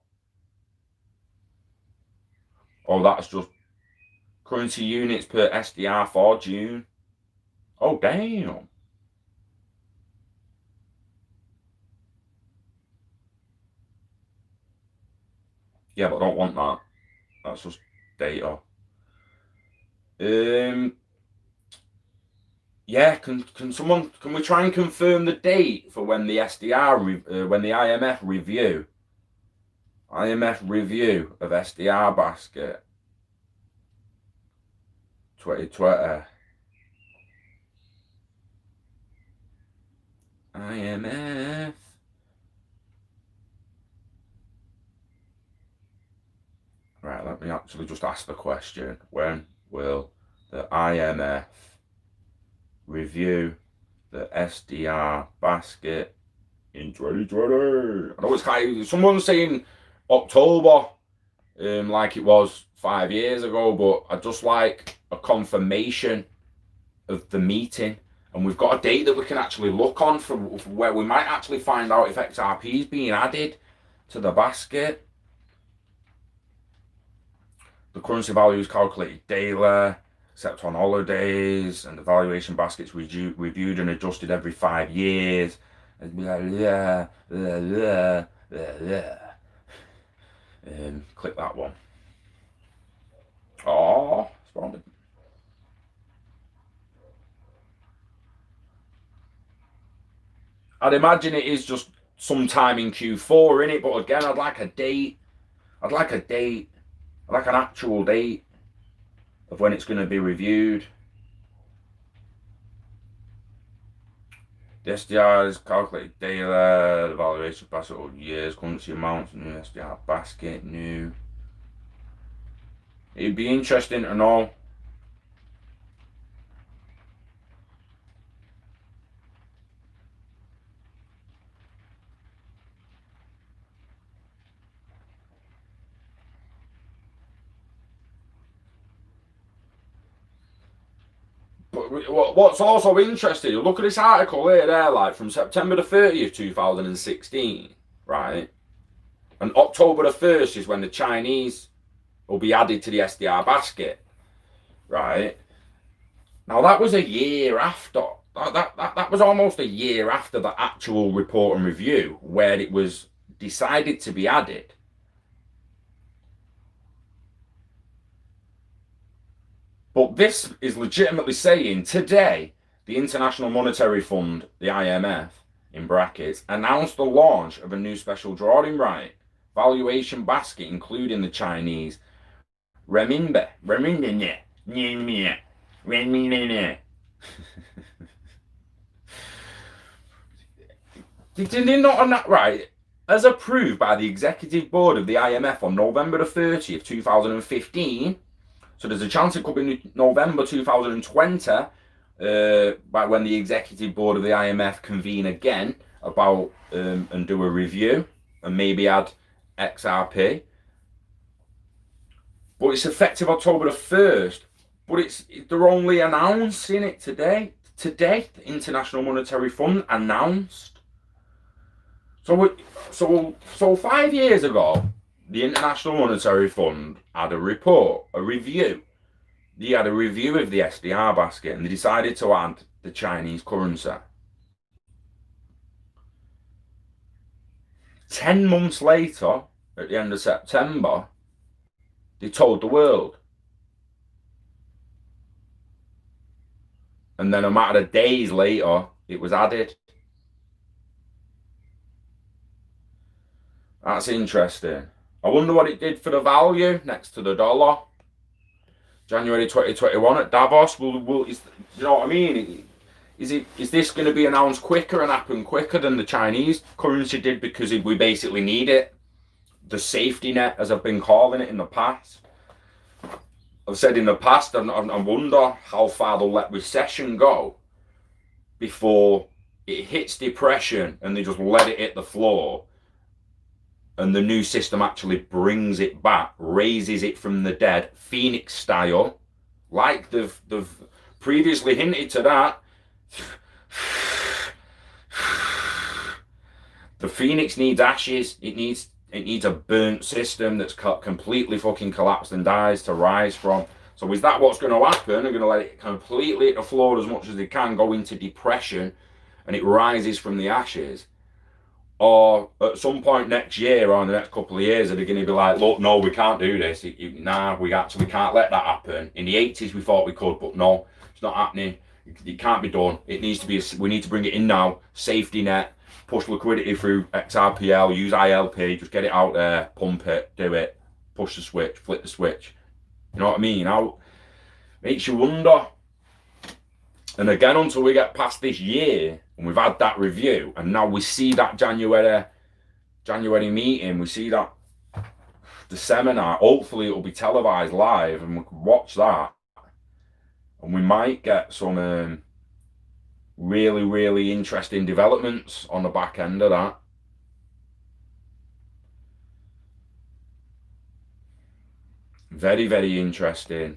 Oh, that's just currency units per SDR for June. Oh, damn. Yeah, but I don't want that. That's just data. Yeah, can we try and confirm the date for when the when the IMF review of SDR basket 2020 IMF. Right, let me actually just ask the question. When will the IMF review the SDR basket in 2020? I know it's kind of, someone's saying October, like it was 5 years ago, but I just like a confirmation of the meeting. And we've got a date that we can actually look on for where we might actually find out if XRP is being added to the basket. The currency value is calculated daily, except on holidays, and the valuation basket's reviewed and adjusted every 5 years. And be like, click that one. Oh, responded. I'd imagine it is just sometime in Q4, innit? But again, I'd like a date. I'd like an actual date of when it's going to be reviewed. The SDR is calculated daily, the valuation basket over years, currency amounts, new SDR basket, new. It'd be interesting to know. But what's also interesting, look at this article here, there, like from September the 30th, 2016, right? And October the 1st is when the Chinese will be added to the SDR basket, right? Now that was a year after. That was almost a year after the actual report and review where it was decided to be added. But this is legitimately saying today, the International Monetary Fund, the IMF, in brackets, announced the launch of a new special drawing right valuation basket, including the Chinese renminbi. Did they not, right? As approved by the executive board of the IMF on November the 30th, 2015. So there's a chance it could be November 2020, by when the executive board of the IMF convene again about and do a review and maybe add XRP. But it's effective October the 1st. But they're only announcing it today. Today, the International Monetary Fund announced. So 5 years ago, the International Monetary Fund had a report, a review. They had a review of the SDR basket and they decided to add the Chinese currency. 10 months later, at the end of September, they told the world. And then a matter of days later, it was added. That's interesting. I wonder what it did for the value next to the dollar. January 2021 at Davos. You know what I mean? Is this going to be announced quicker and happen quicker than the Chinese currency did because we basically need it? The safety net, as I've been calling it in the past. I've said in the past, and I wonder how far they'll let recession go before it hits depression and they just let it hit the floor. And the new system actually brings it back, raises it from the dead, Phoenix style, like they've previously hinted to that. The Phoenix needs ashes. It needs a burnt system that's completely fucking collapsed and dies to rise from. So is that what's going to happen? They're going to let it completely hit the floor as much as they can, go into depression, and it rises from the ashes. or at some point next year or in the next couple of years, are they going to be like, look, no, we can't do this. Nah, we actually can't let that happen. In the 80s, we thought we could, but no, it's not happening. It can't be done. It needs to be, we need to bring it in now. Safety net, push liquidity through XRPL, use ILP, just get it out there, pump it, do it, push the switch, flip the switch. You know what I mean? How makes you wonder. And again, until we get past this year and we've had that review, and now we see that January meeting, we see that the seminar, hopefully it'll be televised live and we can watch that, and we might get some really, really interesting developments on the back end of that. Very, very interesting.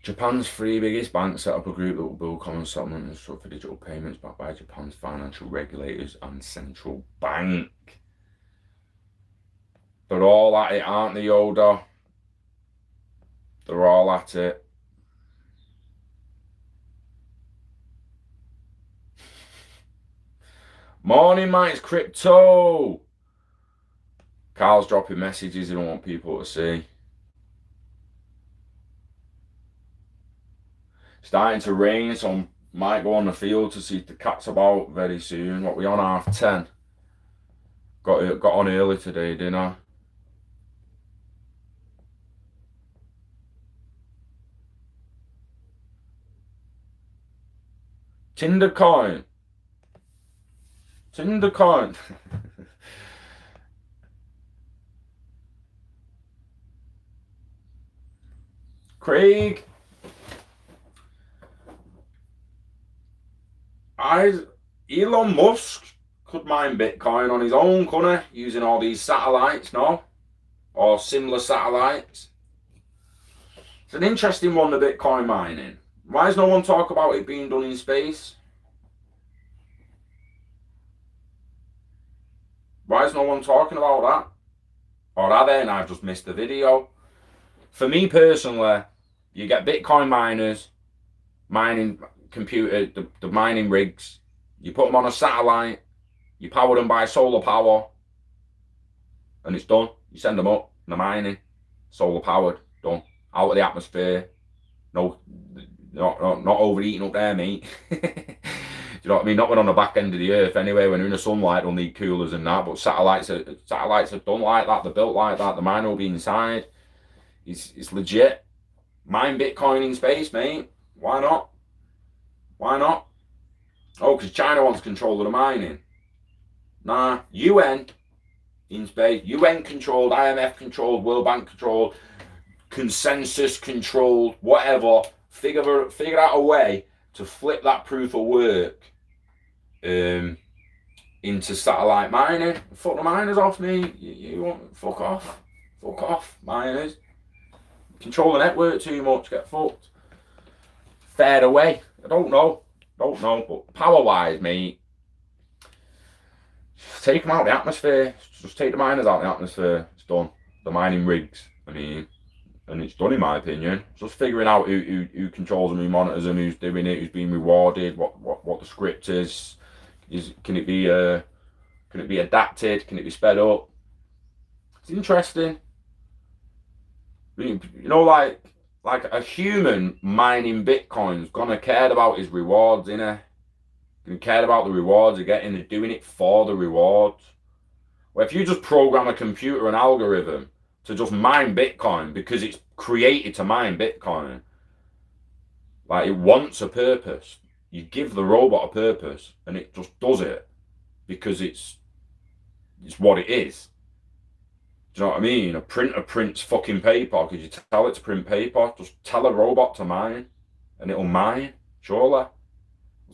Japan's three biggest banks set up a group that will build common settlement and structure for digital payments backed by Japan's financial regulators and central bank. They're all at it, aren't they, Yoda? They're all at it. Morning, mate, it's Crypto. Carl's dropping messages he don't want people to see. Starting to rain, so I might go on the field to see if the cat's about very soon. What, we on 10:30? Got on early today, didn't I? Tinder coin. Craig. Elon Musk could mine Bitcoin on his own, couldn't he? Using all these satellites, no? Or similar satellites. It's an interesting one, the Bitcoin mining. Why does no one talk about it being done in space? Why is no one talking about that? Or are they and I've just missed the video? For me personally, you get Bitcoin miners mining the mining rigs, you put them on a satellite, you power them by solar power, and it's done. You send them up, they're mining, solar powered, done. Out of the atmosphere, not overheating up there, mate. Do you know what I mean? Not when on the back end of the earth anyway. When you're in the sunlight, they'll need coolers and that. But satellites are done like that. They're built like that. The miner will be inside. It's legit. Mine Bitcoin in space, mate. Why not? Why not? Oh, because China wants control of the mining. Nah, UN in space. UN controlled, IMF controlled, World Bank controlled, consensus controlled, whatever. Figure out a way to flip that proof of work into satellite mining. Fuck the miners off, me. You want fuck off, miners. Control the network too much, get fucked. Fair away. I don't know, but power-wise, mate, take them out of the atmosphere. Just take the miners out of the atmosphere. It's done. The mining rigs, I mean, and it's done in my opinion. Just figuring out who controls them, who monitors them, who's doing it, who's being rewarded, what the script is. Can it be adapted? Can it be sped up? It's interesting. You know, like a human mining Bitcoin's gonna care about his rewards, innit? Gonna care about the rewards they're getting. They're doing it for the rewards. Well, if you just program a computer, an algorithm to just mine Bitcoin because it's created to mine Bitcoin, like it wants a purpose. You give the robot a purpose and it just does it because it's what it is. Do you know what I mean? A printer prints fucking paper because you tell it to print paper. Just tell a robot to mine and it'll mine, surely.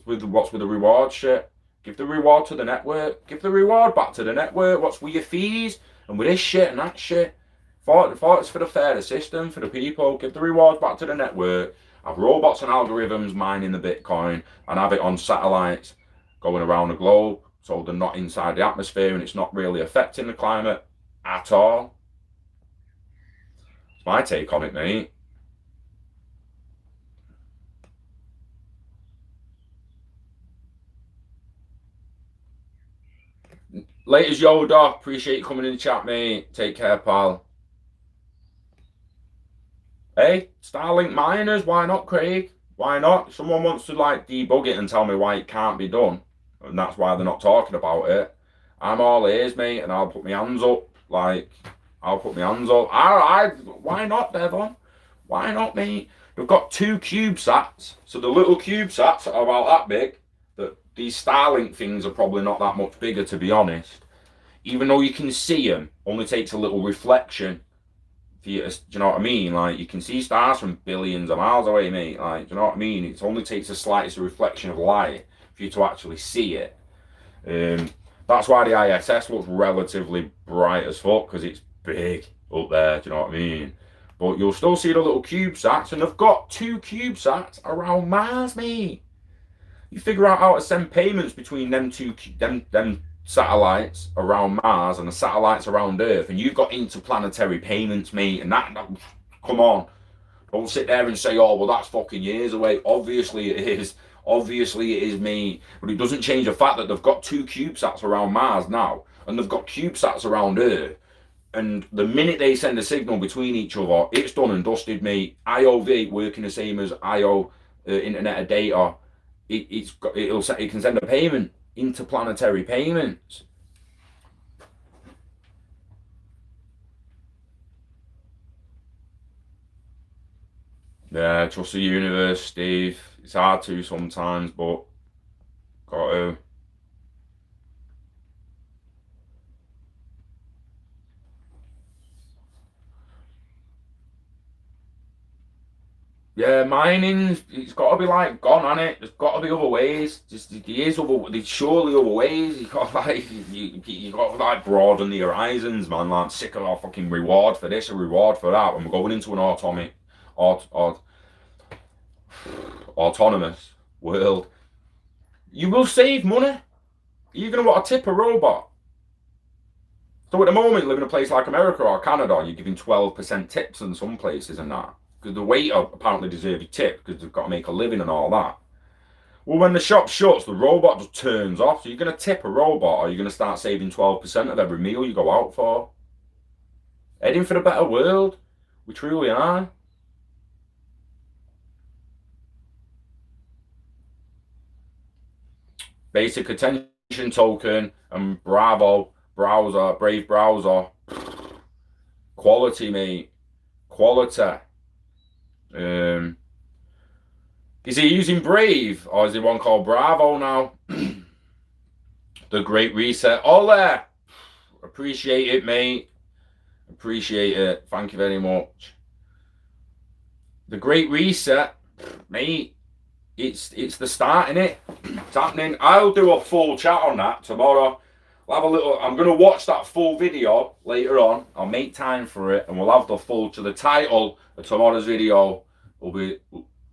What's with the reward shit? Give the reward to the network. Give the reward back to the network. What's with your fees and with this shit and that shit? Thought it's for the fairer system, for the people. Give the rewards back to the network. Have robots and algorithms mining the Bitcoin and have it on satellites going around the globe so they're not inside the atmosphere and it's not really affecting the climate at all. It's my take on it, mate. Laters Yoda, appreciate you coming in the chat, mate. Take care, pal. Hey, Starlink miners, why not, Craig? Why not? If someone wants to like debug it and tell me why it can't be done, and that's why they're not talking about it, I'm all ears, mate, and I'll put my hands up. Like, I'll put my hands up. Why not, Devon? Why not, mate? We've got 2 CubeSats, so the little CubeSats are about that big. These Starlink things are probably not that much bigger, to be honest. Even though you can see them, only takes a little reflection. Do you know what I mean? Like, you can see stars from billions of miles away, mate. Like, do you know what I mean? It only takes the slightest reflection of light for you to actually see it. That's why the ISS looks relatively bright as fuck, because it's big up there. Do you know what I mean? But you'll still see the little CubeSats, and they've got 2 CubeSats around Mars, mate. You figure out how to send payments between them satellites around Mars and the satellites around Earth, and you've got interplanetary payments, mate. And that come on, don't sit there and say, oh, well, that's fucking years away. Obviously it is. Obviously it is, mate. But it doesn't change the fact that they've got 2 CubeSats around Mars now, and they've got CubeSats around Earth. And the minute they send a signal between each other, it's done and dusted, mate. IOV working the same as IO, Internet of Data. It can send a payment, interplanetary payments. Yeah, trust the universe, Steve. It's hard to sometimes, but got to. Yeah, mining, it's got to be like gone, on it. There's got to be other ways. There's surely other ways. You got like you got to like broaden the horizons, man. Like, sick of our fucking reward for this, a reward for that. When we're going into an autonomous world, you will save money. You're gonna want to tip a robot. So at the moment, you live in a place like America or Canada, you're giving 12% tips in some places and that. Because the waiter apparently deserve a tip because they've got to make a living and all that. Well, when the shop shuts, the robot just turns off. So you're going to tip a robot, or you're going to start saving 12% of every meal you go out for. Heading for a better world. We truly are. Basic attention token and Brave browser. Quality, mate. Quality. Is he using Brave, or is he one called Bravo now? The Great Reset. Ole! Appreciate it, mate. Appreciate it. Thank you very much. The Great Reset, mate. It's the start, innit? It's happening. I'll do a full chat on that tomorrow. We'll have a little. I'm gonna watch that full video later on. I'll make time for it, and we'll have the full. To the title of tomorrow's video will be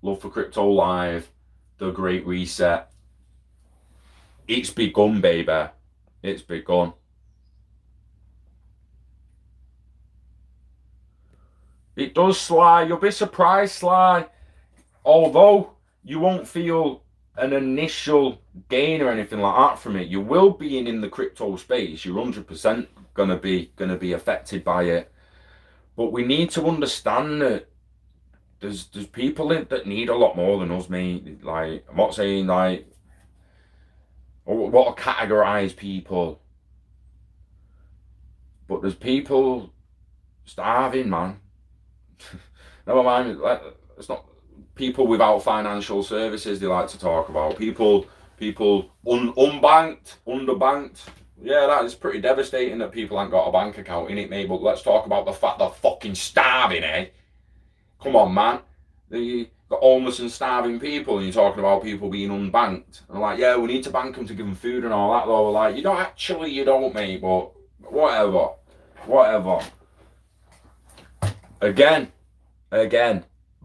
Love for Crypto Live, The Great Reset. It's begun, baby. It's begun. It does, Sly. You'll be surprised, Sly. Although you won't feel an initial gain or anything like that from it, you will be in the crypto space. You're 100% gonna be affected by it. But we need to understand that there's people that need a lot more than us, mate. Like, I'm not saying like what to categorize people, but there's people starving, man. Never mind. Like, it's not people without financial services. They like to talk about people unbanked, underbanked. Yeah, that is pretty devastating that people ain't got a bank account, innit, mate? But let's talk about the fact they're fucking starving, eh? Come on, man. The homeless and starving people, and you're talking about people being unbanked. And like, yeah, we need to bank them to give them food and all that, though. Like, you don't, mate, but whatever. Again,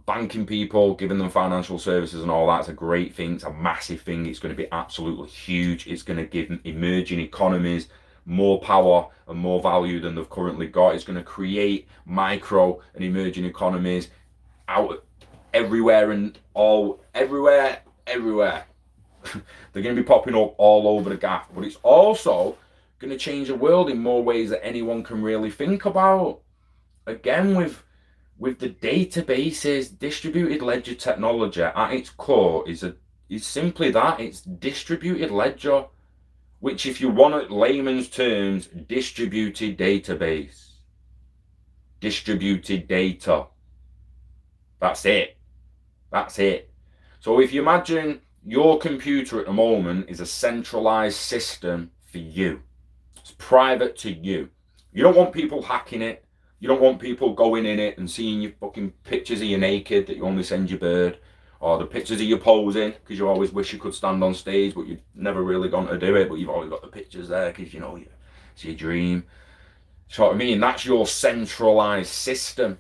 banking people, giving them financial services and all that's a great thing. It's a massive thing. It's going to be absolutely huge. It's going to give emerging economies more power and more value than they've currently got. It's going to create micro and emerging economies out everywhere and everywhere. They're going to be popping up all over the gap. But it's also going to change the world in more ways that anyone can really think about. Again, with the databases, distributed ledger technology at its core is simply that. It's distributed ledger, which, if you want it layman's terms, distributed database, distributed data. That's it. That's it. So if you imagine your computer at the moment is a centralized system for you. It's private to you. You don't want people hacking it. You don't want people going in it and seeing your fucking pictures of you naked that you only send your bird, or the pictures of you posing because you always wish you could stand on stage but you've never really gone to do it, but you've always got the pictures there because you know it's your dream. So what I mean, that's your centralized system.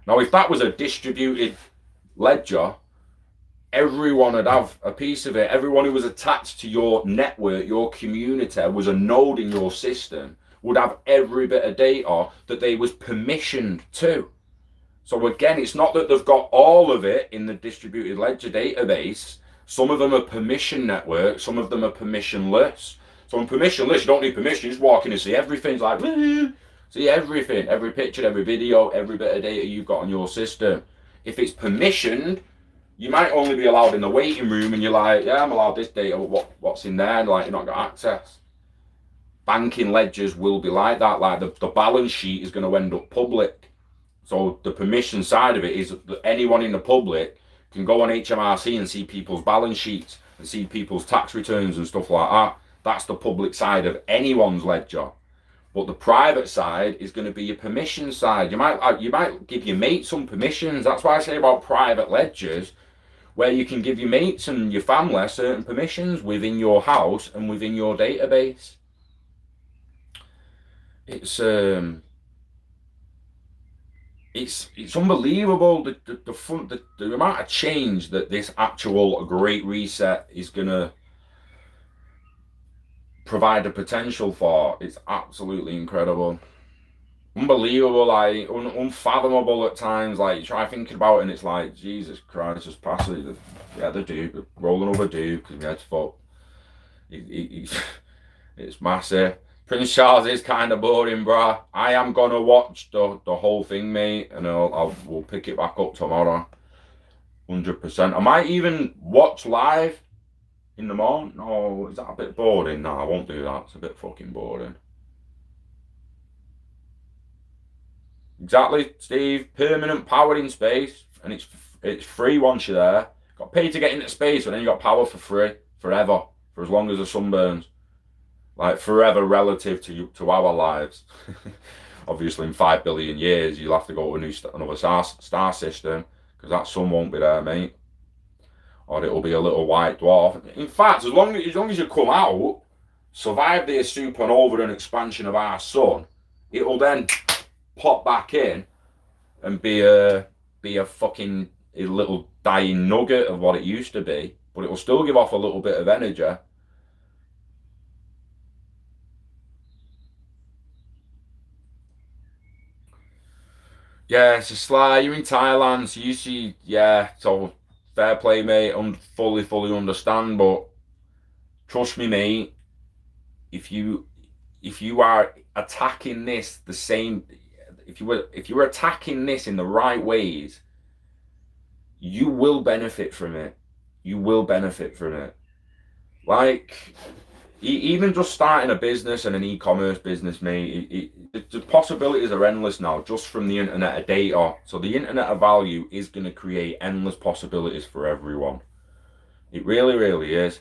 Now, if that was a distributed ledger, everyone would have a piece of it. Everyone who was attached to your network, your community, was a node in your system, would have every bit of data that they was permissioned to. So again, it's not that they've got all of it in the distributed ledger database. Some of them are permission networks, some of them are permissionless. So on permissionless, you don't need permission, you just walk in and see everything. It's like, woo-hoo. See everything, every picture, every video, every bit of data you've got on your system. If it's permissioned, you might only be allowed in the waiting room and you're like, yeah, I'm allowed this data, but what's in there? And like, you're not got access. Banking ledgers will be like that. Like the balance sheet is going to end up public. So the permission side of it is that anyone in the public can go on HMRC and see people's balance sheets and see people's tax returns and stuff like that. That's the public side of anyone's ledger. But the private side is going to be your permission side. You might give your mate some permissions. That's why I say about private ledgers, where you can give your mates and your family certain permissions within your house and within your database. It's unbelievable the amount of change that this actual Great Reset is gonna provide the potential for. It's absolutely incredible, unbelievable, like unfathomable at times. Like you try thinking about it and it's like, Jesus Christ, just pass it. Yeah, the dude rolling over dude because my head's fucked. It's massive. Prince Charles is kind of boring, bruh. I am gonna watch the whole thing, mate, and we'll pick it back up tomorrow. 100%. I might even watch live in the morning. No, is that a bit boring? No, I won't do that. It's a bit fucking boring. Exactly, Steve. Permanent power in space, and it's free once you're there. Got paid to get into space, but then you got power for free forever, for as long as the sun burns. Like forever relative to our lives. Obviously, in 5 billion years, you'll have to go to another star system because that sun won't be there, mate. Or it'll be a little white dwarf. In fact, as long as you come out, survive the supernova and expansion of our sun, it'll then pop back in and be a fucking a little dying nugget of what it used to be, but it will still give off a little bit of energy. Yeah, it's a Sly. You're in Thailand, so you see, yeah. So fair play, mate. Fully understand, but trust me, mate. If you are attacking this the same, if you were attacking this in the right ways, you will benefit from it. You will benefit from it. Like even just starting a business and an e-commerce business, mate, the possibilities are endless now just from the internet of data. So the internet of value is going to create endless possibilities for everyone. It really, really is.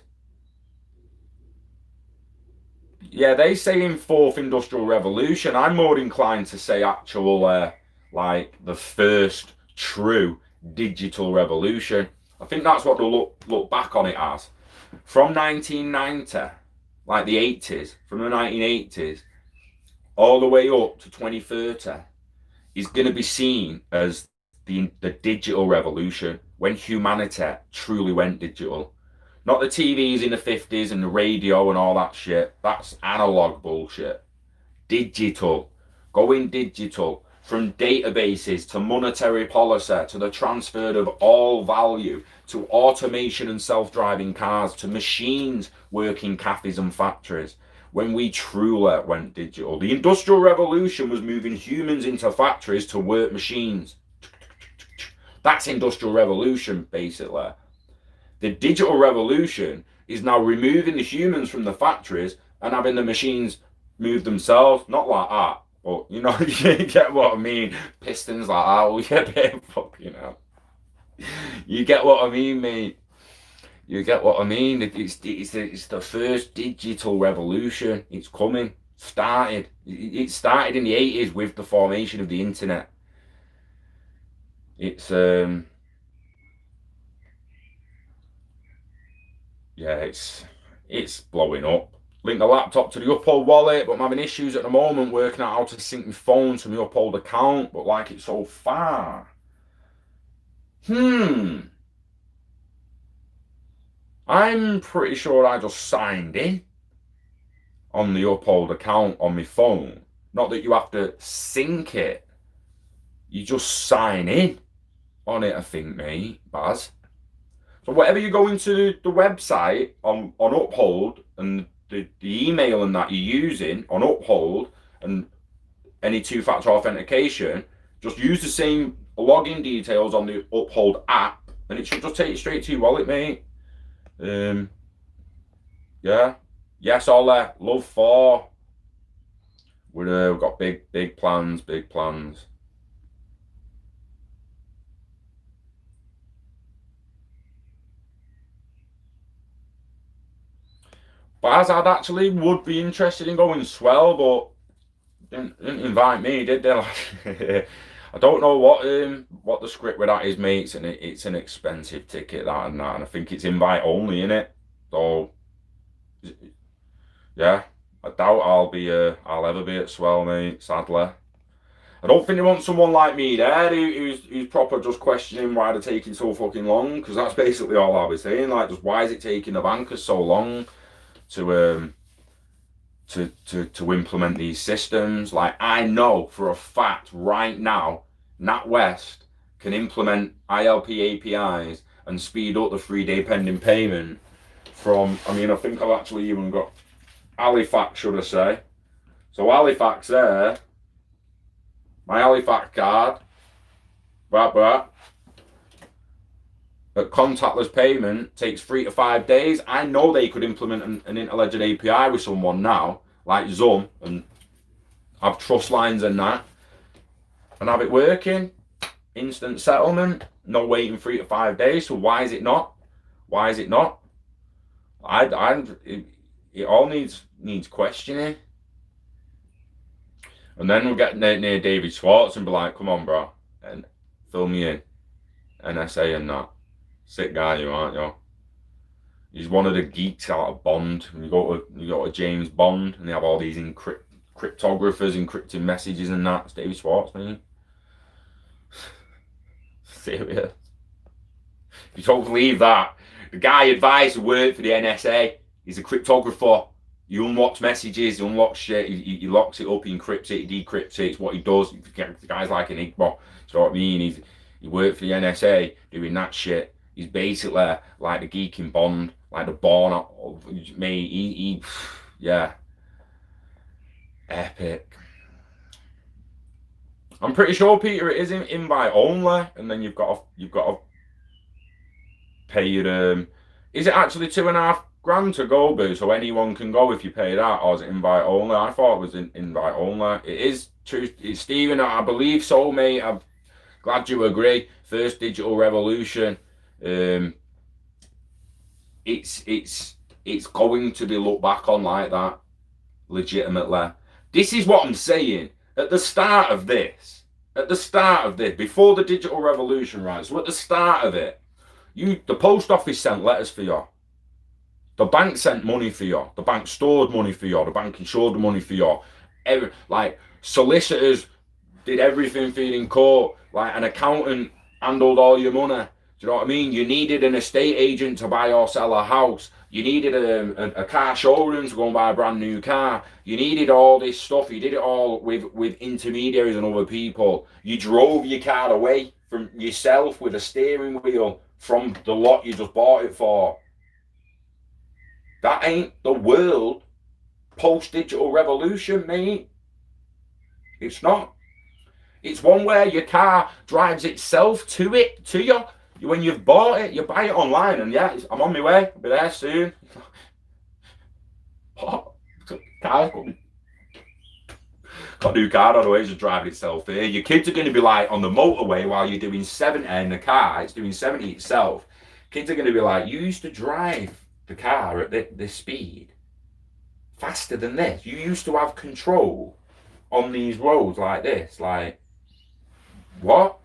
Yeah, they say in fourth industrial revolution. I'm more inclined to say actual, like the first true digital revolution. I think that's what they'll look back on it as. From 1990, like the 80s, from the 1980s, all the way up to 2030, is going to be seen as the digital revolution, when humanity truly went digital. Not the TVs in the 50s and the radio and all that shit. That's analog bullshit. Digital. Going digital. From databases to monetary policy to the transfer of all value to automation and self-driving cars to machines working cafes and factories. when we truly went digital. The Industrial Revolution was moving humans into factories to work machines. That's Industrial Revolution, basically. The Digital Revolution is now removing the humans from the factories and having the machines move themselves. Not like that, but you know, you get what I mean. Pistons like that, oh yeah, fucking hell. You get what I mean, mate. You get what I mean. It's the first digital revolution. It's coming. Started. It started in the 80s with the formation of the internet. It's yeah, it's blowing up. Link the laptop to the Uphold wallet, but I'm having issues at the moment working out how to sync my phone to my Uphold account, but like it's so far. I'm pretty sure I just signed in on the Uphold account on my phone. Not that you have to sync it. You just sign in on it, I think, mate, Baz. So whatever you go into the website on Uphold and the email and that you're using on Uphold and any two-factor authentication, just use the same login details on the Uphold app and it should just take you straight to your wallet, mate. Yeah. Yes, Ollie. Love 4. We've got big plans, big plans. But as I'd actually would be interested in going swell, but didn't invite me, did they? I don't know what the script with that is, mate. It's an expensive ticket, that and I think it's invite only, innit? So yeah, I doubt I'll ever be at swell, mate. Sadly, I don't think they want someone like me there who's proper just questioning why they're taking so fucking long, because that's basically all I'll be saying. Like, just why is it taking the bankers so long to implement these systems? Like, I know for a fact right now, NatWest can implement ILP APIs and speed up the 3-day pending payment from, I mean, I think I've actually even got Halifax, should I say. So Halifax there, my Halifax card, at contactless payment takes 3 to 5 days. I know they could implement an interledger API with someone now, like Zoom, and have trust lines and that, and have it working. Instant settlement, no waiting 3 to 5 days. So why is it not? Why is it not? It all needs questioning. And then we'll get near David Schwartz and be like, come on, bro, and fill me in. NSA and that. Sick guy, you aren't you? He's one of the geeks out of Bond. You go to James Bond, and they have all these cryptographers encrypting messages and that. It's David Schwartz, man. Serious. If you don't believe that, the guy advised to work for the NSA. He's a cryptographer. He unlocks messages, he unlocks shit, he locks it up, he encrypts it, he decrypts it. It's what he does. The guy's like an Igbo. You know what I mean? He worked for the NSA doing that shit. He's basically like the geek in Bond, like the Born of me. Yeah, epic. I'm pretty sure, Peter, it is invite only, and then you've got to pay your Is it actually $2,500 to go, boo? So anyone can go if you pay that, or is it invite only? I thought it was invite only. It is true. It's Stephen, I believe so, mate. I'm glad you agree. First digital revolution. It's going to be looked back on like that, legitimately. This is what I'm saying. At the start of this, before the digital revolution, right? So at the start of it, the post office sent letters for you. The bank sent money for you. The bank stored money for you. The bank insured the money for you. Like, solicitors did everything for you in court. Like, an accountant handled all your money. Do you know what I mean? You needed an estate agent to buy or sell a house. You needed a car showroom to go and buy a brand new car. You needed all this stuff. You did it all with intermediaries and other people. You drove your car away from yourself with a steering wheel from the lot you just bought it for. That ain't the world post-digital revolution, mate. It's not. It's one where your car drives itself to you. When you've bought it, you buy it online, and yeah, I'm on my way. I'll be there soon. What? Car's coming. Got a new car on the way, just drive itself here. Your kids are going to be like on the motorway while you're doing 70 in the car. It's doing 70 itself. Kids are going to be like, you used to drive the car at this speed faster than this. You used to have control on these roads like this. Like, what?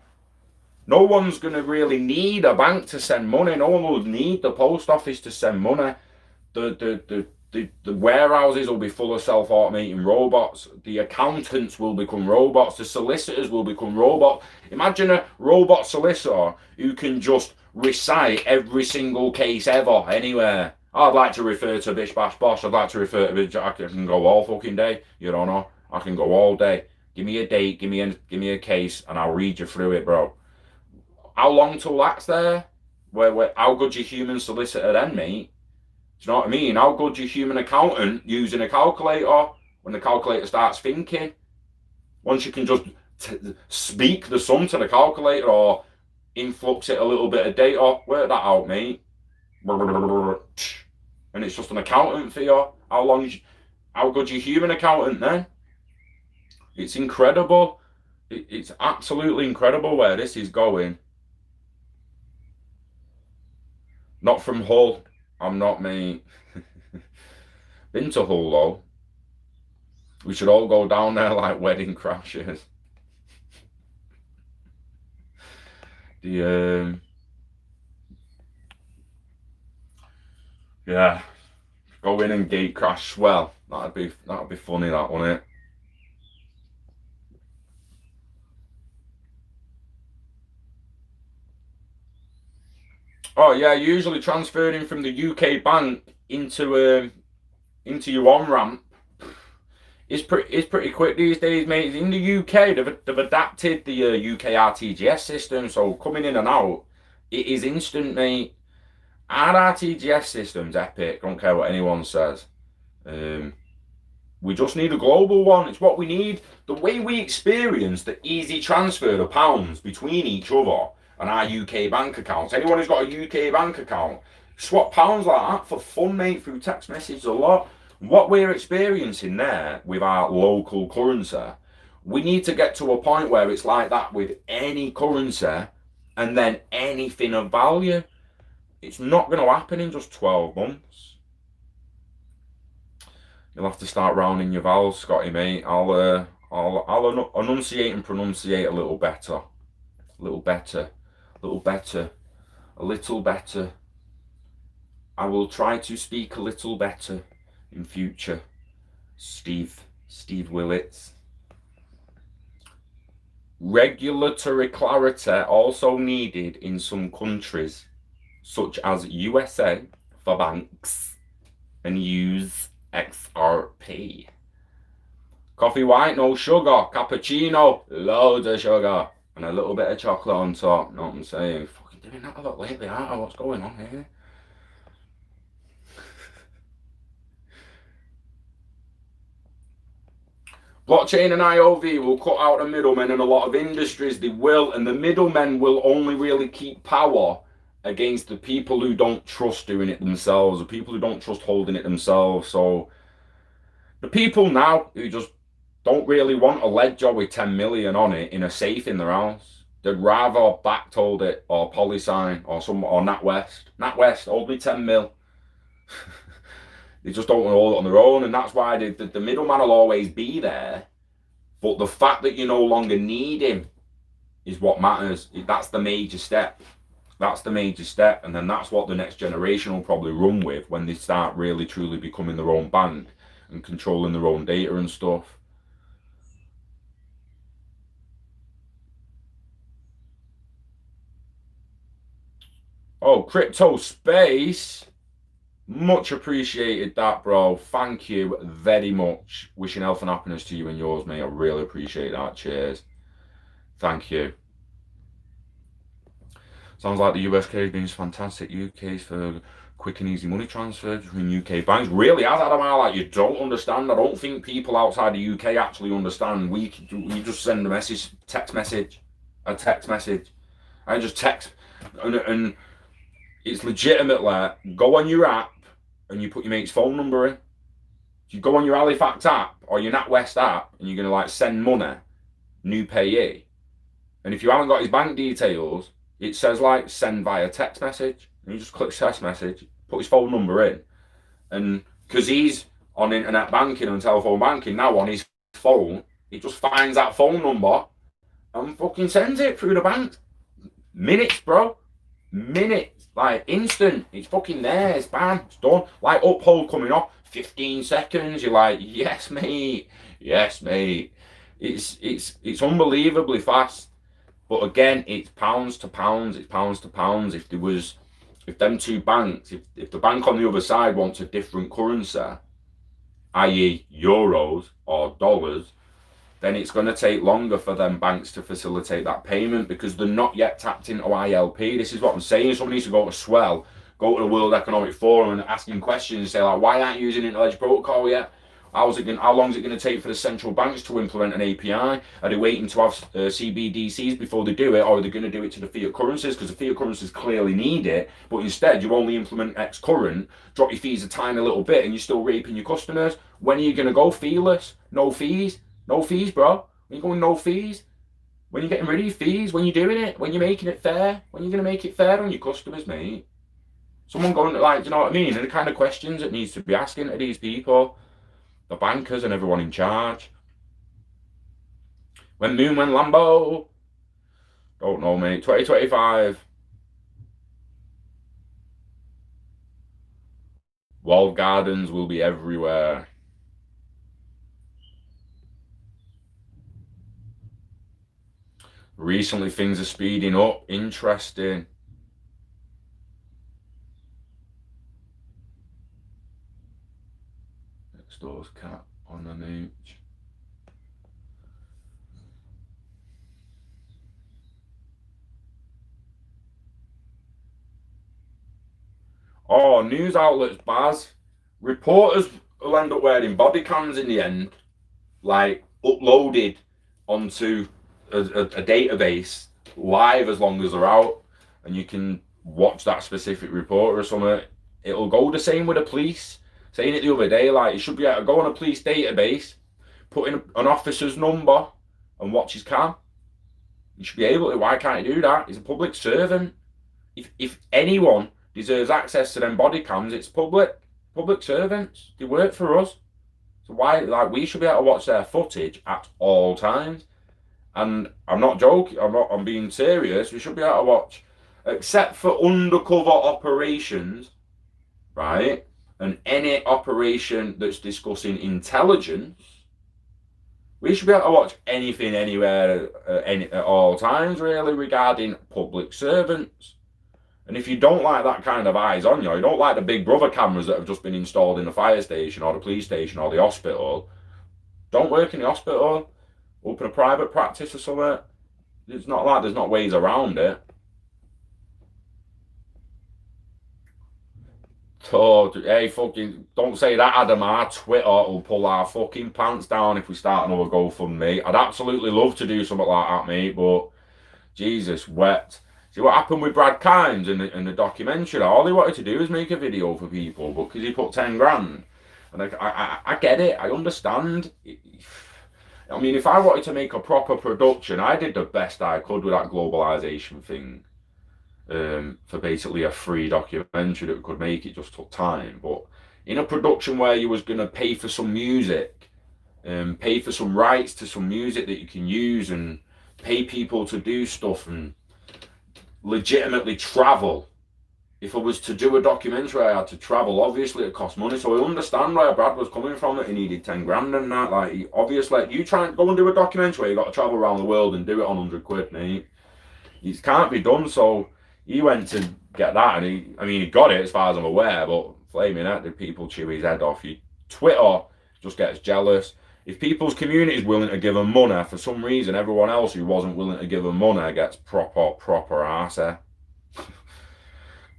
No one's going to really need a bank to send money. No one will need the post office to send money. The warehouses will be full of self-automating robots. The accountants will become robots. The solicitors will become robots. Imagine a robot solicitor who can just recite every single case ever, anywhere. I'd like to refer to Bish Bash Bosh. I'd like to refer to Bish. I can go all fucking day. You don't know. I can go all day. Give me a date. Give me a case, and I'll read you through it, bro. How long till that's there? How good's your human solicitor then, mate? Do you know what I mean? How good's your human accountant using a calculator when the calculator starts thinking? Once you can just speak the sum to the calculator or influx it a little bit of data, work that out, mate. And it's just an accountant for you. How good's your human accountant then? It's incredible. It's absolutely incredible where this is going. Not from Hull. I'm not, mate. Been to Hull, though. We should all go down there like wedding crashers. Yeah, go in and gate crash. Well, that'd be funny, that, wouldn't it? Oh yeah, usually transferring from the UK bank into your on-ramp is pretty quick these days, mate. In the UK, they've adapted the UK RTGS system, so coming in and out, it is instant, mate. Our RTGS system's epic. Don't care what anyone says. We just need a global one. It's what we need. The way we experience the easy transfer of pounds between each other and our UK bank accounts. Anyone who's got a UK bank account, swap pounds like that for fun, mate, through text message a lot. What we're experiencing there with our local currency, we need to get to a point where it's like that with any currency and then anything of value. It's not going to happen in just 12 months. You'll have to start rounding your vowels, Scotty, mate. I'll enunciate and pronunciate a little better. A little better. I will try to speak a little better in future. Steve Willits. Regulatory clarity also needed in some countries, such as USA, for banks, and use XRP. Coffee white, no sugar. Cappuccino, loads of sugar. And a little bit of chocolate on top. Know what I'm saying? Fucking doing that a lot lately, aren't I? What's going on here? Blockchain and IOV will cut out the middlemen in a lot of industries. They will. And the middlemen will only really keep power against the people who don't trust doing it themselves. The people who don't trust holding it themselves. So the people now who just don't really want a ledger with 10 million on it in a safe in their house. They'd rather backtold it or Polysign or NatWest. NatWest, hold me 10 mil. They just don't want to hold it on their own, and that's why the middleman will always be there. But the fact that you no longer need him is what matters. That's the major step. That's the major step, and then that's what the next generation will probably run with when they start really truly becoming their own bank and controlling their own data and stuff. Oh, Crypto Space. Much appreciated that, bro. Thank you very much. Wishing health and happiness to you and yours, mate. I really appreciate that. Cheers. Thank you. Sounds like the USK has been fantastic. UK's for quick and easy money transfer between UK banks. Really has, Adam. Like, you don't understand. I don't think people outside the UK actually understand. We just send a message, a text message. I just text, and it's legitimately go on your app and you put your mate's phone number in. If you go on your Halifax app or your NatWest app and you're gonna like send money, new payee, and if you haven't got his bank details, it says like send via text message, and you just click text message, put his phone number in, and because he's on internet banking and telephone banking now on his phone, he just finds that phone number and fucking sends it through the bank. Minutes, bro. Minutes. Like instant. It's fucking there. It's bam. It's done. Like uphold coming off. 15 seconds. You're like, yes, mate. Yes, mate. It's unbelievably fast. But again, it's pounds to pounds. It's pounds to pounds. If them two banks, if the bank on the other side wants a different currency, i.e. euros or dollars, then it's going to take longer for them banks to facilitate that payment because they're not yet tapped into ILP. This is what I'm saying. Someone needs to go to Swell, go to the World Economic Forum and asking questions and say, like, why aren't you using Interledger Protocol yet? How long is it going to take for the central banks to implement an API? Are they waiting to have CBDCs before they do it, or are they going to do it to the fiat currencies? Because the fiat currencies clearly need it, but instead you only implement X current, drop your fees a tiny little bit, and you're still raping your customers. When are you going to go feeless? No fees? No fees, bro. When you're going no fees? When you're getting rid of your fees? When you're doing it? When you're making it fair? When you're going to make it fair on your customers, mate? Someone going to, like, do you know what I mean? And the kind of questions it needs to be asking to these people, the bankers and everyone in charge. When Lambo? Don't know, mate. 2025. Walled gardens will be everywhere. Recently, things are speeding up. Interesting. Next door's cat on the mooch. Oh, news outlets, Baz. Reporters will end up wearing body cams in the end, like uploaded onto a database live as long as they're out, and you can watch that specific reporter or something. It'll go the same with the police. Saying it the other day, like, you should be able to go on a police database, put in an officer's number and watch his cam. You should be able to. Why can't you do that? He's a public servant. If anyone deserves access to them body cams, it's public servants. They work for us. So why, like, we should be able to watch their footage at all times. And I'm not joking, I'm being serious. We should be able to watch, except for undercover operations, right? And any operation that's discussing intelligence, we should be able to watch anything, anywhere, at all times, really, regarding public servants. And if you don't like that kind of eyes on you, or you don't like the Big Brother cameras that have just been installed in the fire station or the police station or the hospital, don't work in the hospital. Open a private practice or something. It's not like there's not ways around it. So, hey, fucking, don't say that, Adam. Our Twitter will pull our fucking pants down if we start another GoFundMe. I'd absolutely love to do something like that, mate, but Jesus, wet. See what happened with Brad Kimes in the documentary? All he wanted to do was make a video for people, but because he put 10 grand. And I get it, I understand. I mean, if I wanted to make a proper production, I did the best I could with that globalization thing. For basically a free documentary that we could make, it just took time. But in a production where you was going to pay for some music, pay for some rights to some music that you can use, and pay people to do stuff and legitimately travel. If I was to do a documentary, I had to travel. Obviously, it cost money. So I understand where Brad was coming from, that he needed 10 grand and that. Like, obviously, you try and go and do a documentary, you got to travel around the world and do it on 100 quid, mate. It can't be done. So he went to get that, and he got it as far as I'm aware, but flaming that, did people chew his head off? Twitter just gets jealous. If people's community is willing to give them money, for some reason, everyone else who wasn't willing to give them money gets proper arsey.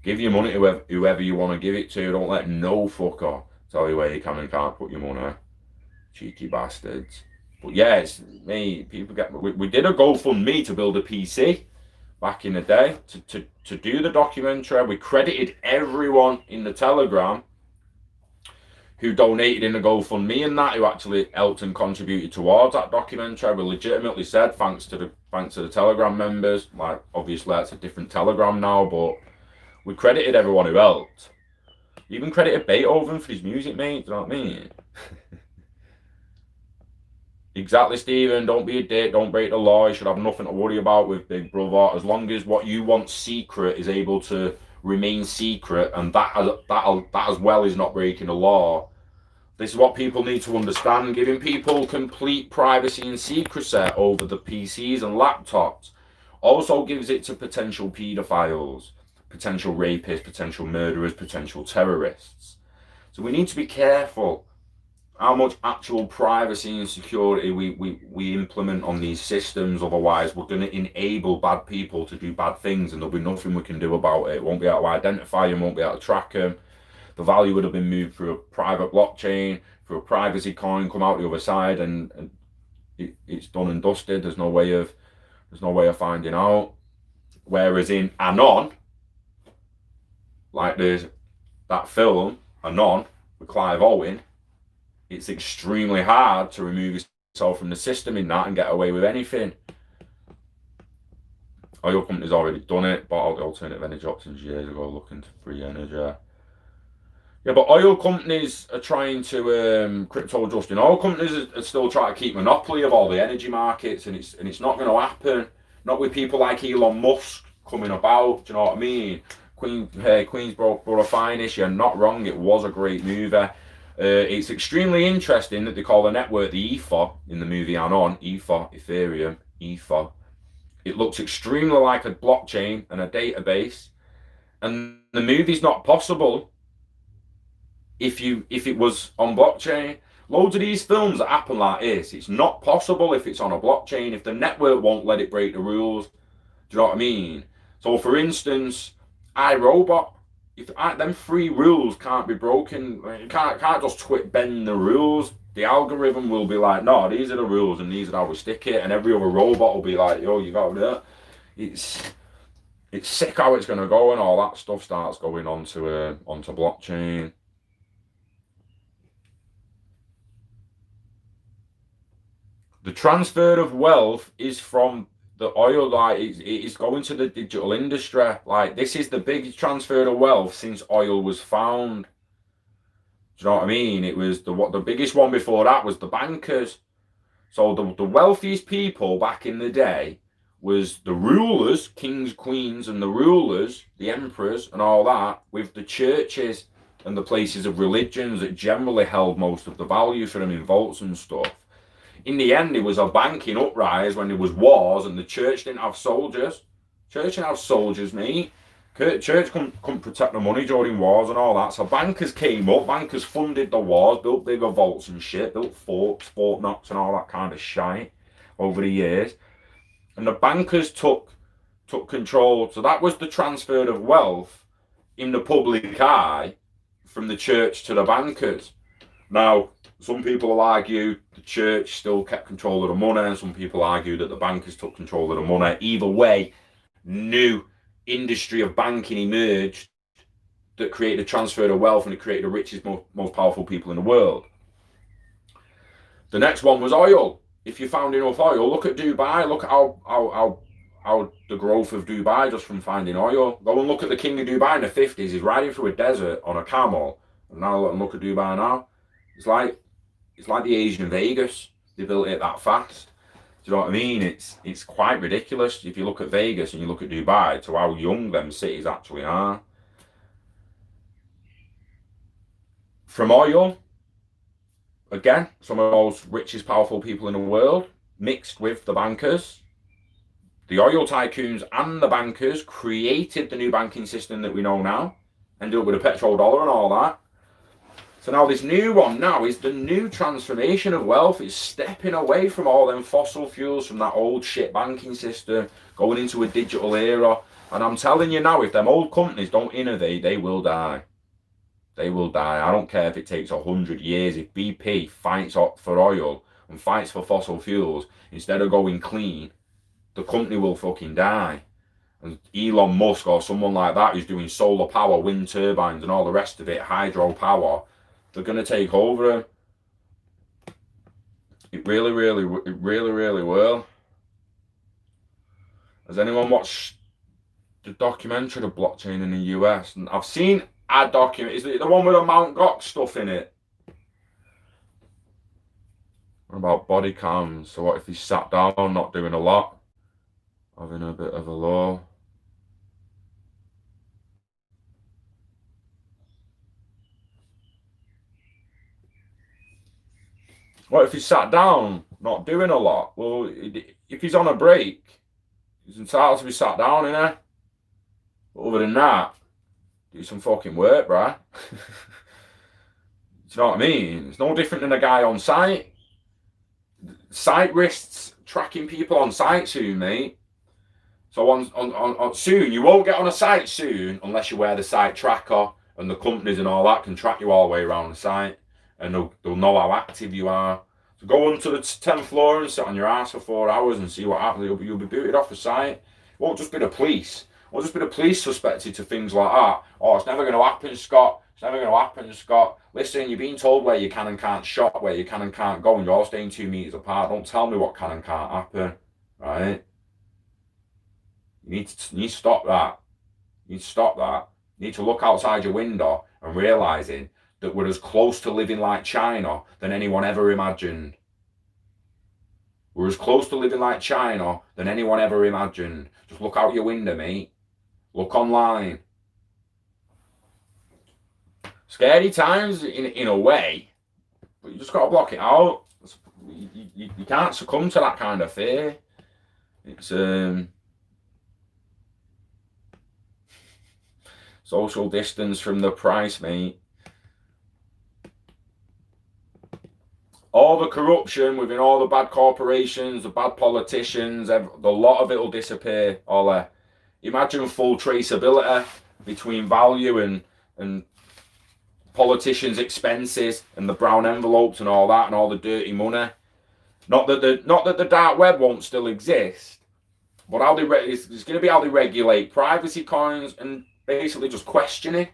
Give your money to whoever you want to give it to. Don't let no fucker tell you where you can and can't put your money. Cheeky bastards. But yeah, it's me. People get. We did a GoFundMe to build a PC back in the day to do the documentary. We credited everyone in the Telegram who donated in the GoFundMe and that, who actually helped and contributed towards that documentary. We legitimately said thanks to the Telegram members. Like, obviously that's a different Telegram now, but we credited everyone who helped. Even credited Beethoven for his music, mate. Do you know what I mean? Exactly, Stephen. Don't be a dick. Don't break the law. You should have nothing to worry about with Big Brother. As long as what you want secret is able to remain secret, and that as well is not breaking the law. This is what people need to understand. Giving people complete privacy and secrecy over the PCs and laptops also gives it to potential paedophiles, potential rapists, potential murderers, potential terrorists. So we need to be careful how much actual privacy and security we implement on these systems. Otherwise, we're going to enable bad people to do bad things, and there'll be nothing we can do about it. Won't be able to identify them, won't be able to track them. The value would have been moved through a private blockchain, through a privacy coin, come out the other side, and it's done and dusted. There's no way of finding out. Whereas in Anon, like there's that film Anon with Clive Owen, it's extremely hard to remove yourself from the system in that and get away with anything. Oil companies already done it, bought out the alternative energy options years ago, looking to free energy. Yeah, but oil companies are trying to crypto adjusting. Oil companies are still trying to keep monopoly of all the energy markets, and it's not going to happen. Not with people like Elon Musk coming about. Do you know what I mean? Queensborough Finest, you're not wrong. It was a great movie. It's extremely interesting that they call the network the Ether in the movie Anon. Ether, Ethereum, Ether. It looks extremely like a blockchain and a database, and the movie's not possible if it was on blockchain. Loads of these films that happen like this, it's not possible if it's on a blockchain, if the network won't let it break the rules. Do you know what I mean? So for instance, iRobot, if them 3 rules can't be broken, you can't just bend the rules. The algorithm will be like, no, these are the rules and these are how we stick it, and every other robot will be like, yo, you got to do it. It's sick how it's going to go, and all that stuff starts going onto blockchain. The transfer of wealth is from the oil, like it is going to the digital industry. Like, this is the biggest transfer of wealth since oil was found. Do you know what I mean? It was the biggest one before that was the bankers. So the wealthiest people back in the day was the rulers, kings, queens, and the rulers, the emperors, and all that, with the churches and the places of religions that generally held most of the value for them in vaults and stuff. In the end, it was a banking uprise when there was wars, and the church didn't have soldiers. Church didn't have soldiers, mate. Church couldn't protect the money during wars and all that. So bankers came up, bankers funded the wars, built bigger vaults and shit, built forts, Fort Knox and all that kind of shite over the years. And the bankers took control. So that was the transfer of wealth in the public eye from the church to the bankers. Now, some people will argue the church still kept control of the money, and some people argue that the bankers took control of the money. Either way, new industry of banking emerged that created a transfer of wealth, and it created the richest, most powerful people in the world. The next one was oil. If you found enough oil, look at Dubai. Look at how the growth of Dubai just from finding oil. Go and look at the king of Dubai in the 50s. He's riding through a desert on a camel. And now look at Dubai now. It's like the Asian Vegas. They built it that fast. Do you know what I mean? It's quite ridiculous if you look at Vegas and you look at Dubai to how young them cities actually are. From oil, again, some of the most richest, powerful people in the world, mixed with the bankers. The oil tycoons and the bankers created the new banking system that we know now, ended up with a petrodollar and all that. So now this new one now is the new transformation of wealth. It's stepping away from all them fossil fuels, from that old shit banking system, going into a digital era. And I'm telling you now, if them old companies don't innovate, they will die. They will die. I don't care if it takes 100 years. If BP fights for oil and fights for fossil fuels instead of going clean, the company will fucking die. And Elon Musk or someone like that who's doing solar power, wind turbines and all the rest of it, hydropower, they're going to take over. It really will. Has anyone watched the documentary, The Blockchain in the US? And I've seen a document. Is it the one with the Mount Gox stuff in it? What about body cams? So what if he sat down, not doing a lot, having a bit of a low? What if he sat down, not doing a lot? Well, if he's on a break, he's entitled to be sat down, innit? But other than that, do some fucking work, bruh. Do you know what I mean? It's no different than a guy on site. Site risks tracking people on site soon, mate. So on soon, you won't get on a site soon unless you wear the site tracker, and the companies and all that can track you all the way around the site, and they'll know how active you are. So go onto the 10th floor and sit on your ass for 4 hours and see what happens. You'll be booted off the site. It won't just be the police. It won't just be the police suspected to things like that. Oh, it's never going to happen, Scott. It's never going to happen, Scott. Listen, you're being told where you can and can't shop, where you can and can't go, and you're all staying 2 meters apart. Don't tell me what can and can't happen, right? You need to stop that. You need to stop that. You need to look outside your window and realizing that we're as close to living like China than anyone ever imagined. We're as close to living like China than anyone ever imagined. Just look out your window, mate. Look online. Scary times in a way, but you just got to block it out. You can't succumb to that kind of fear. It's social distance from the price, mate. All the corruption within all the bad corporations, the bad politicians, a lot of it will disappear. Imagine full traceability between value and politicians' expenses and the brown envelopes and all that and all the dirty money. Not that the dark web won't still exist, but it's going to be how they regulate privacy coins and basically just questioning.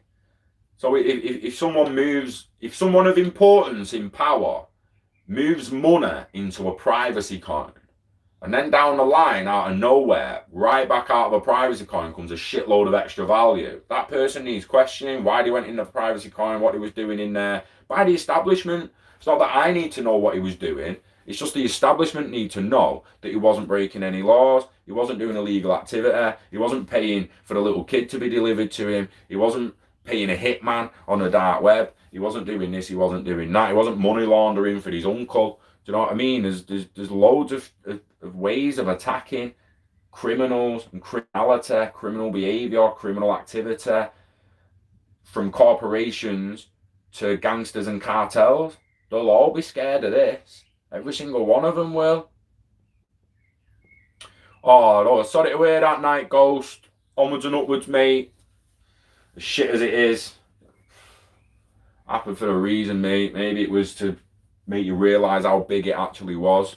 So if someone of importance in power moves money into a privacy coin, and then down the line, out of nowhere, right back out of a privacy coin comes a shitload of extra value, that person needs questioning why they went in the privacy coin, what he was doing in there, by the establishment. It's not that I need to know what he was doing. It's just the establishment need to know that he wasn't breaking any laws, he wasn't doing illegal activity, he wasn't paying for the little kid to be delivered to him, he wasn't paying a hitman on the dark web, he wasn't doing this, he wasn't doing that, he wasn't money laundering for his uncle. Do you know what I mean? There's loads of ways of attacking criminals and criminality, criminal behaviour, criminal activity, from corporations to gangsters and cartels. They'll all be scared of this. Every single one of them will. Oh, no, sorry to hear that, Night Ghost. Onwards and upwards, mate. As shit as it is. Happened for a reason, mate. Maybe it was to make you realise how big it actually was.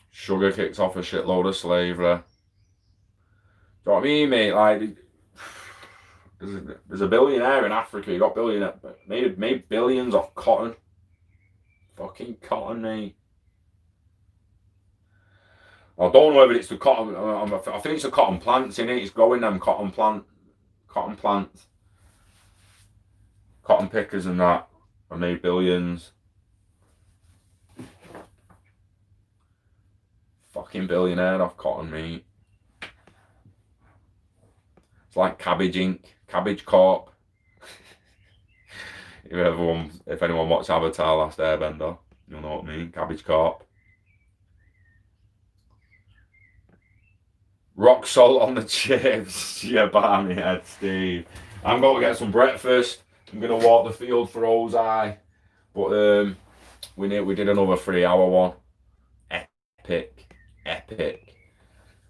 Sugar kicks off a shitload of slavery. Do you know what I mean, mate? Like, there's a billionaire in Africa. He got made billions off cotton. Fucking cotton, mate. I don't know whether it's the cotton. I think it's the cotton plants in it. It's growing them cotton plants. Cotton pickers and that. I made billions. Fucking billionaire off cotton, mate. It's like Cabbage Inc. Cabbage Corp. If anyone watched Avatar Last Airbender, you'll know what I mean. Cabbage Corp. Rock salt on the chips. Yeah, balmy head, Steve. I'm going to get some breakfast. I'm going to walk the field for Ozai. But we did another 3 hour one. epic.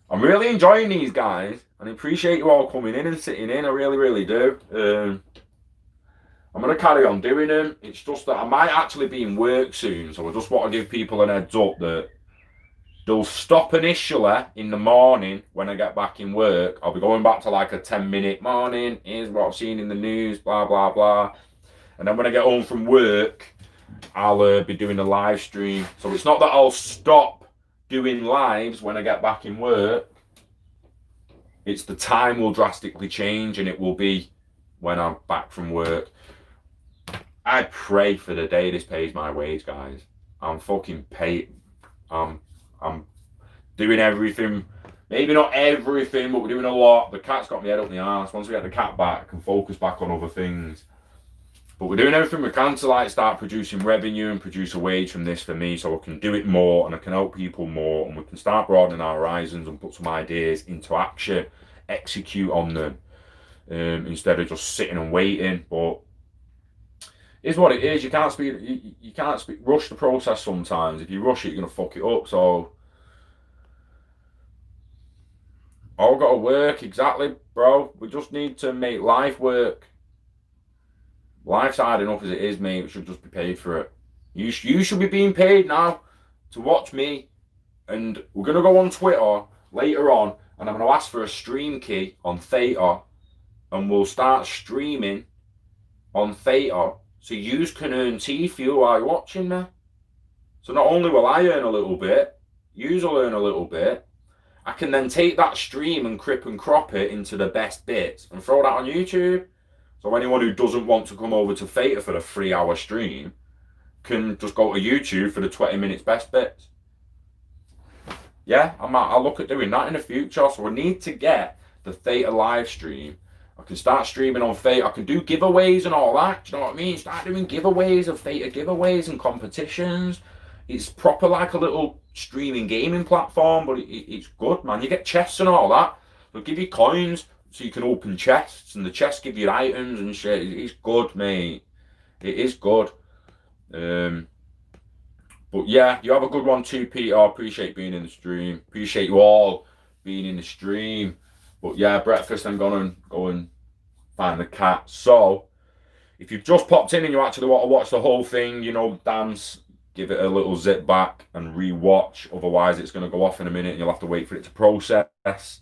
I'm really enjoying these guys, and I appreciate you all coming in and sitting in. I really do. I'm going to carry on doing them. It's just that I might actually be in work soon, so I just want to give people an heads up that they'll stop initially in the morning when I get back in work. I'll be going back to like a 10-minute morning. Here's what I've seen in the news, blah, blah, blah. And then when I get home from work, I'll be doing a live stream. So it's not that I'll stop doing lives when I get back in work. It's the time will drastically change, and it will be when I'm back from work. I pray for the day this pays my wage, guys. I'm fucking paid. I'm doing everything. Maybe not everything, but we're doing a lot. The cat's got my head up the arse. Once we get the cat back, I can focus back on other things. But we're doing everything we can to like start producing revenue and produce a wage from this for me, so I can do it more and I can help people more, and we can start broadening our horizons and put some ideas into action, execute on them, instead of just sitting and waiting. But it's what it is. You can't rush the process sometimes. If you rush it, you're gonna fuck it up. So all got to work. Exactly, bro. We just need to make life work. Life's hard enough as it is, mate. We should just be paid for it. You should be being paid now to watch me. And we're going to go on Twitter later on, and I'm going to ask for a stream key on Theta, and we'll start streaming on Theta, so you can earn T-Fuel while you're watching me. So not only will I earn a little bit, you will earn a little bit. I can then take that stream and crop it into the best bits and throw that on YouTube. So anyone who doesn't want to come over to Theta for a 3-hour stream can just go to YouTube for the 20 minutes best bits. Yeah, I'll look at doing that in the future. So we need to get the Theta live stream. I can start streaming on Theta. I can do giveaways and all that. Do you know what I mean? Start doing giveaways of Theta giveaways and competitions. It's proper like a little streaming gaming platform, but it's good, man. You get chests and all that. They'll give you coins, so you can open chests, and the chests give you items and shit. It's good, mate. It is good. But yeah, you have a good one too, Peter. I appreciate being in the stream. Appreciate you all being in the stream. But yeah, breakfast, I'm gonna go and find the cat. So if you've just popped in and you actually want to watch the whole thing, you know, dance, give it a little zip back and re-watch. Otherwise, it's going to go off in a minute and you'll have to wait for it to process.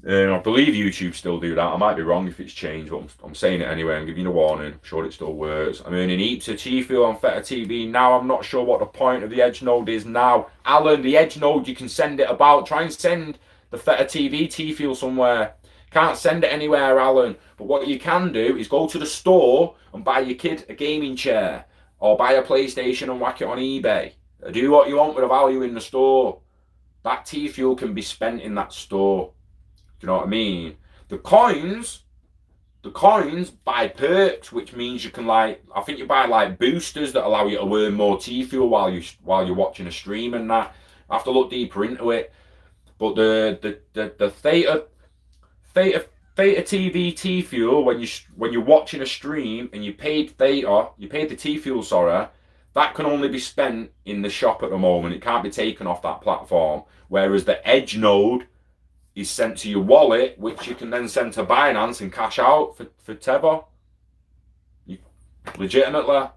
I believe YouTube still do that. I might be wrong if it's changed, but I'm saying it anyway. I'm giving you a warning. I'm sure it still works. I'm earning heaps of T-Fuel on Theta TV now. I'm not sure what the point of the Edge node is now. Alan, the Edge node, you can send it about. Try and send the Theta TV T-Fuel somewhere. Can't send it anywhere, Alan. But what you can do is go to the store and buy your kid a gaming chair, or buy a PlayStation and whack it on eBay. Do what you want with the value in the store. That T-Fuel can be spent in that store. Do you know what I mean? The coins buy perks, which means you can, like, I think you buy like boosters that allow you to earn more T-Fuel while you're watching a stream and that. I have to look deeper into it. But the Theta TV T-Fuel, when you're watching a stream and you paid the T-Fuel, sorry, that can only be spent in the shop at the moment. It can't be taken off that platform. Whereas the Edge node is sent to your wallet, which you can then send to Binance and cash out for Tether. Legitimately. Do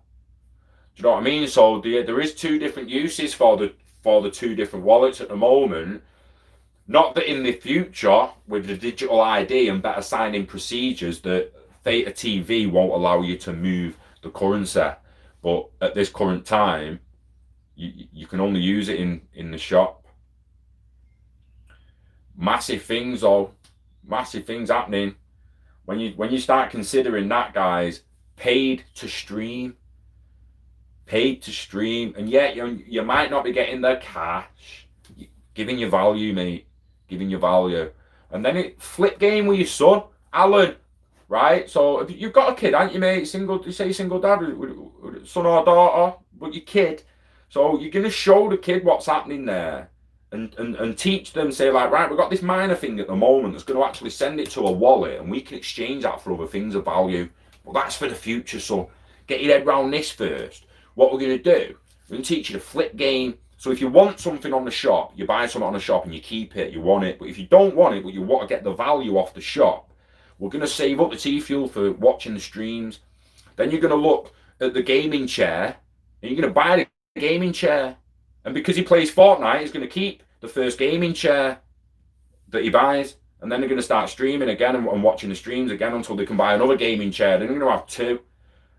you know what I mean? So there is two different uses for the two different wallets at the moment. Not that in the future, with the digital ID and better signing procedures, that Theta TV won't allow you to move the currency. But at this current time, you can only use it in the shop. Massive things, though. Massive things happening. When you start considering that, guys, paid to stream. And yet you might not be getting the cash. Giving you value, mate. Giving you value. And then it flip game with your son, Alan, right? So if you've got a kid, aren't you, mate? Single dad, son or daughter, but your kid. So you're going to show the kid what's happening there. And teach them, say, like, right, we've got this minor thing at the moment that's going to actually send it to a wallet and we can exchange that for other things of value. Well, that's for the future, so get your head around this first. What we're going to do, we're going to teach you the flip game So if you want something on the shop, you buy something on the shop and you keep it, you want it. But if you don't want it, but you want to get the value off the shop, we're going to save up the T-Fuel for watching the streams. Then you're going to look at the gaming chair and you're going to buy the gaming chair. And because he plays Fortnite, he's going to keep the first gaming chair that he buys. And then they're going to start streaming again and watching the streams again until they can buy another gaming chair. Then they're going to have two.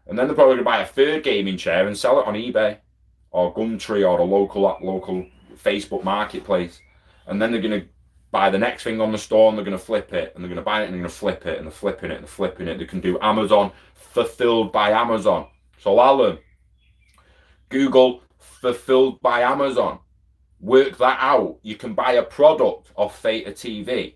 And then they're probably going to buy a third gaming chair and sell it on eBay or Gumtree or a local Facebook marketplace. And then they're going to buy the next thing on the store and they're going to flip it. And they're going to buy it and they're going to flip it. And they're flipping it and they're flipping it. They can do Amazon fulfilled by Amazon. So Alan, Google fulfilled by Amazon. Work that out. You can buy a product off Theta TV.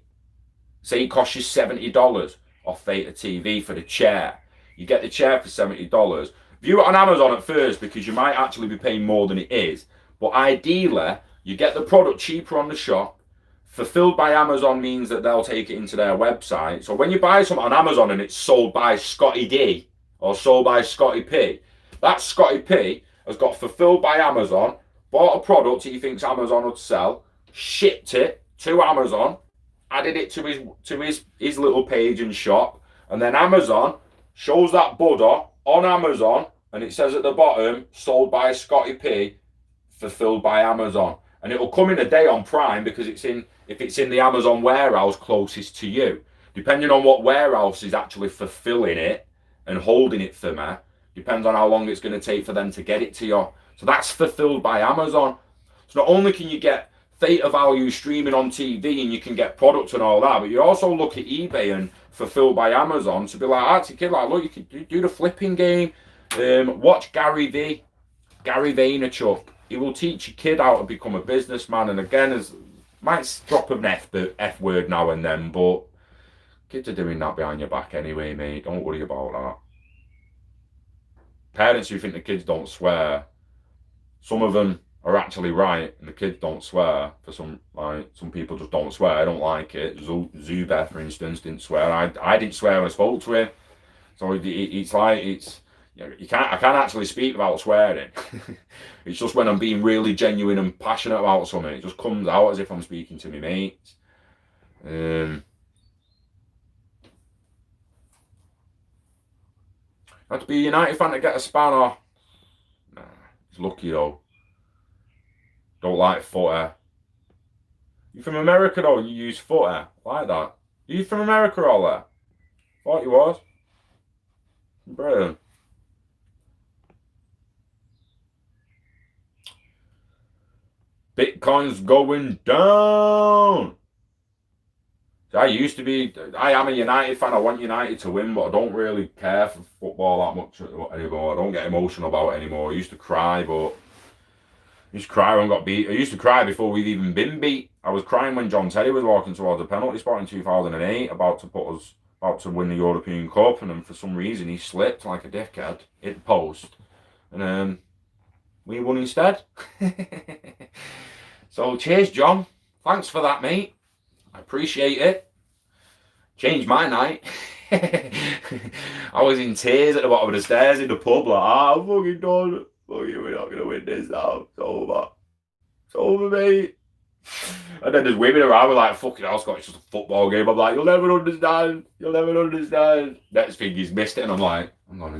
Say it costs you $70 off Theta TV for the chair. You get the chair for $70. View it on Amazon at first because you might actually be paying more than it is. But ideally, you get the product cheaper on the shop. Fulfilled by Amazon means that they'll take it into their website. So when you buy something on Amazon and it's sold by Scotty D or sold by Scotty P, that Scotty P has got fulfilled by Amazon, bought a product he thinks Amazon would sell, shipped it to Amazon, added it to his little page and shop, and then Amazon shows that Buddha on Amazon, and it says at the bottom, sold by Scotty P, fulfilled by Amazon. And it'll come in a day on Prime because if it's in the Amazon warehouse closest to you. Depending on what warehouse is actually fulfilling it and holding it for me, depends on how long it's going to take for them to get it to you. So that's fulfilled by Amazon. So not only can you get Theta value streaming on TV and you can get products and all that, but you also look at eBay and fulfilled by Amazon to be like, actually, kid, like, look, you can do the flipping game. Watch Gary Vaynerchuk. He will teach your kid how to become a businessman. And again, might drop an F word now and then, but kids are doing that behind your back anyway, mate. Don't worry about that. Parents who think the kids don't swear, some of them are actually right, and the kids don't swear. For some people just don't swear. I don't like it. Zuber, for instance, didn't swear. I didn't swear when I spoke to him. So I can't actually speak without swearing. It's just when I'm being really genuine and passionate about something, it just comes out as if I'm speaking to my mates. Had to be a United fan to get a spanner. Nah, he's lucky though. Don't like footer. You from America though and you use footer like that? Are you from America all there? Thought you was. Brilliant. Bitcoin's going down. I am a United fan. I want United to win, but I don't really care for football that much anymore. I don't get emotional about it anymore. I used to cry, but I used to cry when I got beat. I used to cry before we've even been beat. I was crying when John Terry was walking towards a penalty spot in 2008, about to win the European Cup, and then for some reason he slipped like a dickhead, hit the post, and we won instead. So cheers, John. Thanks for that, mate. I appreciate it. Changed my night. I was in tears at the bottom of the stairs in the pub, like, I'm fucking done. We're not going to win this now. It's over. It's over, mate. And then there's women around me like, fucking hell, Scott, it's just a football game. I'm like, you'll never understand. You'll never understand. Next thing, he's missed it, and I'm like, hang on a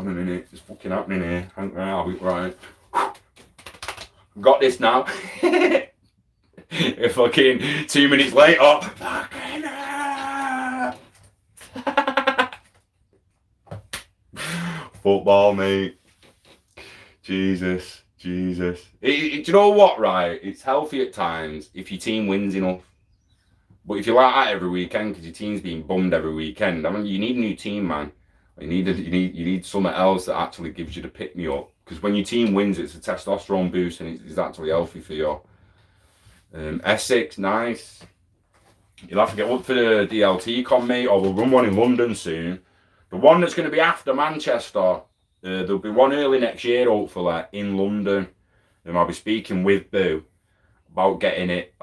minute. It's fucking happening here. Hang on, I'll be right. Got this now. If fucking 2 minutes later, fucking football, mate. Jesus. Do you know what, right? It's healthy at times if your team wins enough. But if you're like that every weekend because your team's being bummed every weekend, I mean, you need a new team, man. You need something else that actually gives you the pick me up. Because when your team wins, it's a testosterone boost and it's actually healthy for you. Essex, nice. You'll have to get up for the DLT con, mate, or we'll run one in London soon. The one that's going to be after Manchester, there'll be one early next year, hopefully, in London. And I'll be speaking with Boo about getting it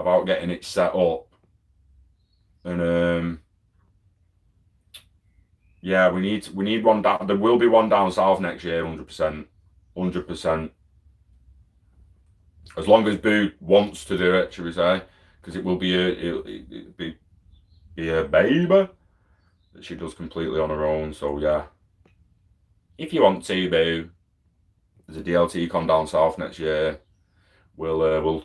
set up. And yeah, we need one down. There will be one down south next year, 100%. as long as Boo wants to do it, should we say, because it will be it'll be a baby that she does completely on her own. So yeah, if you want to, Boo, there's a DLT con down south next year. We'll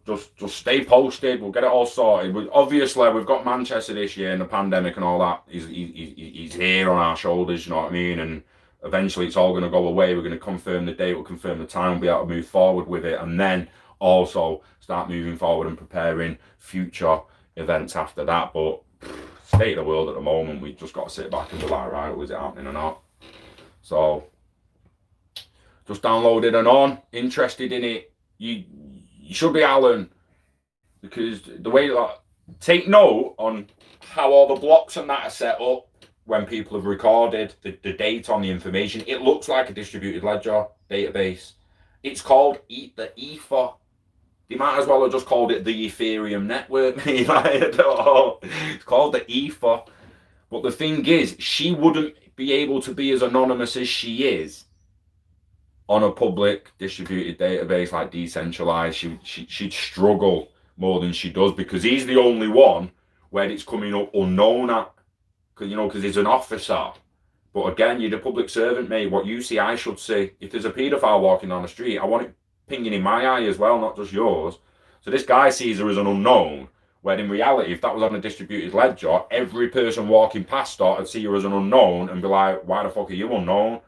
just stay posted. We'll get it all sorted. Obviously, we've got Manchester this year and the pandemic and all that. He's here on our shoulders. You know what I mean? And eventually, it's all going to go away. We're going to confirm the date. We'll confirm the time. We'll be able to move forward with it, and then also start moving forward and preparing future events after that. But state of the world at the moment, we just got to sit back and be like, right, was it happening or not? So just downloaded and on. Interested in it. You should be, Alan, because the way that take note on how all the blocks and that are set up when people have recorded the date on the information. It looks like a distributed ledger database. It's called the Ether. They might as well have just called it the Ethereum network. It's called the Ether. But the thing is, she wouldn't be able to be as anonymous as she is on a public distributed database, like decentralized. She'd struggle more than she does, because he's the only one where it's coming up unknown at, because he's an officer. But again, you're the public servant, mate. What you see, I should see. If there's a paedophile walking down the street, I want it pinging in my eye as well, not just yours. So this guy sees her as an unknown, where in reality, if that was on a distributed ledger, every person walking past her would see her as an unknown and be like, why the fuck are you unknown?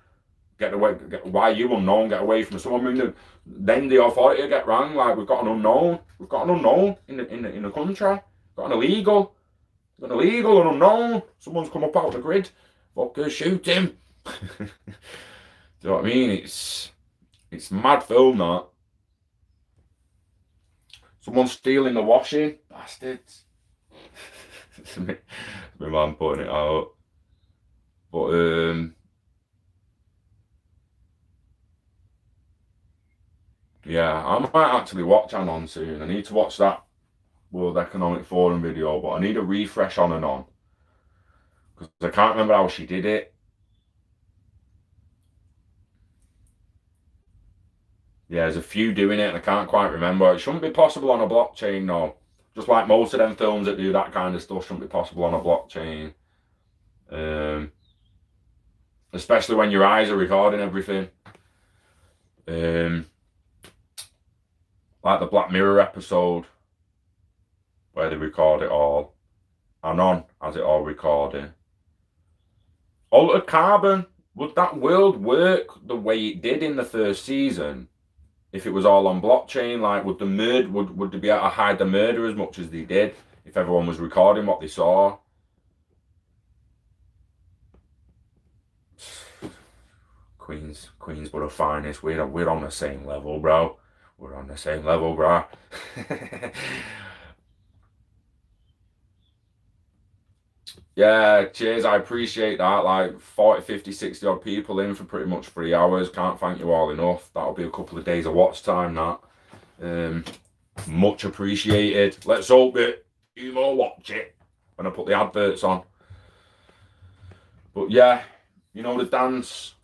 Get away! Why are you unknown? Get away from someone. Then the authority will get rang. Like, we've got an unknown. We've got an unknown in the country. We've got an illegal. An illegal and unknown. Someone's come up out of the grid. Fucker, shoot him. Do you know what I mean? It's mad film, that. Someone's stealing the washing. Bastards. It's my man putting it out. But yeah, I might actually watch Anon soon. I need to watch that World Economic Forum video, but I need a refresh on Anon, because I can't remember how she did it. Yeah, there's a few doing it, and I can't quite remember. It shouldn't be possible on a blockchain, no. Just like most of them films that do that kind of stuff shouldn't be possible on a blockchain. Especially when your eyes are recording everything. Like the Black Mirror episode, where they record it all. Anon has it all recorded. Altered Carbon, would that world work the way it did in the first season if it was all on blockchain? Like, would they be able to hide the murder as much as they did if everyone was recording what they saw? Queens were the finest. We're on the same level, bro. We're on the same level, bro. Yeah, cheers. I appreciate that. Like 40, 50, 60 odd people in for pretty much 3 hours. Can't thank you all enough. That'll be a couple of days of watch time, that. Much appreciated. Let's hope that you more watch it when I put the adverts on. But yeah, you know the dance.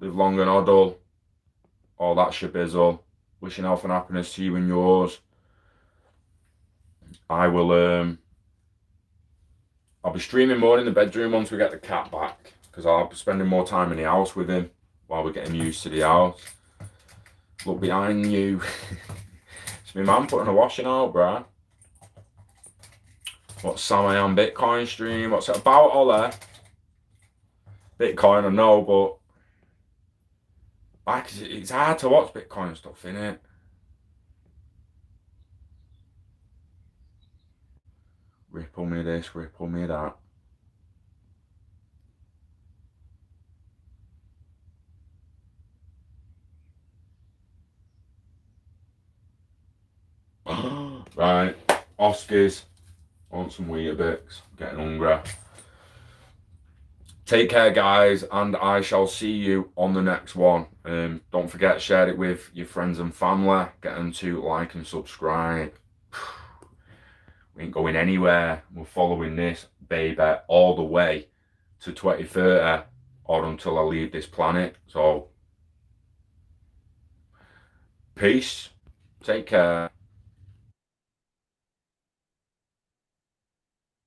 Live long and huddle. All that shabizzle. Wishing health and happiness to you and yours. I will I'll be streaming more in the bedroom once we get the cat back, because I'll be spending more time in the house with him while we're getting used to the house. Look behind you. It's my man putting the washing out, bruh. What's Sam I Am Bitcoin stream? What's it about, Ollie? Bitcoin, I know, but like, it's hard to watch Bitcoin stuff, innit? Ripple me this, ripple me that. Right, Oscars. I want some Weetabix. Getting hungry. Take care, guys, and I shall see you on the next one. Don't forget, share it with your friends and family. Get them to like and subscribe. We ain't going anywhere. We're following this baby all the way to 2030, or until I leave this planet. So Peace. Take care.